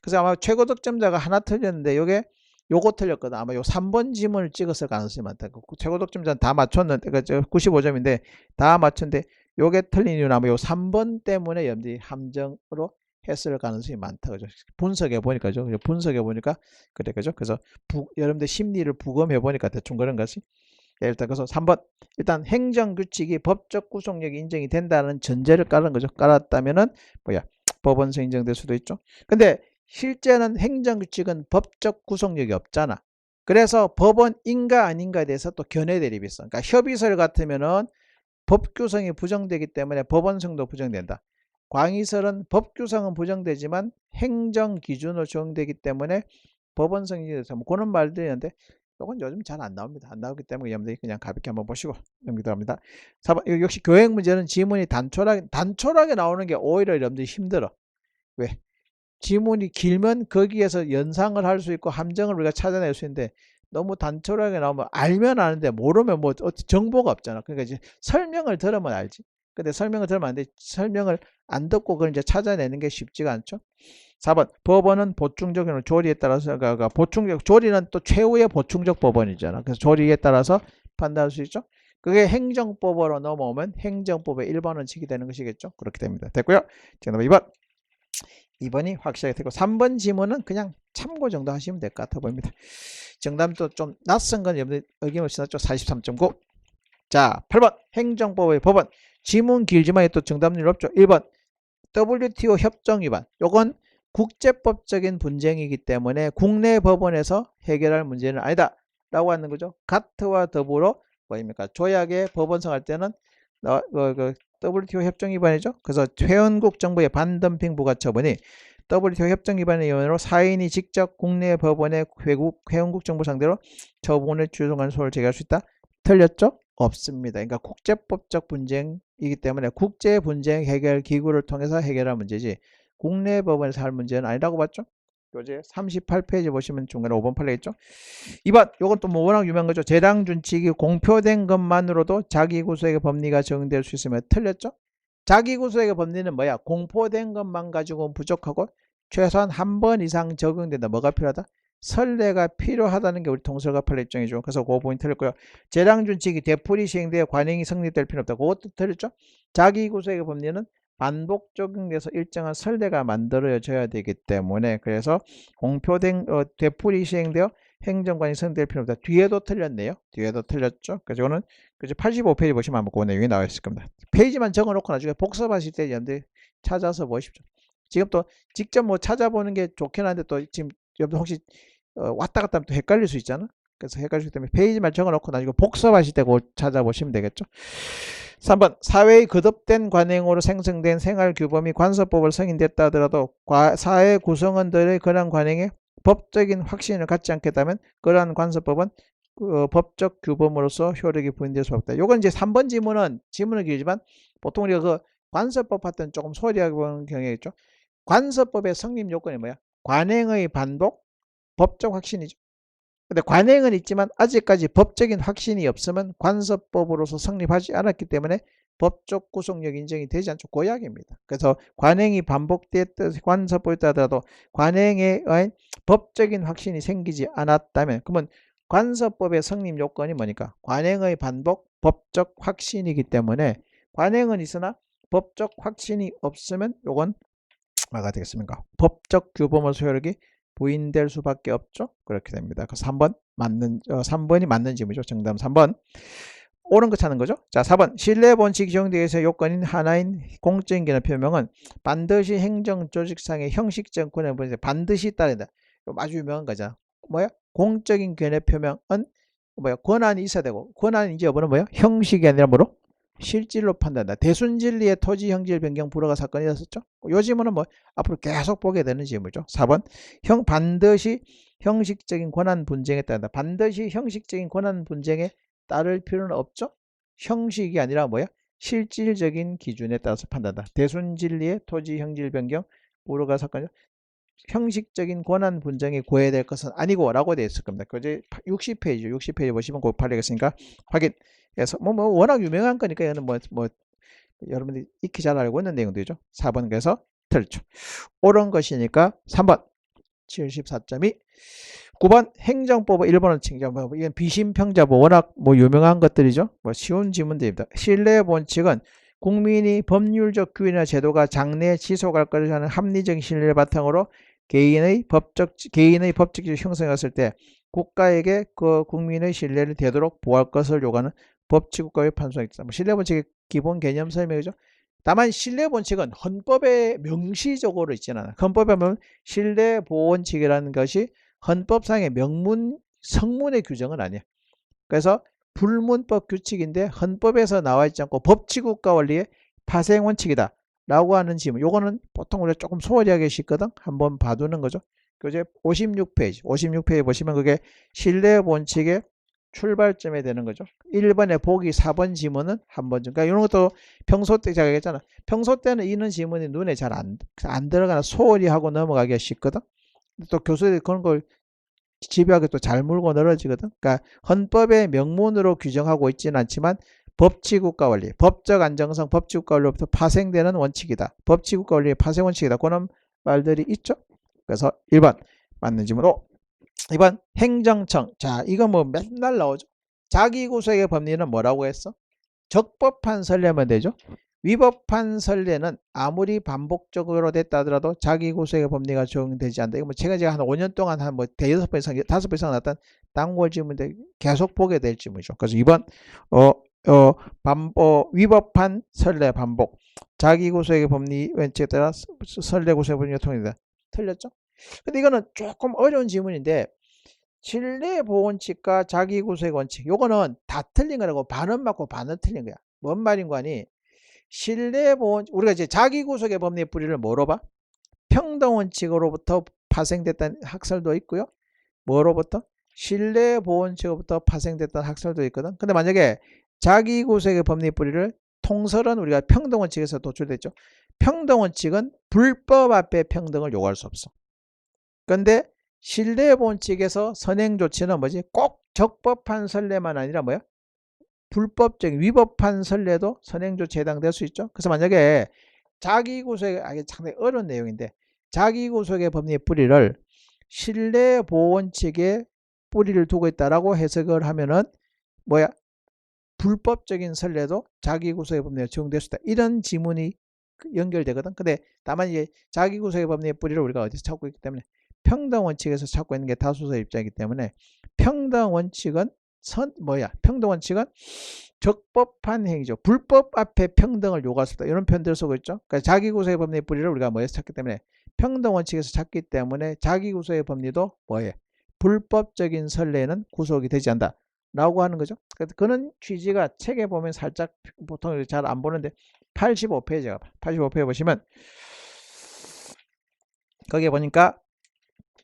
그래서 아마 최고 득점자가 하나 틀렸는데 요거 틀렸거든. 아마 요 3번 지문을 찍었을 가능성이 많다. 최고 득점자는 다 맞췄는데 95점인데 다 맞췄는데 요게 틀린 이유는 아마 요 3번 때문에 여러분들이 함정으로 했을 가능성이 많다. 그죠? 분석해 보니까죠. 분석해 보니까 그래, 그죠? 그래서 여러분들 심리를 부검해 보니까 대충 그런 것이. 일단 그래서 3번, 일단 행정규칙이 법적 구속력이 인정이 된다는 전제를 깔은 거죠. 깔았다면은 법원서 인정될 수도 있죠. 근데 실제는 행정규칙은 법적 구속력이 없잖아. 그래서 법원인가 아닌가에 대해서 또 견해 대립이 있어. 그러니까 협의설 같으면은 법규성이 부정되기 때문에 법원성도 부정된다. 광의설은 법규성은 부정되지만 행정기준으로 적용되기 때문에 법원성이 돼서 그런 말들이 있는데 이건 요즘 잘 안 나옵니다. 안 나오기 때문에 여러분들이 그냥 가볍게 한번 보시고 넘기도록 4번, 역시 교행 문제는 지문이 단촐하게 나오는 게 오히려 여러분들이 힘들어. 왜? 지문이 길면 거기에서 연상을 할 수 있고 함정을 우리가 찾아낼 수 있는데 너무 단촐하게 나오면 알면 아는데 모르면 뭐 정보가 없잖아. 그러니까 이제 설명을 들으면 알지. 근데 설명을 들으면 안 돼. 설명을 안 듣고 그걸 이제 찾아내는 게 쉽지가 않죠. 4번, 법원은 보충적 조리에 따라서 조리는 또 최후의 보충적 법원이잖아. 그래서 조리에 따라서 판단할 수 있죠. 그게 행정법으로 넘어오면 행정법의 1번은 지게 되는 것이겠죠. 그렇게 됩니다. 됐고요. 정답 2번. 2번이 확실하게 되고 3번 지문은 그냥 참고 정도 하시면 될 것 같아 보입니다. 정답도 좀 낯선 건 여러분들 어김없이 났죠. 43.9. 자, 8번 행정법의 법원. 지문 길지만 또 정답률 없죠. 1번 WTO 협정 위반. 요건 국제법적인 분쟁이기 때문에 국내 법원에서 해결할 문제는 아니다 라고 하는 거죠. 가트와 더불어 뭐입니까? 조약의 법원성할 때는 WTO 협정 위반이죠. 그래서 회원국 정부의 반덤핑 부가 처분이 WTO 협정 위반의 요인으로 사인이 직접 국내 법원의 회원국 정부 상대로 처분을 주장하는 소를 제기할 수 있다. 틀렸죠? 없습니다. 그러니까 국제법적 분쟁이기 때문에 국제 분쟁 해결 기구를 통해서 해결할 문제지 국내 법원에서 할 문제는 아니라고 봤죠? 교재 38페이지 보시면 중간에 5번 판례 있죠? 2번, 요건 또 뭐 워낙 유명한 거죠. 재량준칙이 공표된 것만으로도 자기구속의 법리가 적용될 수 있으면 틀렸죠? 자기구속의 법리는 뭐야? 공포된 것만 가지고는 부족하고 최소한 한 번 이상 적용된다. 뭐가 필요하다? 선례가 필요하다는 게 우리 통설과 판례 입장이죠. 그래서 그 부분이 틀렸고요. 재량준칙이 되풀이 시행되어 관행이 성립될 필요 없다. 그것도 틀렸죠? 자기구속의 법리는 반복 적용돼서 일정한 선례가 만들어져야 되기 때문에 그래서 공표된 되풀이 시행되어 행정관이 성립될 필요 없다. 뒤에도 틀렸네요. 뒤에도 틀렸죠. 그래서 이거는 85페이지 보시면 아마 그 내용이 나와 있을 겁니다. 페이지만 적어놓고 나중에 복습하실 때 여러분들 찾아서 보십시오. 지금 또 직접 뭐 찾아보는 게 좋긴 한데 또 지금 여러분 혹시 왔다 갔다 하면 또 헷갈릴 수 있잖아. 그래서 헷갈리기 때문에 페이지만 적어놓고 나중에 복습하실 때 그걸 찾아보시면 되겠죠. 3번 사회의 거듭된 관행으로 생성된 생활규범이 관습법을 승인됐다 하더라도 사회 구성원들의 그러한 관행에 법적인 확신을 갖지 않겠다면 그러한 관습법은 법적 규범으로서 효력이 부인될 수 없다. 요건 이제 3번 지문은 길지만 보통 우리가 그 관습법 할 때는 조금 소리하게 보는 경향이 있죠. 관습법의 성립 요건이 뭐야? 관행의 반복, 법적 확신이죠. 근데 관행은 있지만 아직까지 법적인 확신이 없으면 관습법으로서 성립하지 않았기 때문에 법적 구속력 인정이 되지 않죠. 고약입니다. 그래서 관행이 반복됐다 관습법이다 하더라도 관행에 법적인 확신이 생기지 않았다면 그러면 관습법의 성립 요건이 뭐니까? 관행의 반복, 법적 확신이기 때문에 관행은 있으나 법적 확신이 없으면 요건 뭐가 되겠습니까? 법적 규범으로서 효력이 부인될 수밖에 없죠. 그렇게 됩니다. 그래서 3번이 맞는 질문이죠. 정답은 3번. 옳은 거 찾는 거죠. 자, 4번. 신뢰 본칙이 적용되어서 요건인 하나인 공적인 견해 표명은 반드시 행정 조직상의 형식적 권한을 보는데 반드시 따른다. 아주 유명한 거잖아. 뭐야? 공적인 견해 표명은 뭐야? 권한이 있어야 되고 권한인지 여부는 뭐야? 형식이 아니라 뭐로? 실질로 판단한다. 대순진리의 토지 형질 변경 불허가 사건이 있었죠. 요 지문은 뭐 앞으로 계속 보게 되는 지문이죠. 4번. 반드시 형식적인 권한 분쟁에 따른다. 반드시 형식적인 권한 분쟁에 따를 필요는 없죠. 형식이 아니라 뭐야? 실질적인 기준에 따라서 판단한다. 대순진리의 토지 형질 변경, 우려가 사건, 형식적인 권한 분쟁이 고해될 것은 아니고 라고 되어 있을 겁니다. 그제 60페이지, 60페이지 보시면 곱하리겠으니까 확인해서 뭐 워낙 유명한 거니까 이거는 뭐 여러분들이 익히 잘 알고 있는 내용들이죠. 4번 그래서 틀죠. 옳은 것이니까 3번 74.2. 9번 행정법의 1번은 행정법. 이건 비심평자법 워낙 뭐 유명한 것들이죠. 뭐 쉬운 지문들입니다. 신뢰 본칙은 국민이 법률적 규율이나 제도가 장래에 지속할 것을 하는 합리적 신뢰를 바탕으로 개인의 법적 지위를 형성했을 때 국가에게 그 국민의 신뢰를 되도록 보호할 것을 요구하는 법치국가의 판소가 있다. 뭐 신뢰 본칙의 기본 개념 설명이죠. 다만 신뢰 본칙은 헌법에 명시적으로 있지는 않아요. 헌법에 보면 신뢰 보원칙이라는 것이 헌법상의 명문 성문의 규정은 아니에요. 그래서 불문법 규칙인데 헌법에서 나와 있지 않고 법치국가 원리의 파생 원칙이다 라고 하는 지문. 요거는 보통 우리가 조금 소홀히 하기 쉽거든. 한번 봐두는 거죠. 그제 56페이지 보시면 그게 신뢰 본칙의 출발점에 되는 거죠. 1번에 보기 4번 지문은 한 번 좀. 그러니까 이런 것도 평소 때 제가 얘기했잖아. 평소 때는 이런 지문이 눈에 잘 안 들어가나 소홀히 하고 넘어가기가 쉽거든. 또 교수들이 그런 걸 집요하게 또 잘 물고 늘어지거든. 그러니까 헌법의 명문으로 규정하고 있지는 않지만 법치국가 원리, 법적 안정성, 법치국가 원리로부터 파생되는 원칙이다. 법치국가 원리의 파생 원칙이다. 그런 말들이 있죠. 그래서 1번 맞는 지문. 2번 행정청. 자, 이거 뭐 맨날 나오죠. 자기구속의 법리는 뭐라고 했어? 적법한 선례면 되죠. 위법한 선례는 아무리 반복적으로 됐다 하더라도 자기구속의 법리가 적용되지 않는다. 이거 뭐 제가 한 5년 동안 한 뭐 대여섯 번 이상, 5번 이상 나왔던 단골 지문인데 계속 보게 될 지문이죠. 그래서 2번 위법한 선례 반복. 자기구속의 법리 원칙에 따라 선례구속의 법리가 통일된다. 틀렸죠? 근데 이거는 조금 어려운 지문인데 신뢰보원칙과 자기구속의 원칙 요거는 다 틀린 거라고 반은 맞고 반은 틀린 거야. 뭔 말인 거니? 신뢰보원 우리가 이제 자기구속의 법리의 뿌리를 뭐로 봐? 평등원칙으로부터 파생됐다는 학설도 있고요. 뭐로부터? 신뢰보원칙으로부터 파생됐다는 학설도 있거든. 근데 만약에 자기구속의 법리의 뿌리를 통설은 우리가 평등원칙에서 도출됐죠. 평등원칙은 불법 앞에 평등을 요구할 수 없어. 근데 신뢰본칙에서 선행조치는 뭐지? 꼭 적법한 선례만 아니라 뭐야? 불법적인 위법한 선례도 선행조치에 해당될 수 있죠. 그래서 만약에 자기구속의 상당히 어려운 내용인데 자기구속의 법리의 뿌리를 신뢰보원칙에 뿌리를 두고 있다라고 해석을 하면은 뭐야? 불법적인 선례도 자기구속의 법리에 적용될 수 있다. 이런 지문이 연결되거든. 근데 다만 이제 자기구속의 법리의 뿌리를 우리가 어디서 찾고 있기 때문에 평등원칙에서 찾고 있는 게 다수의 입장이기 때문에 평등원칙은 평등원칙은 적법한 행위죠. 불법 앞에 평등을 요구할 수 있다. 이런 표현들을 쓰고 있죠. 그러니까 자기구속의 법리의 뿌리를 우리가 뭐에서 찾기 때문에 평등원칙에서 찾기 때문에 자기구속의 법리도 뭐예요? 불법적인 선례는 구속이 되지 않는다. 라고 하는 거죠. 그런 취지가 책에 보면 살짝 보통 잘 안 보는데 85페이지가 85페이지 보시면 거기에 보니까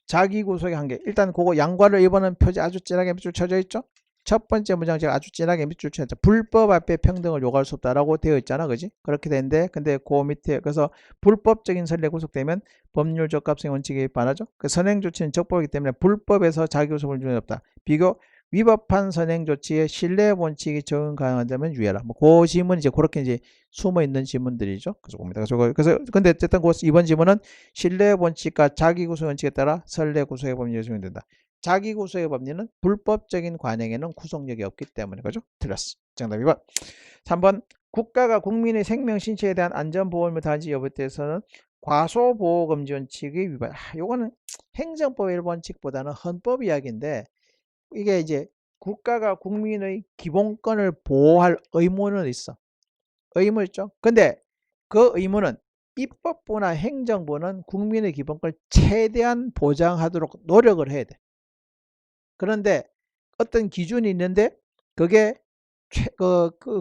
자기구속의 한계. 일단 그거 양과를 2번은 표지 아주 진하게 밑줄 쳐져 있죠. 첫 번째 문장 제가 아주 진하게 밑줄 쳐져. 불법 앞에 평등을 요구할 수 없다라고 되어 있잖아, 그지? 그렇게 되는데, 근데 그 밑에 그래서 불법적인 선례 구속되면 법률 적합성 원칙에 반하죠. 그 선행 조치는 적법이기 때문에 불법에서 자기구속을 준할 없다. 비교 위법한 선행 조치에 신뢰 원칙이 적용 가능하다면 유예라. 뭐 그 지문 이제 그렇게 이제 숨어 있는 지문들이죠. 그래서 봅니다. 그래서 근데 어쨌든 이번 지문은 신뢰 원칙과 자기구속 원칙에 따라 선례 구속의 법리가 적용된다. 자기구속의 법리는 불법적인 관행에는 구속력이 없기 때문에 그죠? 틀렸어. 정답 2번. 3번 국가가 국민의 생명 신체에 대한 안전보험을 다하지 여부에 대해서는 과소보호금지 원칙의 위반. 요거는 행정법 1원칙보다는 헌법 이야기인데 이게 이제 국가가 국민의 기본권을 보호할 의무는 있어. 의무 있죠. 근데 그 의무는 입법부나 행정부는 국민의 기본권을 최대한 보장하도록 노력을 해야 돼. 그런데 어떤 기준이 있는데 그게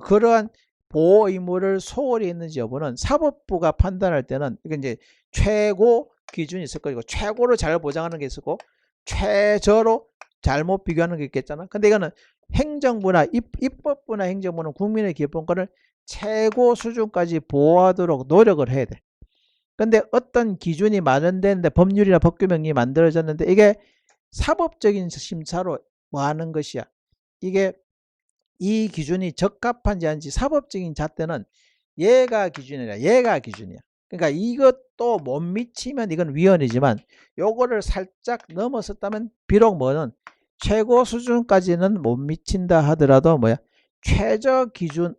그러한 보호 의무를 소홀히 했는지 여부는 사법부가 판단할 때는 이게 이제 최고 기준이 있을 거고 최고로 잘 보장하는 게 있었고 최저로 잘못 비교하는 게 있겠잖아. 근데 이거는 행정부나 입법부나 행정부는 국민의 기본권을 최고 수준까지 보호하도록 노력을 해야 돼. 근데 어떤 기준이 마련되는데 법률이나 법규명이 만들어졌는데 이게 사법적인 심사로 뭐 하는 것이야. 이게 이 기준이 적합한지 아닌지 사법적인 잣대는 얘가 기준이야. 얘가 기준이야. 그러니까 이것도 못 미치면 이건 위헌이지만 요거를 살짝 넘어섰다면 비록 뭐는 최고 수준까지는 못 미친다 하더라도 뭐야 최저 기준은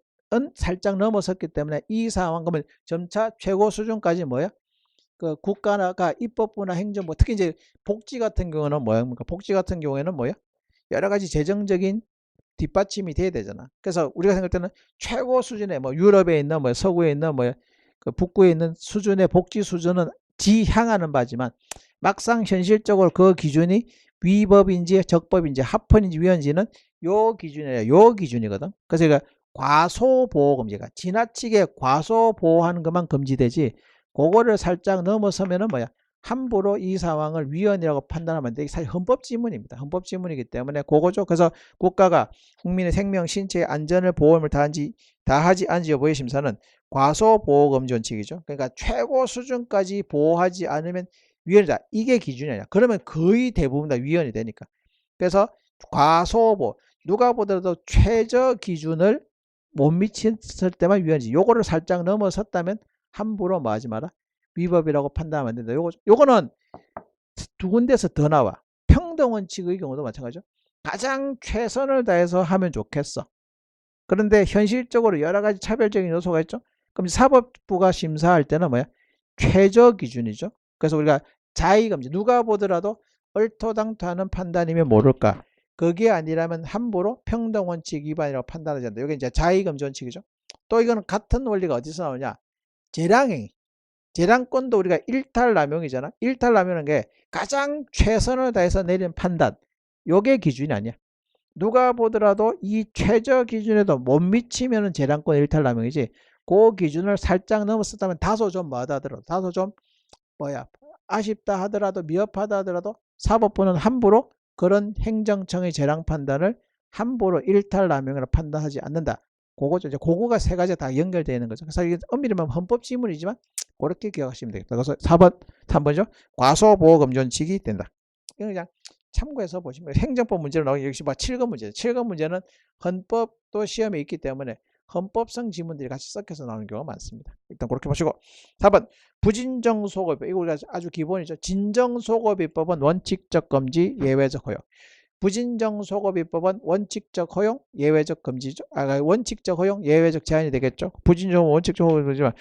살짝 넘어섰기 때문에 이 상황 그러면 점차 최고 수준까지 뭐야 그 국가가 입법부나 행정부 특히 이제 복지 같은 경우는 뭐야 복지 같은 경우에는 뭐야 여러 가지 재정적인 뒷받침이 돼야 되잖아. 그래서 우리가 생각할 때는 최고 수준의 뭐 유럽에 있는 뭐 서구에 있는 뭐 그 북구에 있는 수준의 복지 수준은 지향하는 바지만 막상 현실적으로 그 기준이 위법인지 적법인지 합헌인지 위헌인지는 요 기준이야. 요 기준이거든. 그래서 그러니까 과소보호 금지가 지나치게 과소보호하는 것만 금지되지 그거를 살짝 넘어서면은 뭐야 함부로 이 상황을 위헌이라고 판단하면 안 돼. 이게 사실 헌법지문입니다. 헌법지문이기 때문에 그거죠. 그래서 국가가 국민의 생명, 신체의 안전을 보험을 다하지 않은지 여부의 심사는 과소보호금지 원칙이죠. 그러니까 최고 수준까지 보호하지 않으면 위헌이다. 이게 기준이 아니야. 그러면 거의 대부분 다 위헌이 되니까. 그래서 과소보호 누가 보더라도 최저 기준을 못 미쳤을 때만 위헌이지. 요거를 살짝 넘어섰다면 함부로 뭐 하지 마라. 위법이라고 판단하면 안 된다. 요거는 두 군데서 더 나와. 평등원칙의 경우도 마찬가지죠. 가장 최선을 다해서 하면 좋겠어. 그런데 현실적으로 여러 가지 차별적인 요소가 있죠. 그럼 사법부가 심사할 때는 뭐야? 최저 기준이죠. 그래서 우리가 자의금지 누가 보더라도 얼토당토하는 판단이면 모를까. 그게 아니라면 함부로 평등원칙 위반이라고 판단하지 않는다. 이게 이제 자의금지 원칙이죠. 또 이거는 같은 원리가 어디서 나오냐? 재량행위. 재량권도 우리가 일탈남용이잖아. 일탈남용은 게 가장 최선을 다해서 내린 판단. 요게 기준이 아니야. 누가 보더라도 이 최저 기준에도 못 미치면 재량권 일탈남용이지. 그 기준을 살짝 넘었었다면 다소 좀 뭐하다 하더라도 다소 좀 뭐야 아쉽다 하더라도 미흡하다 하더라도 사법부는 함부로 그런 행정청의 재량 판단을 함부로 일탈남용으로 판단하지 않는다. 그거죠. 이제 그거가 세 가지가 다 연결되어 있는 거죠. 그래서 이게 엄밀히 말하면 헌법지문이지만 그렇게 기억하시면 되겠다. 그래서 4번, 3번이죠. 과소보호금지 원칙이 된다. 이거 그냥 참고해서 보시면 행정법 문제로 나오는 역시 뭐 7급 문제죠. 7급 문제는 헌법도 시험에 있기 때문에 헌법성 지문들이 같이 섞여서 나오는 경우가 많습니다. 일단 그렇게 보시고 4번 부진정소급입법 이거 우리가 아주 기본이죠. 진정소급입법은 원칙적 금지 예외적 허용. 부진정소급입법은 원칙적 허용 예외적 금지죠. 원칙적 허용 예외적 제한이 되겠죠. 부진정은 원칙적 허용이지만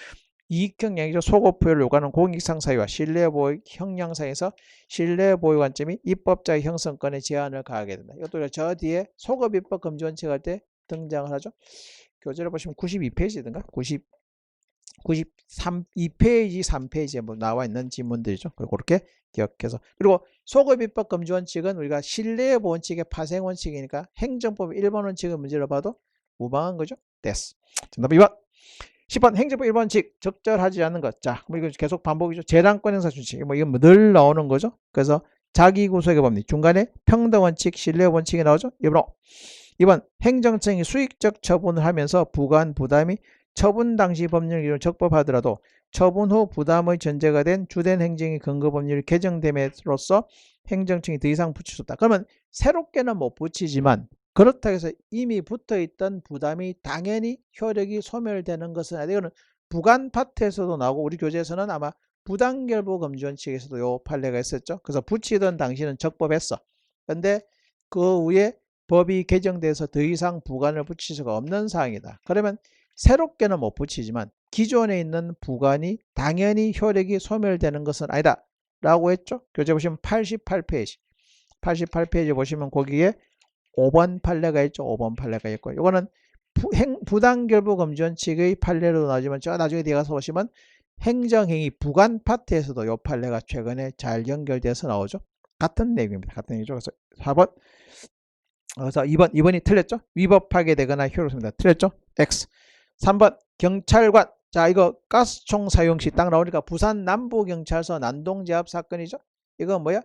이익형량이죠. 소급부여를 요구하는 공익상사위와 신뢰보호 형량상에서 신뢰보호 관점이 입법자의 형성권에 제한을 가하게 된다. 이것도 저 뒤에 소급입법 금지 원칙할 때 등장을 하죠. 교재를 보시면 92페이지든가 93, 2페이지, 3페이지에 뭐 나와 있는 지문들이죠. 그리고 그렇게 기억해서. 그리고 소급입법 금지 원칙은 우리가 신뢰보호 원칙의 파생 원칙이니까 행정법 1번 원칙의 문제를 봐도 무방한 거죠. 됐어. 정답 2번. 10번 행정법 1번 원칙 적절하지 않는 것. 자, 뭐 이거 계속 반복이죠. 재량권 행사 준칙. 뭐 이건 늘 나오는 거죠. 그래서 자기 구속의 법리 중간에 평등 원칙, 신뢰 원칙이 나오죠. 2번 행정청이 수익적 처분을 하면서 부과한 부담이 처분 당시 법률 기준을 적법하더라도 처분 후 부담의 전제가 된 주된 행정의 근거 법률이 개정됨으로써 행정청이 더 이상 붙일 수 없다. 그러면 새롭게는 못 붙이지만 그렇다고 해서 이미 붙어있던 부담이 당연히 효력이 소멸되는 것은 아니고 이거는 부관 파트에서도 나오고 우리 교재에서는 아마 부당결부 금지 원칙에서도 요 판례가 있었죠. 그래서 붙이던 당시는 적법했어. 근데 그 후에 법이 개정돼서 더 이상 부관을 붙일 수가 없는 사항이다. 그러면 새롭게는 못 붙이지만 기존에 있는 부관이 당연히 효력이 소멸되는 것은 아니다. 라고 했죠. 교재 보시면 88페이지. 88페이지 보시면 거기에 5번 판례가 있죠. 5번 판례가 있고 이거는 부당결부 금지 원칙의 판례로 나오지만 저 나중에 뒤에 가서 보시면 행정행위 부관 파트에서도 이 판례가 최근에 잘 연결돼서 나오죠. 같은 내용입니다. 같은 내용이죠. 그래서 4번 그래서 2번이 틀렸죠. 위법하게 되거나 효력습니다. 틀렸죠. X. 3번 경찰관. 자 이거 가스총 사용 시 딱 나오니까 부산 남부경찰서 난동제압 사건이죠. 이거 뭐야?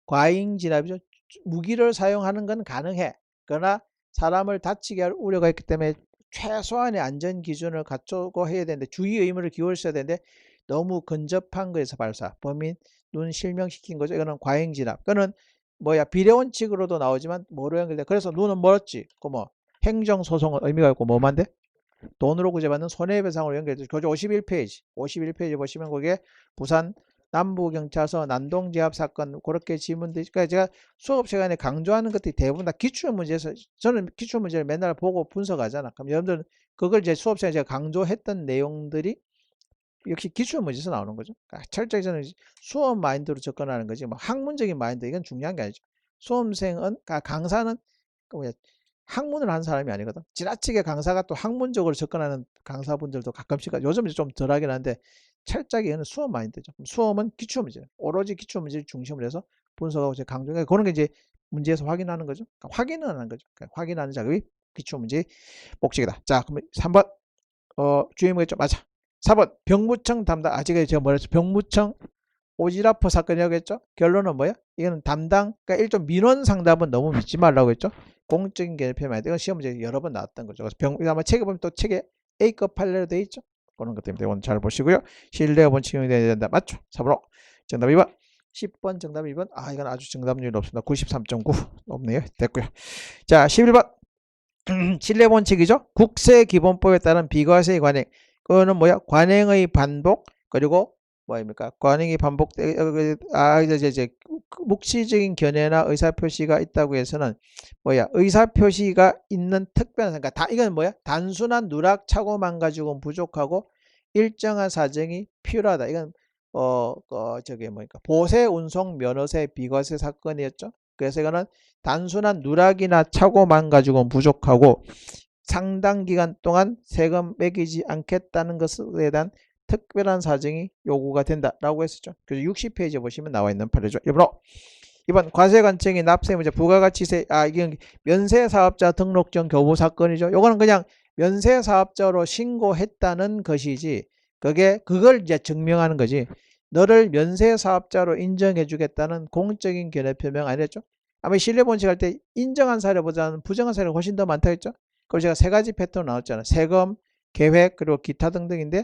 과잉 진압이죠. 무기를 사용하는 건 가능해. 그러나 사람을 다치게 할 우려가 있기 때문에 최소한의 안전 기준을 갖추고 해야 되는데 주의 의무를 기울여야 되는데 너무 근접한 거에서 발사. 범인 눈 실명시킨 거죠. 이거는 과잉 진압. 그거는 뭐야 비례원칙으로도 나오지만 뭐로 연결돼? 그래서 눈은 멀었지. 그 뭐 행정소송은 의미가 있고 뭐만 돼? 돈으로 구제받는 손해배상으로 연결돼. 교재 51페이지. 51페이지 보시면 거기에 부산 남부경찰서 난동제압 사건 그렇게 지문돼. 그러니까 제가 수업 시간에 강조하는 것들이 대부분 다 기출문제에서 저는 기출문제를 맨날 보고 분석하잖아. 그럼 여러분들은 그걸 이제 수업 시간에 제가 강조했던 내용들이 역시 기출문제에서 나오는 거죠. 그러니까 철저히 저는 수업 마인드로 접근하는 거지. 뭐 학문적인 마인드 이건 중요한 게 아니죠. 수험생은 그러니까 강사는 그 뭐야 학문을 한 사람이 아니거든. 지나치게 강사가 또 학문적으로 접근하는 강사분들도 가끔씩 요즘은 좀 덜하긴 한데 철저하게 이거는 수업 마인드죠. 수험은 기출문제, 오로지 기출문제를 중심으로 해서 분석하고 제 강조해 그런 게 이제 문제에서 확인하는 거죠. 그러니까 확인을 하는 거죠. 그러니까 확인하는 작업이 기출문제 목적이다. 자, 그러면 3번 주의문이죠. 맞아. 4번 병무청 담당 아직 제가 뭐랬죠? 병무청 오지라퍼 사건이라고 했죠. 결론은 뭐야? 이거는 담당 그러니까 일종 민원 상담은 너무 믿지 말라고 했죠. 공적인 개념 아니다. 이건 시험 문제 여러 번 나왔던 거죠. 그래서 아마 책에 보면 또 책에 A급 판례로 되어 있죠. 그런 것 때문에 오늘 잘 보시고요. 신뢰 원칙이 돼야 된다. 맞죠? 4번으로 정답 2번. 10번 정답 2번. 아 이건 아주 정답률이 높습니다. 93.9 높네요. 됐고요. 자 11번 신뢰 원칙이죠. 국세기본법에 따른 비과세 관행. 그거는 뭐야? 관행의 반복 그리고 뭐입니까? 관행이 반복 이제 묵시적인 견해나 의사표시가 있다고 해서는 뭐야? 의사표시가 있는 특별한 그러니까 다 이건 뭐야? 단순한 누락착오만 가지고는 부족하고 일정한 사정이 필요하다. 이건 저기 뭐니까 보세 운송 면허세 비과세 사건이었죠. 그래서 이거는 단순한 누락이나 착오만 가지고는 부족하고 상당 기간 동안 세금 매기지 않겠다는 것에 대한 특별한 사정이 요구가 된다라고 했었죠. 그래서 60페이지에 보시면 나와 있는 판례죠. 이번 과세관청의 납세문제 부가가치세 이게 면세사업자 등록증 교부 사건이죠. 요거는 그냥 면세사업자로 신고했다는 것이지 그걸 이제 증명하는 거지. 너를 면세사업자로 인정해주겠다는 공적인 견해 표명 아니었죠. 아마 신뢰본칙 할 때 인정한 사례보다는 부정한 사례가 훨씬 더 많다 했죠. 그리고 제가 세 가지 패턴 나왔잖아요. 세금, 계획, 그리고 기타 등등인데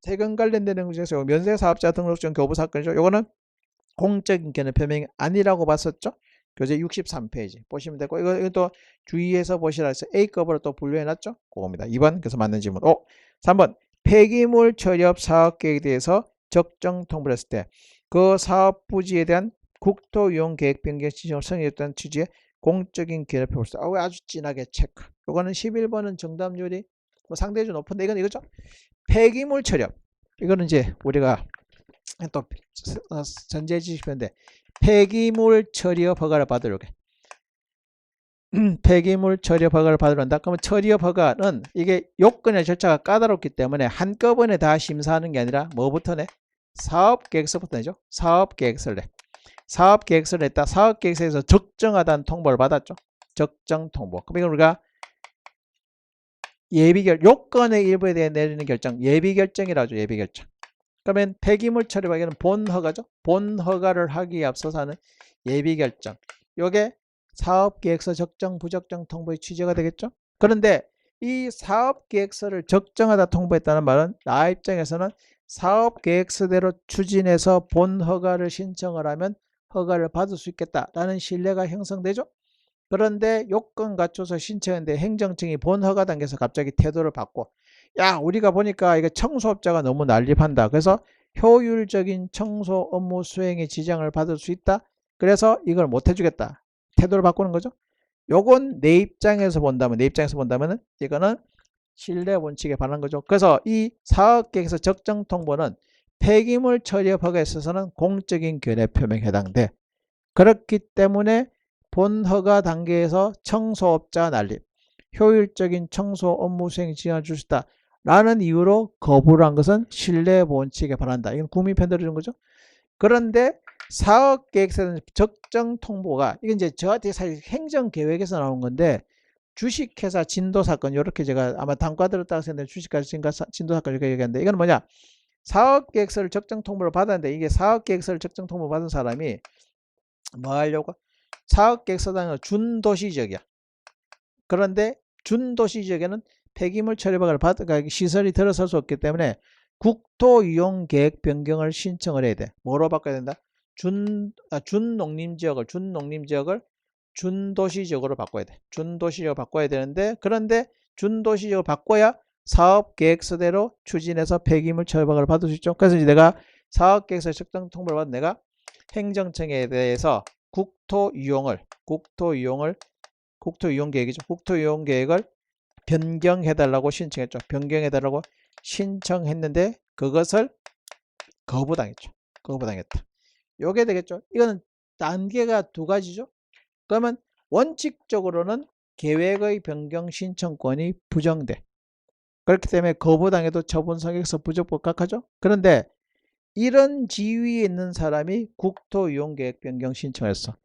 세금 관련된 내용 중에서 면세사업자 등록증 교부 사건이죠. 요거는 공적인 견해 표명이 아니라고 봤었죠. 교재 63페이지 보시면 되고 이거 또 주의해서 보시라 해서 A급으로 또 분류해놨죠. 그겁니다. 2번 그래서 맞는 질문. 3번 폐기물 처리업 사업계획에 대해서 적정 통보를 했을 때 그 사업 부지에 대한 국토이용 계획 변경 신청을 승인했다는 취지의 공적인 견해 표명을 아주 진하게 체크. 요거는 11번은 정답률이 뭐 상대적으로 높은데 이건 이거죠. 폐기물 처리업. 이거는 이제 우리가 또 전제 지식인데 폐기물 처리업 허가를 받으려고 폐기물 처리업 허가를 받으려다 그러면 처리업 허가는 이게 요건의 절차가 까다롭기 때문에 한꺼번에 다 심사하는 게 아니라 뭐부터 내? 사업계획서부터 내죠. 사업계획서를 내. 사업계획서를 냈다. 사업계획서에서 적정하다는 통보를 받았죠. 적정 통보. 그럼 우리가 요건의 일부에 대해 내리는 결정 예비결정이라고 하죠. 예비결정. 그러면 폐기물 처리업 허가는 본허가죠. 본허가를 하기에 앞서서 하는 예비결정. 요게 사업계획서 적정 부적정 통보의 취지가 되겠죠. 그런데 이 사업계획서를 적정하다 통보했다는 말은 나 입장에서는 사업계획서대로 추진해서 본허가를 신청을 하면 허가를 받을 수 있겠다라는 신뢰가 형성되죠. 그런데 요건 갖춰서 신청했는데 행정청이 본허가 단계에서 갑자기 태도를 바꿔 야 우리가 보니까 이거 청소업자가 너무 난립한다. 그래서 효율적인 청소 업무 수행에 지장을 받을 수 있다. 그래서 이걸 못 해주겠다. 태도를 바꾸는 거죠. 요건 내 입장에서 본다면 이거는 신뢰 원칙에 반한 거죠. 그래서 이 사업계획서 적정 통보는 폐기물 처리업 허가에 있어서는 공적인 견해 표명에 해당돼. 그렇기 때문에 본허가 단계에서 청소업자 난립, 효율적인 청소 업무 수행 지원을 줄 수 있다. 라는 이유로 거부를 한 것은 신뢰 원칙에 반한다. 이건 국민 편들어 준 거죠. 그런데 사업계획서는 적정 통보가 이건 이제 저한테 사실 행정계획에서 나온 건데 주식회사 진도사건 이렇게 제가 아마 단과 들었다고 생각했는데 주식회사 진도사건 이렇게 얘기하는데 이건 뭐냐 사업계획서를 적정 통보를 받았는데 이게 사업계획서를 적정 통보 받은 사람이 뭐 하려고 사업계획서당은 준도시지역이야. 그런데 준도시지역에는 폐기물 처리박을 받아 시설이 들어설 수 없기 때문에 국토이용계획 변경을 신청을 해야 돼. 뭐로 바꿔야 된다? 준농림지역을 준도시지역으로 바꿔야 돼. 준도시지역으로 바꿔야 되는데, 그런데 준도시지역으로 바꿔야 사업계획서대로 추진해서 폐기물 처리박을 받을 수 있죠. 그래서 이제 내가 사업계획서 적정 통보를 받은 내가 행정청에 대해서 국토이용계획이죠. 국토이용계획을 변경해달라고 신청했죠. 변경해달라고 신청했는데 그것을 거부당했죠. 거부당했다. 요게 되겠죠. 이거는 단계가 두 가지죠. 그러면 원칙적으로는 계획의 변경 신청권이 부정돼. 그렇기 때문에 거부당해도 처분서격서 부적법각하죠. 그런데 이런 지위에 있는 사람이 국토이용계획 변경 신청했어.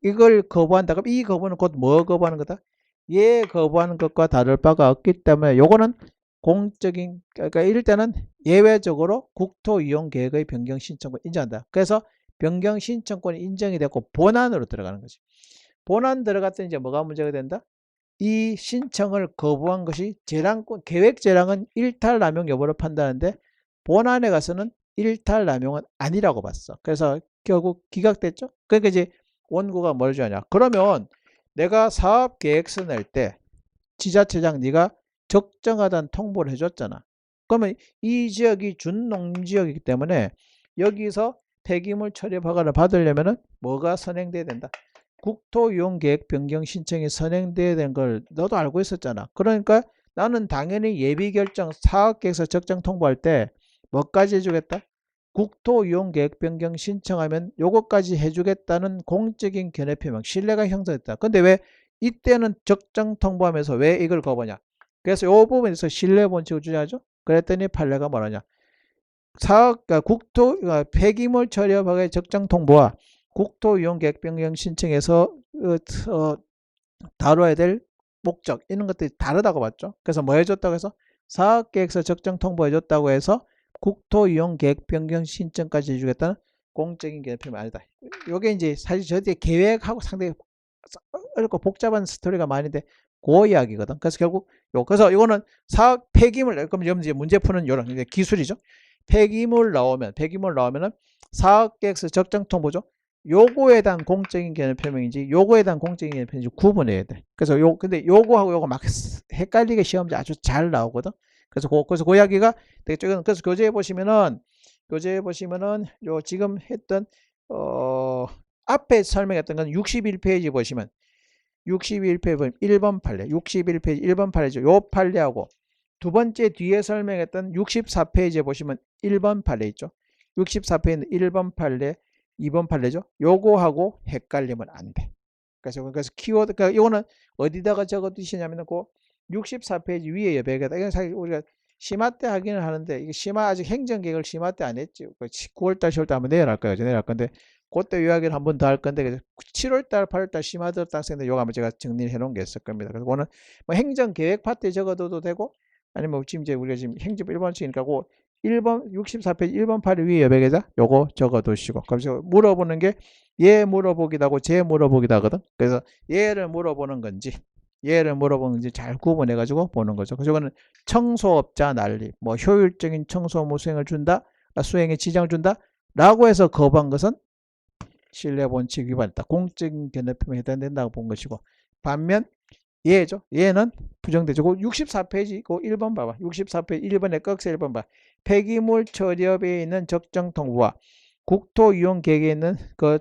이걸 거부한다. 그럼 이 거부는 곧 뭐 거부하는 거다? 얘 거부하는 것과 다를 바가 없기 때문에 요거는 공적인, 그러니까 이럴 때는 예외적으로 국토이용계획의 변경 신청권 인정한다. 그래서 변경 신청권이 인정이 됐고 본안으로 들어가는 거지. 본안 들어갔더니 이제 뭐가 문제가 된다? 이 신청을 거부한 것이 재량권, 계획 재량은 일탈 남용 여부를 판단하는데 본안에 가서는 일탈 남용은 아니라고 봤어. 그래서 결국 기각됐죠. 그러니까 이제 원고가 뭘 주냐? 그러면 내가 사업 계획서 낼 때 지자체장 네가 적정하다는 통보를 해줬잖아. 그러면 이 지역이 준농지역이기 때문에 여기서 폐기물 처리 허가를 받으려면은 뭐가 선행돼야 된다? 국토이용계획 변경 신청이 선행돼야 되는 걸 너도 알고 있었잖아. 그러니까 나는 당연히 예비결정 사업계획서 적정 통보할 때 뭐까지 해주겠다? 국토이용계획 변경 신청하면 요것까지 해주겠다는 공적인 견해 표명, 신뢰가 형성됐다. 근데 왜 이때는 적정 통보하면서 왜 이걸 거부하냐? 그래서 요 부분에서 신뢰 본칙을 주장하죠. 그랬더니 판례가 뭐라냐? 폐기물 처리 허가의 적정 통보와 국토이용계획 변경 신청에서 다뤄야 될 목적 이런 것들이 다르다고 봤죠. 그래서 뭐 해줬다고 해서 사업계획서 적정 통보해줬다고 해서 국토이용계획 변경 신청까지 해주겠다는 공적인 견해 표명이 아니다. 요게 이제 사실 저희의 계획하고 상당히 어렵고 복잡한 스토리가 많은데 그 이야기거든. 그래서 결국 그래서 이거는 사업 폐기물, 그럼 이제 문제 푸는 요런 이제 기술이죠. 폐기물 나오면은 사업계획서 적정 통보죠. 요거에 대한 공적인 견해 표명인지 요거에 대한 공적인 견해 표명인지 구분해야 돼. 그래서 근데 요거하고 요거 막 헷갈리게 시험지 아주 잘 나오거든. 그래서 그 이야기가 되게 그래서 교재에 보시면은 요 지금 했던 앞에 설명했던 건 61페이지 보시면 61페이지 보면 1번 판례 61페이지 1번 판례죠. 요 판례하고 두 번째 뒤에 설명했던 64페이지에 보시면 1번 판례 있죠. 64페이지는 1번 판례 2번 판례죠. 요거하고 헷갈리면 안 돼. 그래서 키워드, 그러니까 이거는 어디다가 적어 두시냐면은 그 64페이지 위에 여백에다. 이건 사실 우리가 심화 때 하기는 하는데 이게 심화 아직 행정계획을 심화 때 안 했지. 9월달 10월달 한번 내일 할 거예요. 내일 할 건데 그때 이야기를 한 번 더 할 건데 7월달 8월달 심화 들었다 학생들 요거 한번 제가 정리를 해놓은 게 있을 겁니다. 그래서 그거는 뭐 행정계획 파트에 적어둬도 되고 아니면 지금 이제 우리가 지금 행정 1번씩이니까 그 1번 64페이지 1번 파리 위에 여백에다 요거 적어 두시고 그래서 물어보는 게 얘 물어보기도 하고 쟤 물어보기도 하거든. 그래서 얘를 물어보는 건지 잘 구분해 가지고 보는 거죠. 그래서 이거는 청소업자 난리, 뭐 효율적인 청소 업무 수행을 준다, 수행에 지장을 준다 라고 해서 거부한 것은 신뢰 본칙 위반했다. 공적인 견해 표명에 해당된다고 본 것이고, 반면 얘죠. 얘는 부정되죠. 64페이지 그 1번 봐봐. 64페이지 1번에 꺽쇠 1번 봐. 폐기물 처리업에 있는 적정 통보와 국토이용계획에 있는 그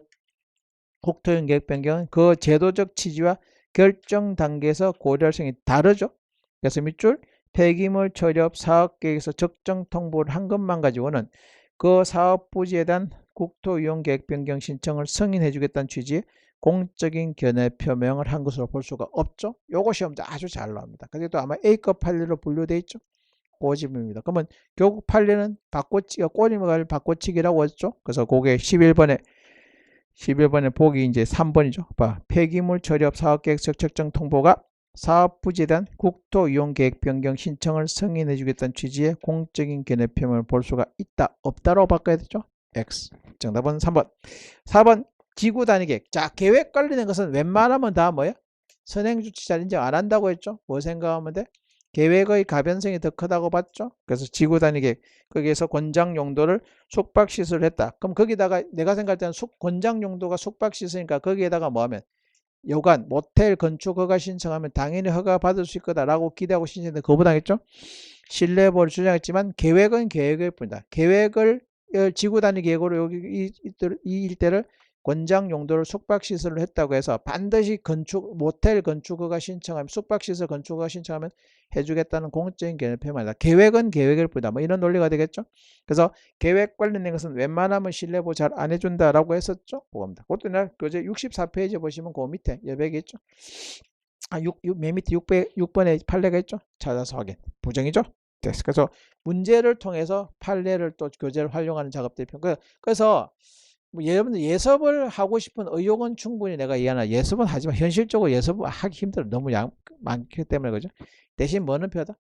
국토이용계획 변경은 그 제도적 취지와 결정 단계에서 고려할 성이 다르죠. 그래서 밑줄 폐기물 처리업 사업계획에서 적정 통보를 한 것만 가지고는 그 사업 부지에 대한 국토이용계획 변경 신청을 승인해 주겠다는 취지의 공적인 견해 표명을 한 것으로 볼 수가 없죠. 요거 시험도 아주 잘 나옵니다. 근데 또 아마 A급 판례로 분류되어 있죠. 고집입니다. 그러면 결국 판례는 꼬리말 바꿔치기라고 했죠. 그래서 그게 11번에 보기 이제 3번이죠. 봐. 폐기물 처리업 사업계획 적정 통보가 사업 부지에 대한 국토이용계획 변경 신청을 승인해 주겠다는 취지의 공적인 견해 표명을 볼 수가 있다. 없다라고 바꿔야 되죠. X. 정답은 3번. 4번 지구 단위 계획. 자, 계획 관련된 것은 웬만하면 다 뭐야? 선행주체자 인정 안 한다고 했죠? 뭐 생각하면 돼? 계획의 가변성이 더 크다고 봤죠? 그래서 지구 단위 계획. 거기에서 권장 용도를 숙박시설을 했다. 그럼 거기다가 내가 생각할 때는 권장 용도가 숙박시설이니까 거기에다가 뭐 하면 여관, 모텔 건축 허가 신청하면 당연히 허가 받을 수 있거다라고 기대하고 신청했는데 거부당했죠? 신뢰보를 주장했지만 계획은 계획일 뿐이다. 계획을 지구 단위 계획으로 여기 이 일대를 권장 용도를 숙박시설을 했다고 해서 반드시 모텔 건축허가 신청하면 숙박시설 건축허가 신청하면 해주겠다는 공적인 개념을 표현합니다. 계획은 계획일 뿐이다. 뭐 이런 논리가 되겠죠. 그래서 계획 관련된 것은 웬만하면 신뢰보 잘 안 해준다라고 했었죠. 그겁니다. 그것도 나 교재 64페이지 보시면 그 밑에 여백이 있죠. 맨 밑에 6번에 판례가 있죠. 찾아서 확인. 부정이죠. 됐어. 그래서 문제를 통해서 판례를 또 교재를 활용하는 작업들이 그래서 뭐 여러분들 예습을 하고 싶은 의욕은 충분히 내가 이해하나 예습은 하지만 현실적으로 예습을 하기 힘들어. 너무 많기 때문에 그죠. 대신 뭐는 필요하다?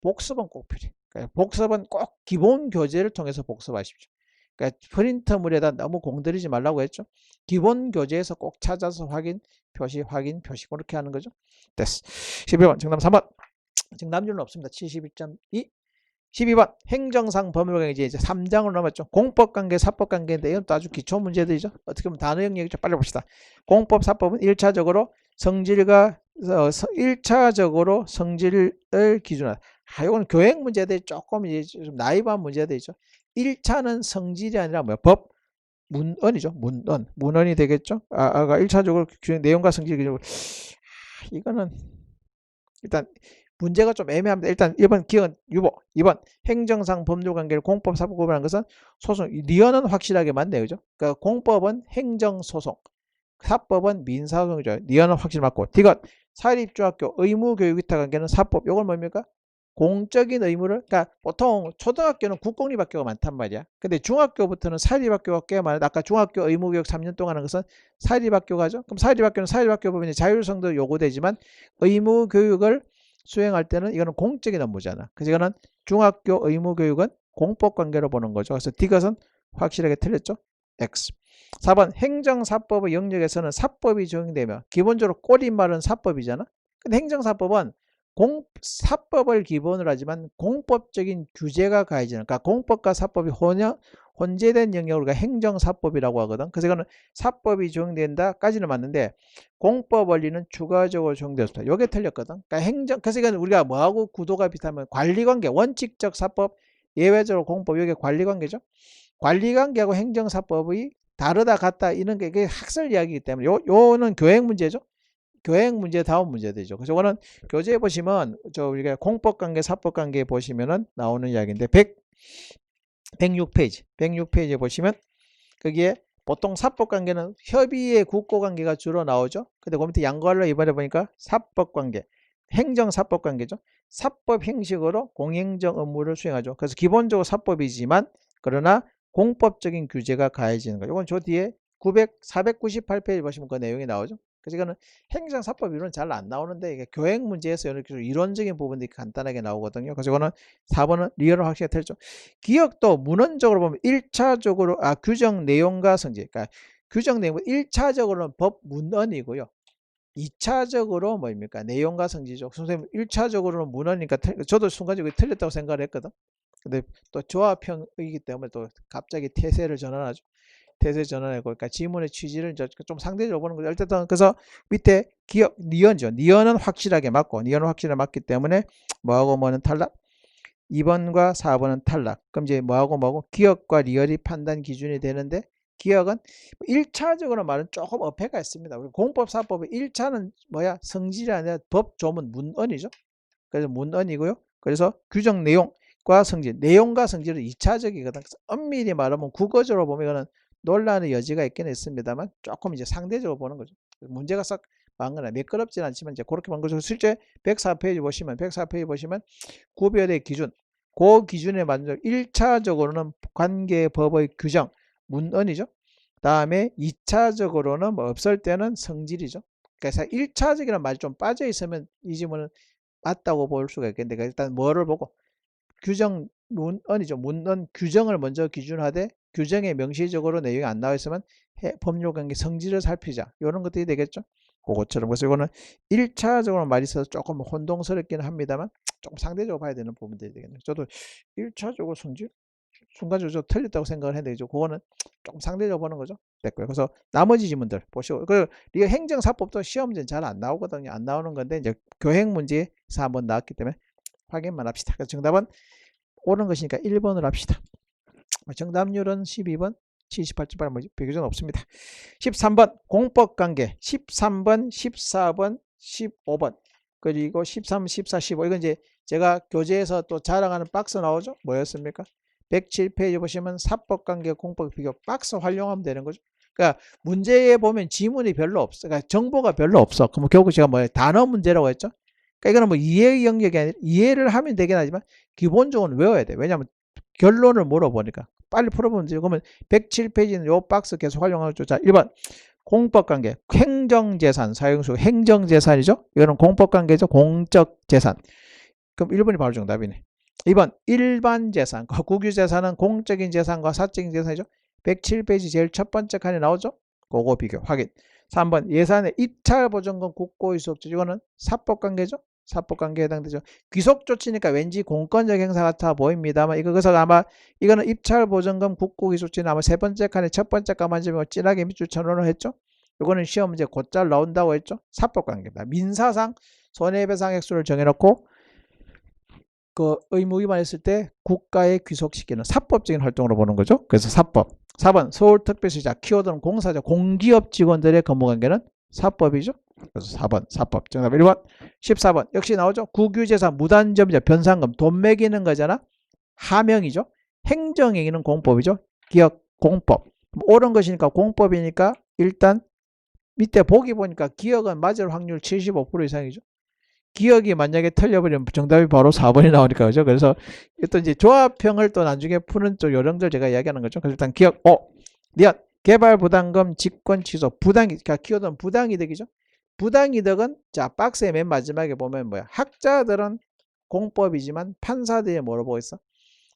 복습은 꼭 필요해. 그러니까 복습은 꼭 기본 교재를 통해서 복습하십시오. 그러니까 프린터물에다 너무 공들이지 말라고 했죠. 기본 교재에서 꼭 찾아서 확인, 표시 그렇게 하는 거죠. 됐어. 11번 정답 3번. 정답률은 없습니다. 72.2. 12번 행정상 법률관계 이제 3장으로 넘었죠. 공법관계, 사법관계인데 이건 또 아주 기초 문제들이죠. 어떻게 보면 단어 영역이 좀 빨리 봅시다. 공법, 사법은 1차적으로 성질과 1차적으로 성질을 기준으로. 이건 교행 문제들이 조금 이제 좀 나이브한 문제들이죠. 1차는 성질이 아니라 뭐야? 법 문헌이죠. 문헌이 되겠죠. 아까 1차적으로 내용과 성질 기준으로. 이거는 일단 문제가 좀 애매합니다. 일단 1번 기억은 유보, 2번 행정상 법률관계를 공법, 사법 구분하는 것은 소송, 리언은 확실하게 맞네요. 그죠? 그러니까 공법은 행정소송, 사법은 민사소송이죠. 리언은 확실히 맞고, 디귿 사립중학교 의무교육위탁관계는 사법, 이건 뭡니까? 공적인 의무를, 그러니까 보통 초등학교는 국공립학교가 많단 말이야. 근데 중학교부터는 사립학교가 꽤 많아. 아까 중학교 의무교육 3년 동안 하는 것은 사립학교가죠. 그럼 사립학교는 사립학교 보면 자율성도 요구되지만 의무교육을 수행할 때는 이거는 공적인 업무잖아. 그래서 이거는 중학교 의무교육은 공법관계로 보는 거죠. 그래서 디귿은 확실하게 틀렸죠. X. 4번 행정사법의 영역에서는 사법이 적용되며 기본적으로 꼬리말은 사법이잖아. 근데 행정사법은 사법을 기본으로 하지만 공법적인 규제가 가해지는, 그러니까 공법과 사법이 혼재된 영역을 우리가 행정사법이라고 하거든. 그래서 이거는 사법이 적용된다까지는 맞는데 공법 원리는 추가적으로 적용되었다. 이게 틀렸거든. 그러니까 그래서 이건 우리가 뭐하고 구도가 비슷하면 관리관계, 원칙적 사법, 예외적으로 공법, 이게 관리관계죠. 관리관계하고 행정사법이 다르다 같다 이런 게 학설 이야기이기 때문에 요는 교행 문제죠. 교행 문제 다음 문제 되죠. 그래서 이거는 교재에 보시면 우리가 공법관계, 사법관계 보시면은 나오는 이야기인데 106페이지에 보시면 거기에 보통 사법관계는 협의의 국고관계가 주로 나오죠. 근데 그 밑에 양관로 이번에 보니까 사법관계, 행정사법관계죠. 사법 형식으로 공행정 업무를 수행하죠. 그래서 기본적으로 사법이지만 그러나 공법적인 규제가 가해지는 거예요. 이건 저 뒤에 498페이지 보시면 그 내용이 나오죠. 그래서 이거는 행정사법 이론은 잘 안 나오는데 이게 교행 문제에서 이렇게 이론적인 부분들이 간단하게 나오거든요. 그래서 이거는 4번은 리얼을 확실히 틀죠. 기억도 문헌적으로 보면 1차적으로 규정 내용과 성질, 그러니까 규정 내용은 1차적으로는 법 문헌이고요. 2차적으로 뭐입니까? 내용과 성질이죠. 선생님 1차적으로는 문헌이니까 저도 순간적으로 틀렸다고 생각을 했거든. 근데 또 조합형이기 때문에 또 갑자기 태세를 전환하죠. 태세 전환하고, 그러니까 지문의 취지를 좀 상대적으로 보는 거죠. 어쨌든 그래서 밑에 기억 니언죠. 니언은 확실하게 맞고, 니언은 확실하게 맞기 때문에 뭐하고 뭐는 탈락. 2번과 4번은 탈락. 그럼 이제 뭐하고 기억과 리얼이 판단 기준이 되는데 기억은 1차적으로 말은 조금 어폐가 있습니다. 우리 공법 사법의 1차는 뭐야? 성질이 아니라 법 조문 문헌이죠. 그래서 문헌이고요. 그래서 규정 내용과 성질, 내용과 성질은 2차적이거든. 그래서 엄밀히 말하면 국어적으로 보면 이거는 논란의 여지가 있긴 있습니다만 조금 이제 상대적으로 보는 거죠. 문제가 싹 많거나 매끄럽진 않지만 이제 그렇게 보는 거죠. 실제 104페이지 보시면 구별의 기준, 그 기준에 맞는 1차적으로는 관계법의 규정, 문헌이죠. 다음에 2차적으로는 뭐 없을 때는 성질이죠. 그래서 1차적이라는 말이 좀 빠져 있으면 이 지문은 맞다고 볼 수가 있겠는데 일단 뭐를 보고 규정 문헌이죠. 문헌 규정을 먼저 기준하되 규정에 명시적으로 내용이 안 나와 있으면 법률관계 성질을 살피자. 이런 것들이 되겠죠. 그것처럼. 그래서 이거는 1차적으로 말이 있어서 조금 혼동스럽기는 합니다만 조금 상대적으로 봐야 되는 부분들이 되겠네요. 저도 1차적으로 성질 순간적으로 틀렸다고 생각을 했는데 그거는 조금 상대적으로 보는 거죠. 됐고요. 그래서 나머지 지문들 보시고 이거 행정사법도 시험지는 잘 안 나오거든요. 안 나오는 건데 이제 교행 문제에서 한번 나왔기 때문에 확인만 합시다. 그래서 정답은 옳은 것이니까 1번을 합시다. 정답률은 12번, 78.8 뭐지? 비교전 없습니다. 13번 공법관계 13번, 14번, 15번 그리고 13, 14, 15 이건 이제 제가 교재에서 또 자랑하는 박스 나오죠? 뭐였습니까? 107페이지 보시면 사법관계 공법 비교 박스 활용하면 되는 거죠. 그러니까 문제에 보면 지문이 별로 없어. 그러니까 정보가 별로 없어. 그럼 결국 제가 뭐예요? 단어 문제라고 했죠? 그러니까 이거는 뭐 이해 영역이 아니라 이해를 하면 되긴 하지만 기본적으로 외워야 돼. 왜냐하면 결론을 물어보니까 빨리 풀어보면 돼요. 그러면 107페이지는 요 박스 계속 활용하죠. 자, 1번 공법관계 행정재산 사용수 행정재산이죠. 이거는 공법관계죠. 공적재산. 그럼 1번이 바로 정답이네. 2번 일반재산 국유재산은 공적인 재산과 사적인 재산이죠. 107페이지 제일 첫 번째 칸에 나오죠. 그거 비교 확인. 3번 예산의 입찰보증금 국고이수업체 이거는 사법관계죠. 사법관계에 해당되죠. 귀속조치니까 왠지 공권적 행사 같아 보입니다만 이거 그래서 아마 이거는 입찰보증금 국고이수업체는 아마 세 번째 칸에 첫 번째 칸만 좀 진하게 밑줄 쳐놓으려 했죠. 이거는 시험 문제 곧잘 나온다고 했죠. 사법관계입니다. 민사상 손해배상 액수를 정해놓고 그 의무 위반했을 때 국가에 귀속시키는 사법적인 활동으로 보는 거죠. 그래서 사법. 4번 서울특별시장 키워드는 공사죠. 공기업 직원들의 근무관계는 사법이죠. 그래서 4번 사법. 정답 1번. 14번 역시 나오죠. 국유재산 무단점자 변상금 돈 매기는 거잖아. 하명이죠. 행정행위는 공법이죠. 기억 공법. 옳은 것이니까 공법이니까 일단 밑에 보기 보니까 기억은 맞을 확률 75% 이상이죠. 기억이 만약에 틀려버리면 정답이 바로 4번이 나오니까 그죠. 그래서 또 이제 조합형을 또 나중에 푸는 쪽 요령들 제가 이야기하는 거죠. 그래서 일단 기억 니엇 개발 부담금 직권 취소 부당이득 그러니까 키워드는 부당이득이죠. 부당이득은 자 박스의 맨 마지막에 보면 뭐야 학자들은 공법이지만 판사들이 뭐로 보고 있어?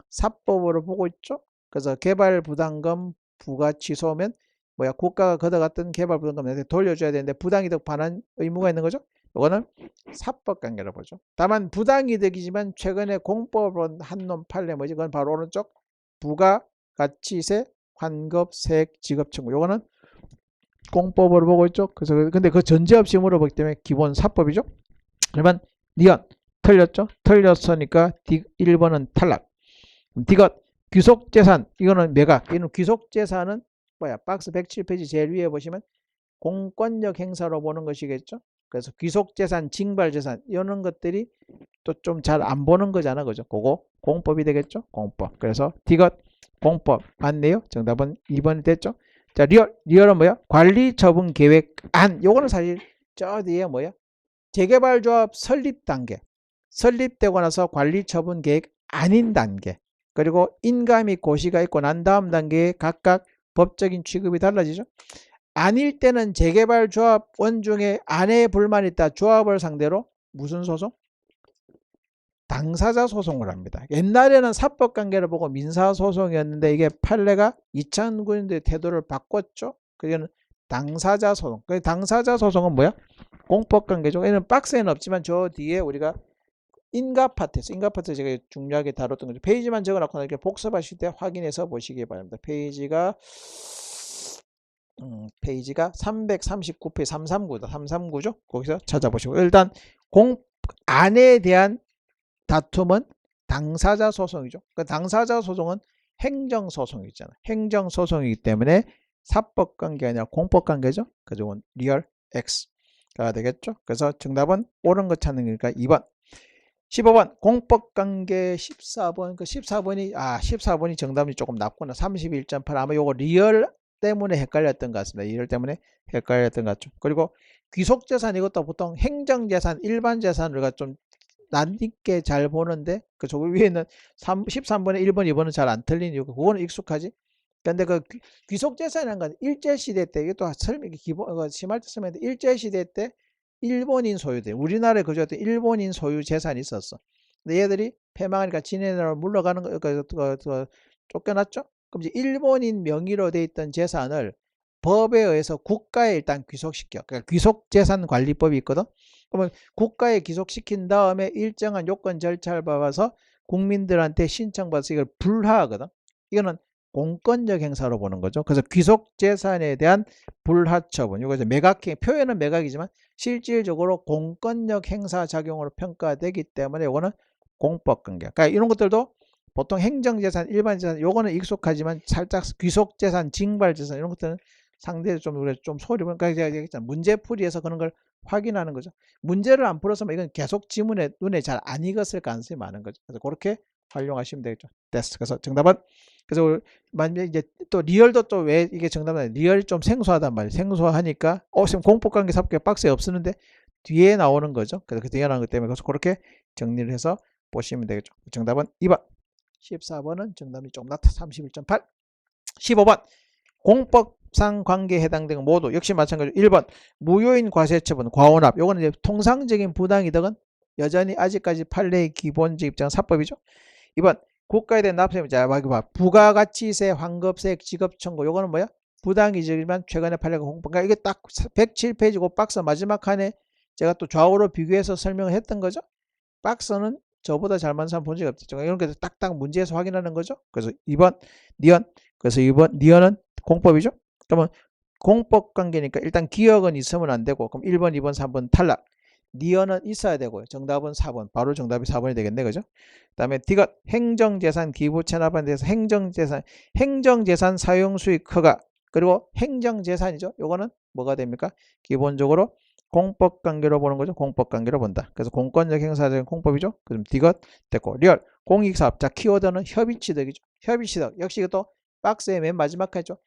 사법으로 보고 있죠. 그래서 개발 부담금 부과 취소면 뭐야 국가가 걷어갔던 개발 부담금 내한테 돌려줘야 되는데 부당이득 반환 의무가 있는 거죠. 이거는 사법관계로 보죠. 다만 부당이득이지만 최근에 공법으로 한놈 판례 뭐지? 그건 바로 오른쪽 부가가치세 환급 세액 지급 청구. 이거는 공법으로 보고 있죠. 그래서 근데 그 전제 없이 물어보기 때문에 기본 사법이죠. 그러면 니언 틀렸죠? 틀렸으니까 1번은 탈락. 디귿 귀속재산 이거는 매각. 이는 귀속재산은 뭐야? 박스 107페이지 제일 위에 보시면 공권력 행사로 보는 것이겠죠. 그래서 귀속재산, 징발재산 이런 것들이 또 좀 잘 안 보는 거잖아. 그죠? 그거 공법이 되겠죠. 공법. 그래서 디귿 공법 맞네요. 정답은 2번이 됐죠. 자, 리얼은 뭐야? 관리처분 계획안. 요거는 사실 저 뒤에 뭐야? 재개발조합 설립 단계. 설립되고 나서 관리처분 계획 아닌 단계. 그리고 인가 및 고시가 있고 난 다음 단계에 각각 법적인 취급이 달라지죠. 아닐 때는 재개발조합 원중에 안에 불만이 있다. 조합을 상대로 무슨 소송? 당사자 소송을 합니다. 옛날에는 사법관계를 보고 민사소송이었는데 이게 판례가 2009년도에 태도를 바꿨죠. 그게는 당사자 소송. 그 당사자 소송은 뭐야? 공법관계죠. 얘는 박스에는 없지만 저 뒤에 우리가 인가 파트에서 제가 중요하게 다뤘던 거죠. 페이지만 적어놓고 이렇게 복습하실 때 확인해서 보시기 바랍니다. 페이지가 339페이지 339다. 339죠. 거기서 찾아보시고 일단 안에 대한 다툼은 당사자 소송이죠. 그 당사자 소송은 행정소송이 있잖아요. 행정소송이기 때문에 사법관계가 아니라 공법관계죠. 그죠? 리얼 X가 되겠죠. 그래서 정답은 옳은 거 찾는 거니까 2번. 15번 공법관계 14번 그 14번이 정답이 조금 낮구나. 31.8 아마 요거 리얼 때문에 헷갈렸던 것 같습니다. 리얼 때문에 헷갈렸던 것 같죠. 그리고 귀속재산 이것도 보통 행정재산 일반재산을 좀 낯익게 잘 보는데 그 저기 위에는 13번에 1번 2번은 잘 안 틀린 이유가 그거는 익숙하지. 근데 그 귀속재산이라는 건 일제시대 때 이것도 설명이 기본 심할 때 쓰면 일제시대 때 일본인 소유돼. 우리나라에 거주했던 일본인 소유 재산이 있었어. 근데 얘들이 패망하니까 지네 나라로 물러가는 거, 쫓겨났죠? 그럼 이제 일본인 명의로 돼 있던 재산을 법에 의해서 국가에 일단 귀속시켜. 그러니까 귀속재산관리법이 있거든. 그러면 국가에 귀속시킨 다음에 일정한 요건 절차를 밟아서 국민들한테 신청받아서 이걸 불하하거든. 이거는 공권력 행사로 보는 거죠. 그래서 귀속재산에 대한 불하처분. 이거 이제 매각행, 표현은 매각이지만 실질적으로 공권력 행사 작용으로 평가되기 때문에 이거는 공법관계. 그러니까 이런 것들도 보통 행정재산, 일반재산, 요거는 익숙하지만 살짝 귀속재산, 징발재산 이런 것들은 상대적으로 좀 소리, 그러니까 제가 얘기했잖아요. 문제풀이에서 그런 걸 확인하는 거죠. 문제를 안 풀었으면 이건 계속 지문에 눈에 잘 안 익었을 가능성이 많은 거죠. 그래서 그렇게 활용하시면 되겠죠. 됐어. 그래서 정답은, 그래서 만약에 이제 또 리얼도 또 왜 이게 정답은 리얼이 좀 생소하단 말이에요. 생소하니까 지금 공법관계 삽입 박스에 없었는데 뒤에 나오는 거죠. 그래서 그 뒤에 나오는 것 때문에 그래서 그렇게 정리를 해서 보시면 되겠죠. 정답은 2번. 14번은 정답이 좀 낮다. 31.8. 15번. 공법상 관계에 해당되는 모두 역시 마찬가지로 1번 무효인 과세처분 과원합. 요거는 이제 통상적인 부당이득은 여전히 아직까지 판례의 기본적 입장은 사법이죠. 2번 국가에 대한 납세자 부가가치세 환급세액 지급청구. 요거는 뭐야? 부당이득이지만 최근에 판례가 공법. 그러니까 이게 딱 107페이지 그 박스 마지막 칸에 제가 또 좌우로 비교해서 설명을 했던 거죠. 박스는 저보다 잘 맞는 사람 본 적이 없죠. 이런 게 딱딱 문제에서 확인하는 거죠. 그래서 2번 니언. 그래서 2번 니언은 공법이죠. 그러면 공법 관계니까 일단 기억은 있으면 안 되고, 그럼 1번, 2번, 3번 탈락. 니언은 있어야 되고요. 정답은 4번. 바로 정답이 4번이 되겠네. 그죠? 그 다음에 D가 행정재산 기부 체납에 대해서 행정재산 사용수익 허가. 그리고 행정재산이죠. 요거는 뭐가 됩니까? 기본적으로 공법관계로 보는 거죠. 공법관계로 본다. 그래서 공권력 행사적인 공법이죠. 그럼 D가 됐고, 리얼 공익사업. 자, 키워드는 협의취득이죠. 협의취득. 역시 이것도 박스의 맨 마지막 하죠.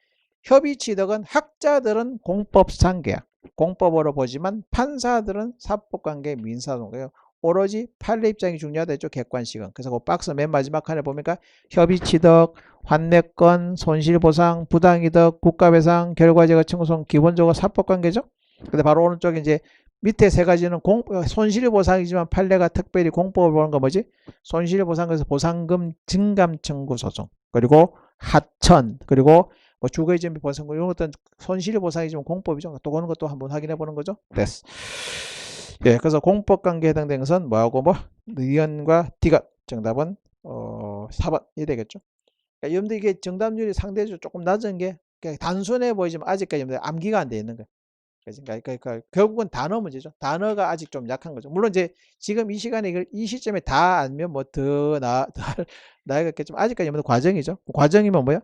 협의취득은 학자들은 공법상 계약, 공법으로 보지만 판사들은 사법관계 민사소송이에요. 오로지 판례 입장이 중요하다 했죠. 객관식은. 그래서 그 박스 맨 마지막 칸에 보니까 협의취득, 환매권, 손실보상, 부당이득, 국가배상, 결과제거 청구소송 기본적으로 사법관계죠. 근데 바로 오른쪽에 이제 밑에 세 가지는 손실보상이지만 판례가 특별히 공법을 보는 거 뭐지? 손실보상에서 보상금 증감 청구 소송, 그리고 하천, 그리고 뭐 주거의존비 보상금 이런 것들은 손실보상이지만 공법이죠. 또 그런 것도 한번 확인해 보는 거죠. 됐어. 예, 그래서 공법관계에 해당되는 것은 뭐하고 뭐 니언과 D가 정답은 4번이 되겠죠. 그러니까 여러분들 이게 정답률이 상대적으로 조금 낮은 게 단순해 보이지만 아직까지 암기가 안 돼 있는 거예요. 그러니까 결국은 단어 문제죠. 단어가 아직 좀 약한 거죠. 물론 이제 지금 이 시간에 이걸 이 시점에 다 알면 뭐 더 나아갔겠지만 아직까지 과정이죠. 과정이면 뭐야?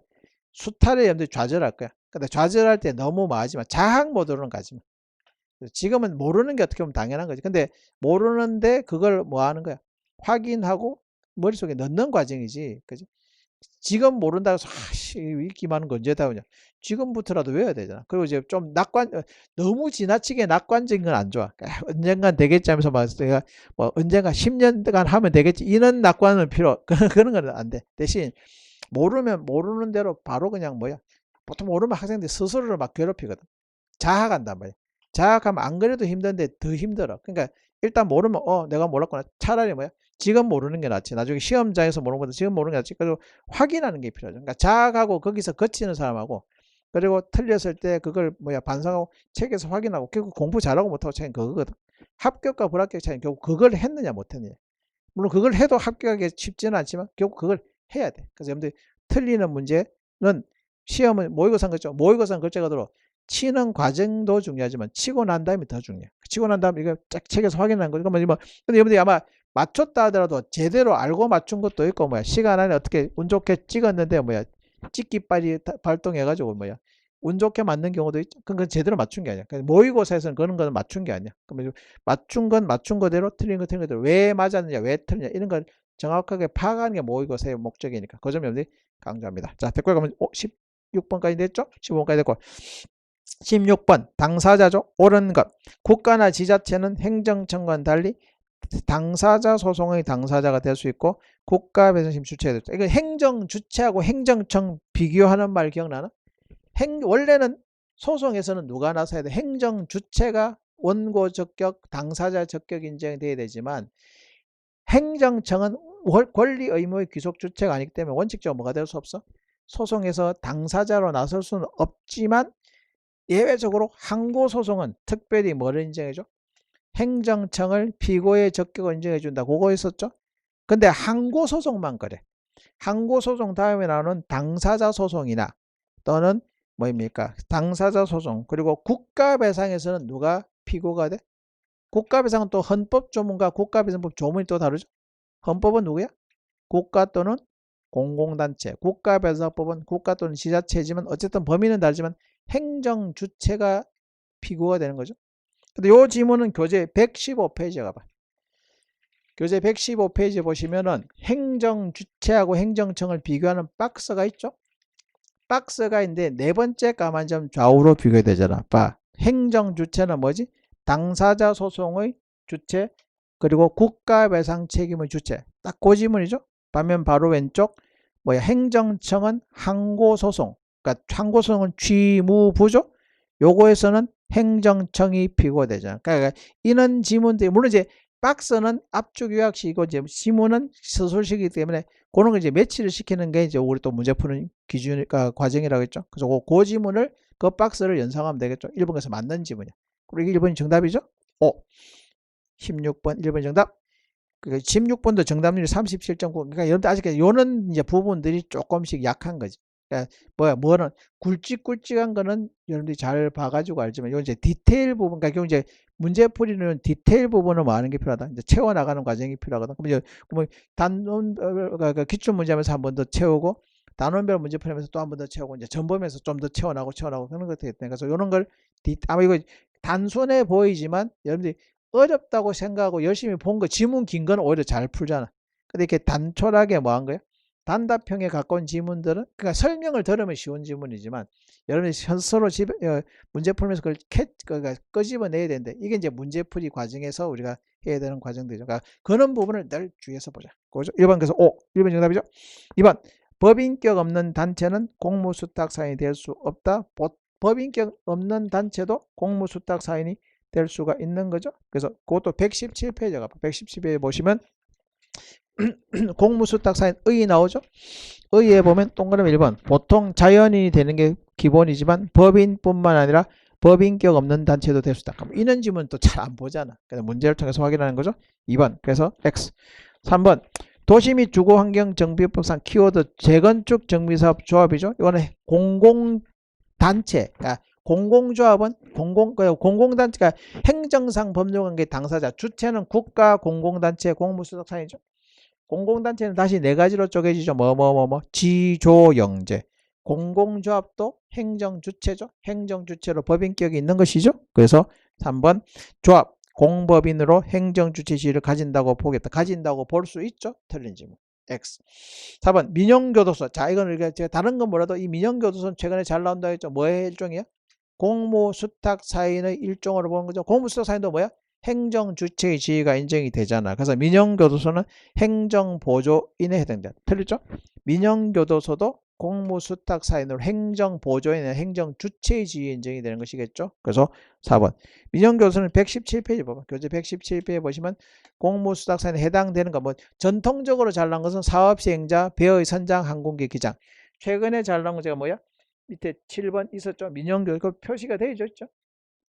수타를 여러분들이 좌절할 거야. 근데 좌절할 때 너무 마하지만 자학 모드로는 가지마. 지금은 모르는 게 어떻게 보면 당연한 거지. 근데 모르는데 그걸 뭐 하는 거야? 확인하고 머릿속에 넣는 과정이지. 그지? 지금 모른다고 해서 읽기만 하는 거 언제 다 오냐. 지금부터라도 외워야 되잖아. 그리고 이제 좀 너무 지나치게 낙관적인 건 안 좋아. 언젠간 되겠지 하면서 막 내가 뭐 언젠가 10년간 하면 되겠지. 이런 낙관은 그런 건 안 돼. 대신 모르면 모르는 대로 바로 그냥 뭐야. 보통 모르면 학생들이 스스로를 막 괴롭히거든. 자학한단 말이야. 자학하면 안 그래도 힘든데 더 힘들어. 그러니까 일단 모르면 내가 몰랐구나. 차라리 뭐야. 지금 모르는 게 낫지. 나중에 시험장에서 모르는 것보다 지금 모르는 게 낫지. 그리고 확인하는 게 필요하죠. 그러니까 자학하고 거기서 거치는 사람하고 그리고 틀렸을 때 그걸 뭐야 반성하고 책에서 확인하고 결국 공부 잘하고 못하고 차이는 그거거든. 합격과 불합격 차이는 결국 그걸 했느냐 못했느냐. 물론 그걸 해도 합격하기 쉽지는 않지만 결국 그걸 해야 돼. 그래서 여러분들 틀리는 문제는 시험은 모의고사인 거죠. 모의고사는 글자가 들어 치는 과정도 중요하지만 치고 난 다음에 더 중요해. 치고 난 다음에 이거 쫙 책에서 확인하는 거니까 근데 여러분들이 아마 맞췄다 하더라도 제대로 알고 맞춘 것도 있고 뭐야 시간 안에 어떻게 운 좋게 찍었는데 뭐야 찍기빨이 발동해가지고 뭐야 운 좋게 맞는 경우도 있죠. 그건 제대로 맞춘 게 아니야. 모의고사에서는 그런 거는 맞춘 게 아니야. 그러면 맞춘 건 맞춘 거대로 틀린 건 틀린 거대로 왜 맞았느냐 왜 틀렸냐 이런 걸 정확하게 파악하는 게 모의고사의 목적이니까 그 점 여러분들이 강조합니다. 자 댓글 가면 16번까지 됐죠? 15번까지 됐고 16번 당사자죠. 옳은 것. 국가나 지자체는 행정청과는 달리 당사자 소송의 당사자가 될 수 있고 국가배상심 주체가 됐죠. 이거 행정주체하고 행정청 비교하는 말 기억나나? 원래는 소송에서는 누가 나서야 돼? 행정주체가 원고 적격, 당사자 적격 인정이 돼야 되지만 행정청은 권리 의무의 귀속 주체가 아니기 때문에 원칙적으로 뭐가 될 수 없어? 소송에서 당사자로 나설 수는 없지만 예외적으로 항고소송은 특별히 뭐를 인정해줘? 행정청을 피고의 적격을 인정해준다. 그거 있었죠? 근데 항고소송만 그래. 항고소송 다음에 나오는 당사자 소송이나 또는 뭐입니까? 당사자 소송 그리고 국가배상에서는 누가 피고가 돼? 국가배상은 또 헌법조문과 국가배상법 조문이 또 다르죠. 헌법은 누구야? 국가 또는 공공단체. 국가배상법은 국가 또는 지자체지만 어쨌든 범위는 다르지만 행정주체가 피고가 되는 거죠. 근데 요 지문은 교재 115페이지에 가봐. 교재 115페이지 보시면은 행정주체하고 행정청을 비교하는 박스가 있죠. 박스가 있는데 네 번째 까만 점 좌우로 비교되잖아. 봐. 행정주체는 뭐지? 당사자 소송의 주체 그리고 국가배상 책임의 주체. 딱 그 지문이죠. 반면 바로 왼쪽 뭐야? 행정청은 항고소송. 그러니까 항고소송은 취무부죠. 요거에서는 행정청이 피고되잖아. 그러니까 이런 지문들이 물론 이제 박스는 압축 요약식이고 이제 지문은 서술식이기 때문에 그런 걸 이제 매치를 시키는 게 이제 우리 또 문제 푸는 기준, 과정이라고 했죠. 그래서 그 지문을 그 박스를 연상하면 되겠죠. 1번에서 맞는 지문이야. 그리고 1번이 정답이죠. 16번 1번 정답. 16번도 정답률이 37.9. 그러니까 여러분들 아직까지 요는 이제 부분들이 조금씩 약한 거지. 그러니까 뭐는 굵직굵직한 거는 여러분들이 잘 봐가지고 알지만 요 이제 디테일 부분, 그러니까 이제 문제풀이는 디테일 부분을 뭐 하는 게 필요하다. 이제 채워나가는 과정이 필요하거든. 그러면 단원별 기출 문제하면서 한 번 더 채우고 단원별 문제 풀면서 또 한 번 더 채우고 이제 전범에서 좀 더 채워나가고 그런 것들이 있다. 그래서 이런 걸 아마 이거 단순해 보이지만 여러분들이 어렵다고 생각하고 열심히 본 거 지문 긴 건 오히려 잘 풀잖아. 근데 이렇게 단촐하게 뭐 한 거야? 단답형에 가까운 지문들은 그러니까 설명을 들으면 쉬운 지문이지만 여러분이 스스로 문제 풀면서 그걸 끄집어내야 되는데 이게 이제 문제풀이 과정에서 우리가 해야 되는 과정들이죠. 그러니까 그런 부분을 늘 주의해서 보자. 그죠? 1번 그래서 1번 정답이죠. 2번 법인격 없는 단체는 공무수탁 사인이 될 수 없다. 법인격 없는 단체도 공무수탁 사인이 될 수가 있는 거죠. 그래서 그것도 117페이지가 117페이지 보시면 공무수탁 사인 의 나오죠. 의에 보면 동그라미 1번 보통 자연인이 되는 게 기본이지만 법인뿐만 아니라 법인격 없는 단체도 될 수 있다. 그럼 이런 지문은 또 잘 안 보잖아. 그래서 문제를 통해서 확인하는 거죠. 2번 그래서 X. 3번 도시 및 주거환경정비법상 키워드 재건축 정비사업 조합이죠. 이거는 공공단체, 그러니까 공공조합은 공공단체가 행정상 법률관계 당사자, 주체는 국가 공공단체 공무수탁사인이죠. 공공단체는 다시 네 가지로 쪼개지죠. 지조영제. 공공조합도 행정주체죠. 행정주체로 법인격이 있는 것이죠. 그래서 3번 조합, 공법인으로 행정주체 지위를 가진다고 보겠다. 가진다고 볼 수 있죠. 틀린 질문. X. 4번 민영교도소. 자, 이거는 제가 다른 건 뭐라도 이 민영교도소는 최근에 잘 나온다고 했죠. 뭐의 일종이야? 공무수탁사인의 일종으로 보는 거죠. 공무수탁사인도 뭐야? 행정주체의 지위가 인정이 되잖아. 그래서 민영교도소는 행정보조인에 해당된다. 틀리죠? 민영교도소도 공무수탁사인으로 행정보조인의 행정주체의 지위에 인정이 되는 것이겠죠. 그래서 4번 민영교도소는 117페이지 봐봐. 교재 117페이지 보시면 공무수탁사인에 해당되는 거 전통적으로 잘 나온 것은 사업시행자, 배의 선장, 항공기 기장. 최근에 잘 나온 거 제가 뭐야? 밑에 7번 있었죠. 민영교도소 표시가 되어 있죠.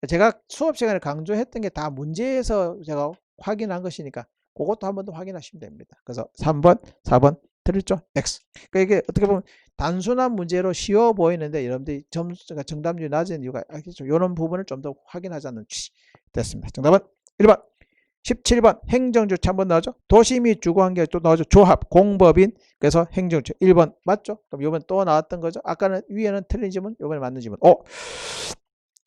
제가 수업 시간에 강조했던 게 다 문제에서 제가 확인한 것이니까 그것도 한번 더 확인하시면 됩니다. 그래서 3번, 4번 들었죠? X. 그러니까 이게 어떻게 보면 단순한 문제로 쉬워 보이는데 여러분들이 점수가 정답률이 낮은 이유가 알겠죠? 이런 부분을 좀 더 확인하자는 취지 됐습니다. 정답은 1번. 17번 행정주체 한번 나오죠. 도시 및 주거환경 또 나오죠. 조합, 공법인. 그래서 행정주체 1번 맞죠? 그럼 이번 또 나왔던 거죠. 아까는 위에는 틀린 지문, 이번에 맞는 지문.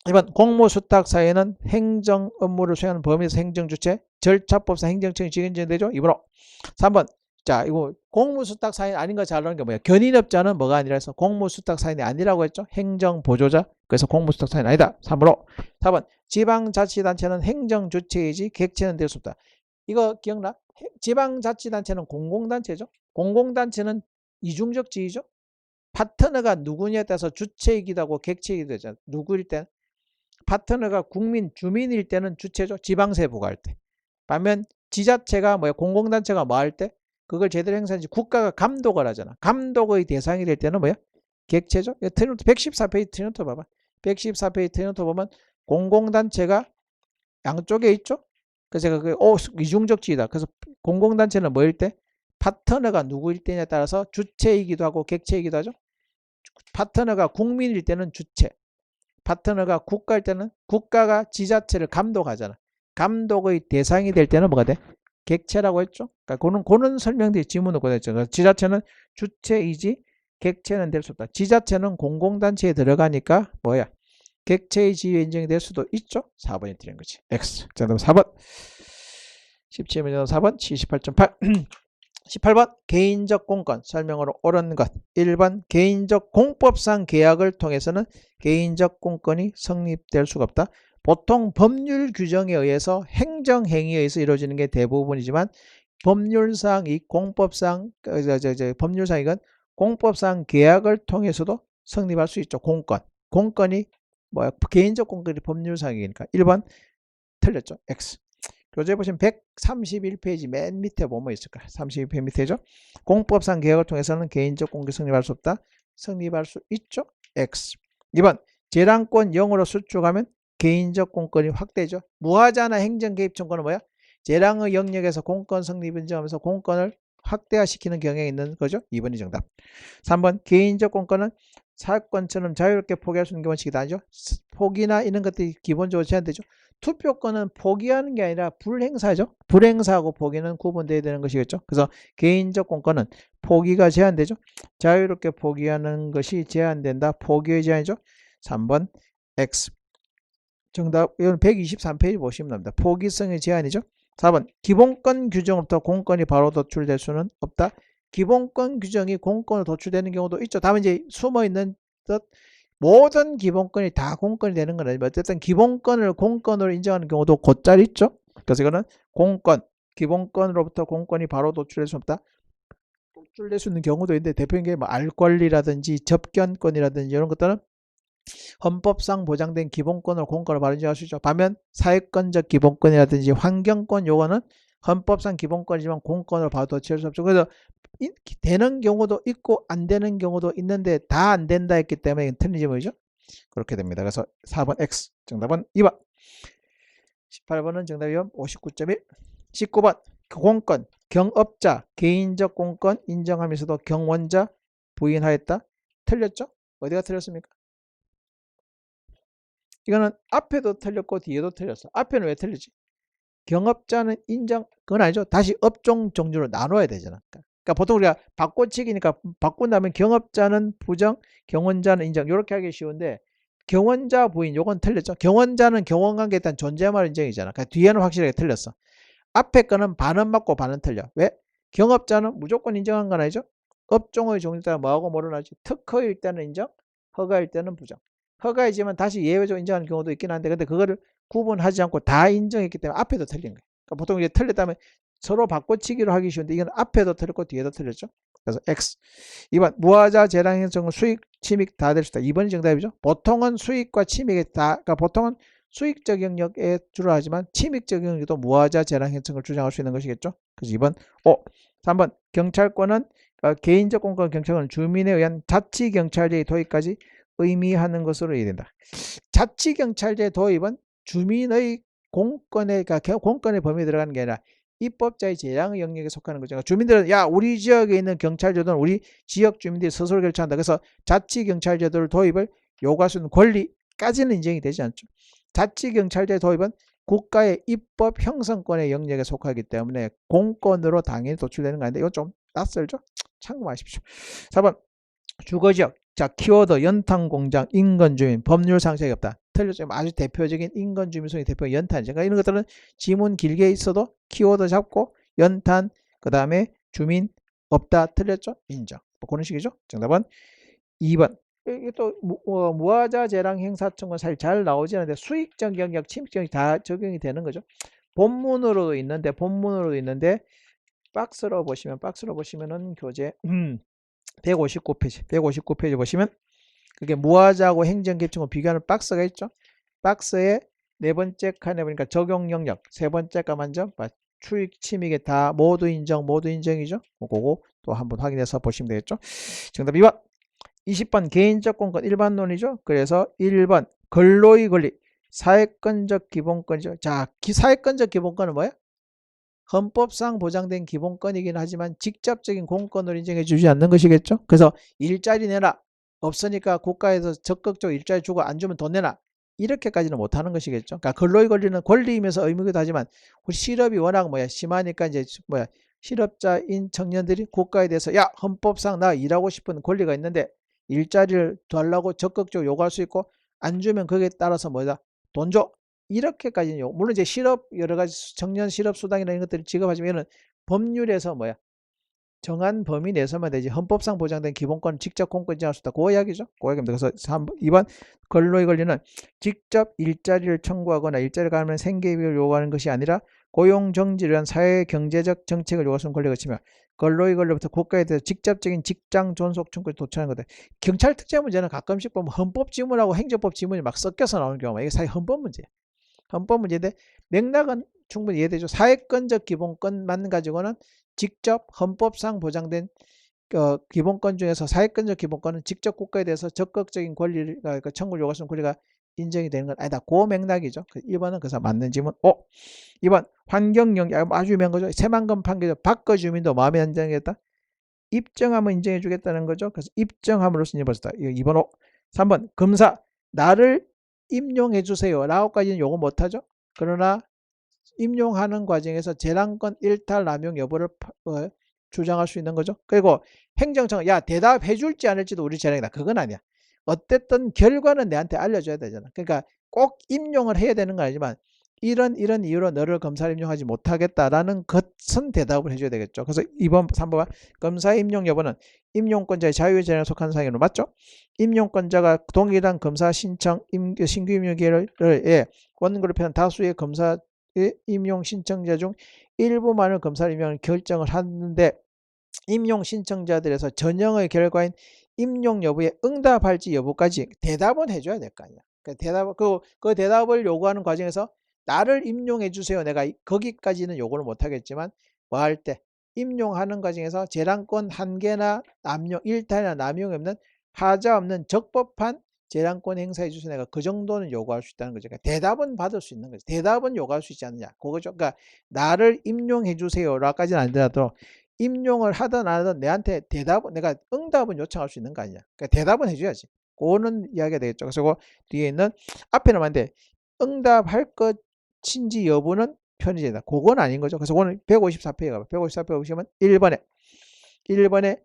2번 공무수탁 사유는 행정 업무를 수행하는 범위에서 행정주체, 절차법상 행정청이 직인정되죠. 2번으로. 3번 자 이거 공무수탁 사인 아닌 거 잘 나오는 게 뭐야? 견인업자는 뭐가 아니라 해서 공무수탁 사인이 아니라고 했죠. 행정보조자. 그래서 공무수탁 사인 아니다. 3번으로. 4번 지방자치단체는 행정주체이지 객체는 될 수 없다. 이거 기억나? 지방자치단체는 공공단체죠. 공공단체는 이중적 지위죠. 파트너가 누구냐에 따라서 주체이기도 하고 객체이기도 되잖아. 누구일 때는 파트너가 국민, 주민일 때는 주체죠. 지방세 부과할 때. 반면 지자체가 공공단체가 뭐 할 때? 그걸 제대로 행사하지 국가가 감독을 하잖아. 감독의 대상이 될 때는 뭐야? 객체죠. 트리노트 114페이지 트리노트 봐봐. 114페이지 트리노트 보면 공공단체가 양쪽에 있죠. 그래서 제가 이중적 지위다. 그래서 공공단체는 뭐일 때? 파트너가 누구일 때냐에 따라서 주체이기도 하고 객체이기도 하죠. 파트너가 국민일 때는 주체, 파트너가 국가일 때는 국가가 지자체를 감독하잖아. 감독의 대상이 될 때는 뭐가 돼? 객체라고 했죠. 그러니까 그는 설명들이 지문으로 고됐죠. 지자체는 주체이지 객체는 될 수 없다. 지자체는 공공단체에 들어가니까 뭐야? 객체의 지위에 인정이 될 수도 있죠. 4번이 틀린 거지. X. 자, 그럼 4번. 17번 4번 78.8. 18번 개인적 공권 설명으로 옳은 것. 1번 개인적 공법상 계약을 통해서는 개인적 공권이 성립될 수가 없다. 보통 법률 규정에 의해서 행정행위에 의해서 이루어지는 게 대부분이지만 법률상 이 공법상 법률상 이건 공법상 계약을 통해서도 성립할 수 있죠. 공권이 뭐야? 개인적 공권이 법률상이니까 1번 틀렸죠. X. 교재 보시면 131페이지 맨 밑에 뭐뭐 있을까요? 32페이지 밑에죠. 공법상 계약을 통해서는 개인적 공권이 성립할 수 없다. 성립할 수 있죠. X. 2번 재량권 0으로 수축하면 개인적 공권이 확대죠. 무하자나 행정개입청구는 뭐야? 재량의 영역에서 공권 성립 인정하면서 공권을 확대화시키는 경향이 있는 거죠. 2번이 정답. 3번 개인적 공권은 사건처럼 자유롭게 포기할 수 있는 게 원칙이다. 아니죠? 포기나 이런 것들이 기본적으로 제한되죠. 투표권은 포기하는 게 아니라 불행사죠. 불행사하고 포기는 구분되어야 되는 것이겠죠. 그래서 개인적 공권은 포기가 제한되죠. 자유롭게 포기하는 것이 제한된다. 포기의 제한이죠. 3번 X. 정답 이건 123페이지 보시면 됩니다. 포기성의 제한이죠. 4번 기본권 규정으로부터 공권이 바로 도출될 수는 없다. 기본권 규정이 공권으로 도출되는 경우도 있죠. 다만 이제 숨어있는 듯 모든 기본권이 다 공권이 되는 건 아니지만 어쨌든 기본권을 공권으로 인정하는 경우도 곧잘 있죠. 그래서 이거는 공권, 기본권으로부터 공권이 바로 도출될 수 없다. 도출될 수 있는 경우도 있는데 대표적인 게 뭐 알 권리라든지 접견권이라든지 이런 것들은 헌법상 보장된 기본권으로 공권을 바로 인정할 수 있죠. 반면 사회권적 기본권이라든지 환경권 요거는 헌법상 기본권이지만 공권으로 바로 도출할 수 없죠. 그래서 되는 경우도 있고 안 되는 경우도 있는데 다 안 된다 했기 때문에 이건 틀린 질문이죠. 그렇게 됩니다. 그래서 4번 X. 정답은 2번. 18번은 정답이 59.1. 19번 공권, 경업자, 개인적 공권 인정하면서도 경원자 부인하였다. 틀렸죠? 어디가 틀렸습니까? 이거는 앞에도 틀렸고 뒤에도 틀렸어. 앞에는 왜 틀리지? 경업자는 인정, 그건 아니죠. 다시 업종 종류로 나눠야 되잖아. 그러니까 보통 우리가 바꿔치기니까 바꾼다면 경업자는 부정, 경원자는 인정 이렇게 하기 쉬운데 경원자 부인 요건 틀렸죠. 경원자는 경원관계에 대한 존재말 인정이잖아. 그러니까 뒤에는 확실하게 틀렸어. 앞에 거는 반은 맞고 반은 틀려. 왜? 경업자는 무조건 인정한 건 아니죠. 업종의 종류에 따라 뭐하고 뭐를 하지? 특허일 때는 인정, 허가일 때는 부정. 허가이지만 다시 예외적으로 인정하는 경우도 있긴 한데 근데 그거를 구분하지 않고 다 인정했기 때문에 앞에도 틀린 거예요. 그러니까 보통 이제 틀렸다면 서로 바꿔치기로 하기 쉬운데 이건 앞에도 틀렸고 뒤에도 틀렸죠. 그래서 X. 2번 무하자 재량 행성은 수익, 침익 다 될 수 있다. 2번이 정답이죠. 보통은 수익과 침익에 다, 그러니까 보통은 수익적 영역에 주로 하지만 침익적 영역도 무하자 재량 행성을 주장할 수 있는 것이겠죠. 그래서 2번. 3번 경찰권은 개인적 공권 경찰권은 주민에 의한 자치경찰제의 도입까지 의미하는 것으로 이해된다. 자치경찰제 도입은 주민의 공권의 범위에 들어가는 게 아니라 입법자의 재량의 영역에 속하는 거죠. 그러니까 주민들은 야 우리 지역에 있는 경찰제도는 우리 지역 주민들이 스스로 결정한다. 그래서 자치경찰제도를 도입을 요구할 수 있는 권리까지는 인정이 되지 않죠. 자치경찰제 도입은 국가의 입법 형성권의 영역에 속하기 때문에 공권으로 당연히 도출되는 거 아닌데 이건 좀 낯설죠? 참고하십시오. 4번 주거지역. 자, 키워드 연탄공장, 인건주민, 법률상 차이가 없다. 틀렸죠. 아주 대표적인 인건주민성이 대표 연탄이죠. 그러니까 이런 것들은 지문 길게 있어도 키워드 잡고 연탄, 그 다음에 주민 없다. 틀렸죠. 인정. 뭐 그런 식이죠. 정답은 2번. 이게 또 무하자 재량 행사청은 사실 잘 나오지 않는데 수익적 영역, 침익적 영역 다 적용이 되는 거죠. 본문으로도 있는데 박스로 보시면은 교재 159페이지 보시면 그게 무하자하고 행정개입청을 비교하는 박스가 있죠. 박스에 네 번째 칸에 보니까 적용 영역, 세 번째 칸 먼저 추익 침익에 다 모두 인정이죠. 그거 또 한번 확인해서 보시면 되겠죠. 정답 2번. 20번 개인적 공권 일반론이죠. 그래서 1번 근로의 권리 사회권적 기본권이죠. 자, 사회권적 기본권은 뭐야? 헌법상 보장된 기본권이긴 하지만 직접적인 공권으로 인정해 주지 않는 것이겠죠. 그래서 일자리 내라. 없으니까 국가에서 적극적으로 일자리 주고 안 주면 돈 내라. 이렇게까지는 못하는 것이겠죠. 그러니까 근로의 권리는 권리이면서 의무기도 하지만 우리 실업이 워낙 심하니까 이제 실업자인 청년들이 국가에 대해서 야 헌법상 나 일하고 싶은 권리가 있는데 일자리를 달라고 적극적으로 요구할 수 있고 안 주면 거기에 따라서 돈 줘. 이렇게까지는 물론 이제 실업 여러 가지 청년 실업 수당이나 이런 것들을 지급하지만 법률에서 정한 범위 내에서만 되지 헌법상 보장된 기본권 직접 공권 인정할 수 있다. 그 이야기죠. 그 이야기입니다. 그래서 2번 근로의 권리는 직접 일자리를 청구하거나 일자리를 가하면 생계비를 요구하는 것이 아니라 고용 정지를 위한 사회 경제적 정책을 요구할 수 있는 권리가 있으며 근로의 권리부터 국가에 대해서 직접적인 직장 존속 청구에 도출하는 것들. 경찰 특혜 문제는 가끔씩 보면 헌법 지문하고 행정법 지문이 막 섞여서 나오는 경우가 이게 사회 헌법 문제예요. 헌법 문제인데 맥락은 충분히 이해되죠. 사회권적 기본권만 가지고는 직접 헌법상 보장된 기본권 중에서 사회권적 기본권은 직접 국가에 대해서 적극적인 권리를 청구를 요구할 수 있는 권리가 인정이 되는 건 아니다. 그 맥락이죠. 1번은 그래서 맞는 질문. 2번 환경영향 아주 유명한 거죠. 새만금 판결 바꿔주민도 마음에 안 정했다. 입증하면 인정해 주겠다는 거죠. 그래서 입증함으로써 인정받았다. 2번 3번 검사 나를 임용해 주세요 라고까지는 요구 못하죠. 그러나 임용하는 과정에서 재량권 일탈 남용 여부를 주장할 수 있는 거죠. 그리고 행정청은 야 대답해 줄지 않을지도 우리 재량이다. 그건 아니야. 어쨌든 결과는 내한테 알려줘야 되잖아. 그러니까 꼭 임용을 해야 되는 건 아니지만 이런 이유로 너를 검사를 임용하지 못하겠다라는 것은 대답을 해줘야 되겠죠. 그래서 2번 3번 검사 임용 여부는 임용권자의 자유의 재량에 속한 사항으로 맞죠. 임용권자가 동일한 검사 신청 신규 임용 기회를 원고를 표한 다수의 검사 임용 신청자 중 일부만을 검사 임용을 결정을 하는데 임용 신청자들에서 전형의 결과인 임용 여부에 응답할지 여부까지 대답은 해줘야 될 거 아니야. 그 대답을 요구하는 과정에서 나를 임용해 주세요. 내가 거기까지는 요구를 못 하겠지만 할 때 임용하는 과정에서 재량권 한계나 일탈이나 남용이 없는 하자 없는 적법한 재량권 행사해 주세요. 내가 그 정도는 요구할 수 있다는 거죠. 그러니까 대답은 받을 수 있는 거죠. 대답은 요구할 수 있지 않느냐. 그거죠. 그러니까 나를 임용해 주세요라까지는 아니더라도 임용을 하든 안 하든 내한테 내가 응답은 요청할 수 있는 거 아니냐. 그러니까 대답은 해줘야지. 그거는 이야기가 되겠죠. 그래서 그 뒤에 있는 앞에는 맞는데 응답할 것인지 여부는 편의제다. 그건 아닌 거죠. 그래서 오늘 154페이지 가봐. 154페이지 보시면 1번에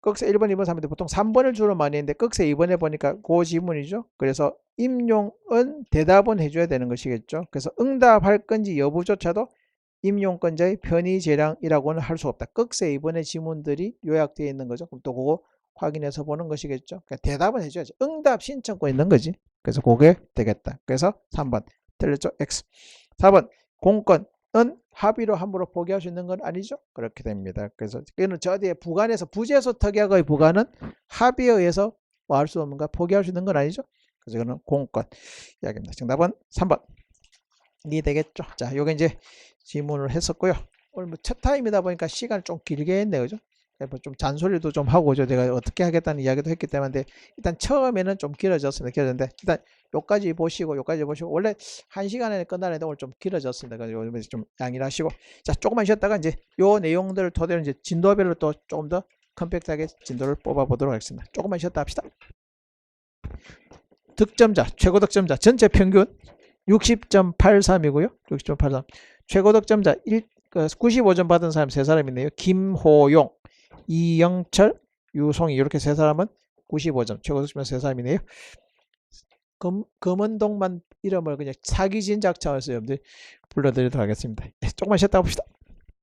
꺽쇠 1번, 2번, 3번인데 보통 3번을 주로 많이 했는데 꺽쇠 2번에 보니까 그 지문이죠. 그래서 임용은 대답은 해줘야 되는 것이겠죠. 그래서 응답할 건지 여부조차도 임용권자의 편의 재량이라고는 할 수 없다. 꺽쇠 2번의 지문들이 요약되어 있는 거죠. 그럼 또 그거 확인해서 보는 것이겠죠. 그러니까 대답은 해줘야지. 응답 신청권 있는 거지. 그래서 그게 되겠다. 그래서 3번 틀렸죠. X. 4번 공권은 합의로 함부로 포기할 수 있는 건 아니죠. 그렇게 됩니다. 그래서 이거는 저 뒤에 부관에서 부재소 특약의 부관은 합의에 의해서 뭐 할 수 없는가 포기할 수 있는 건 아니죠. 그래서 이거는 공권 이야기입니다. 정답은 3번 이 되겠죠. 자, 요게 이제 질문을 했었고요. 오늘 첫 타임이다 보니까 시간을 좀 길게 했네요. 그죠? 좀 잔소리도 좀 하고, 내가 어떻게 하겠다는 이야기도 했기 때문에, 일단 처음에는 좀 길어졌습니다. 일단 요까지 보시고, 원래 1시간에 끝나는데 오늘 좀 길어졌습니다. 그래서 좀 양해를 하시고, 자, 조금만 쉬었다가 이제 요 내용들을 토대로 이제 진도별로 또 조금 더 컴팩트하게 진도를 뽑아보도록 하겠습니다. 조금만 쉬었다 합시다. 득점자, 최고 득점자, 전체 평균 60.83이고요. 60.83. 최고 득점자 95점 받은 사람 3사람 있네요. 김호용, 이영철, 유송이 이렇게 3사람은 95점 최고 득점자 3사람이네요. 금은동만 이름을 그냥 사기 진작 차원에서 여러분들 불러드리도록 하겠습니다. 조금만 쉬었다 봅시다.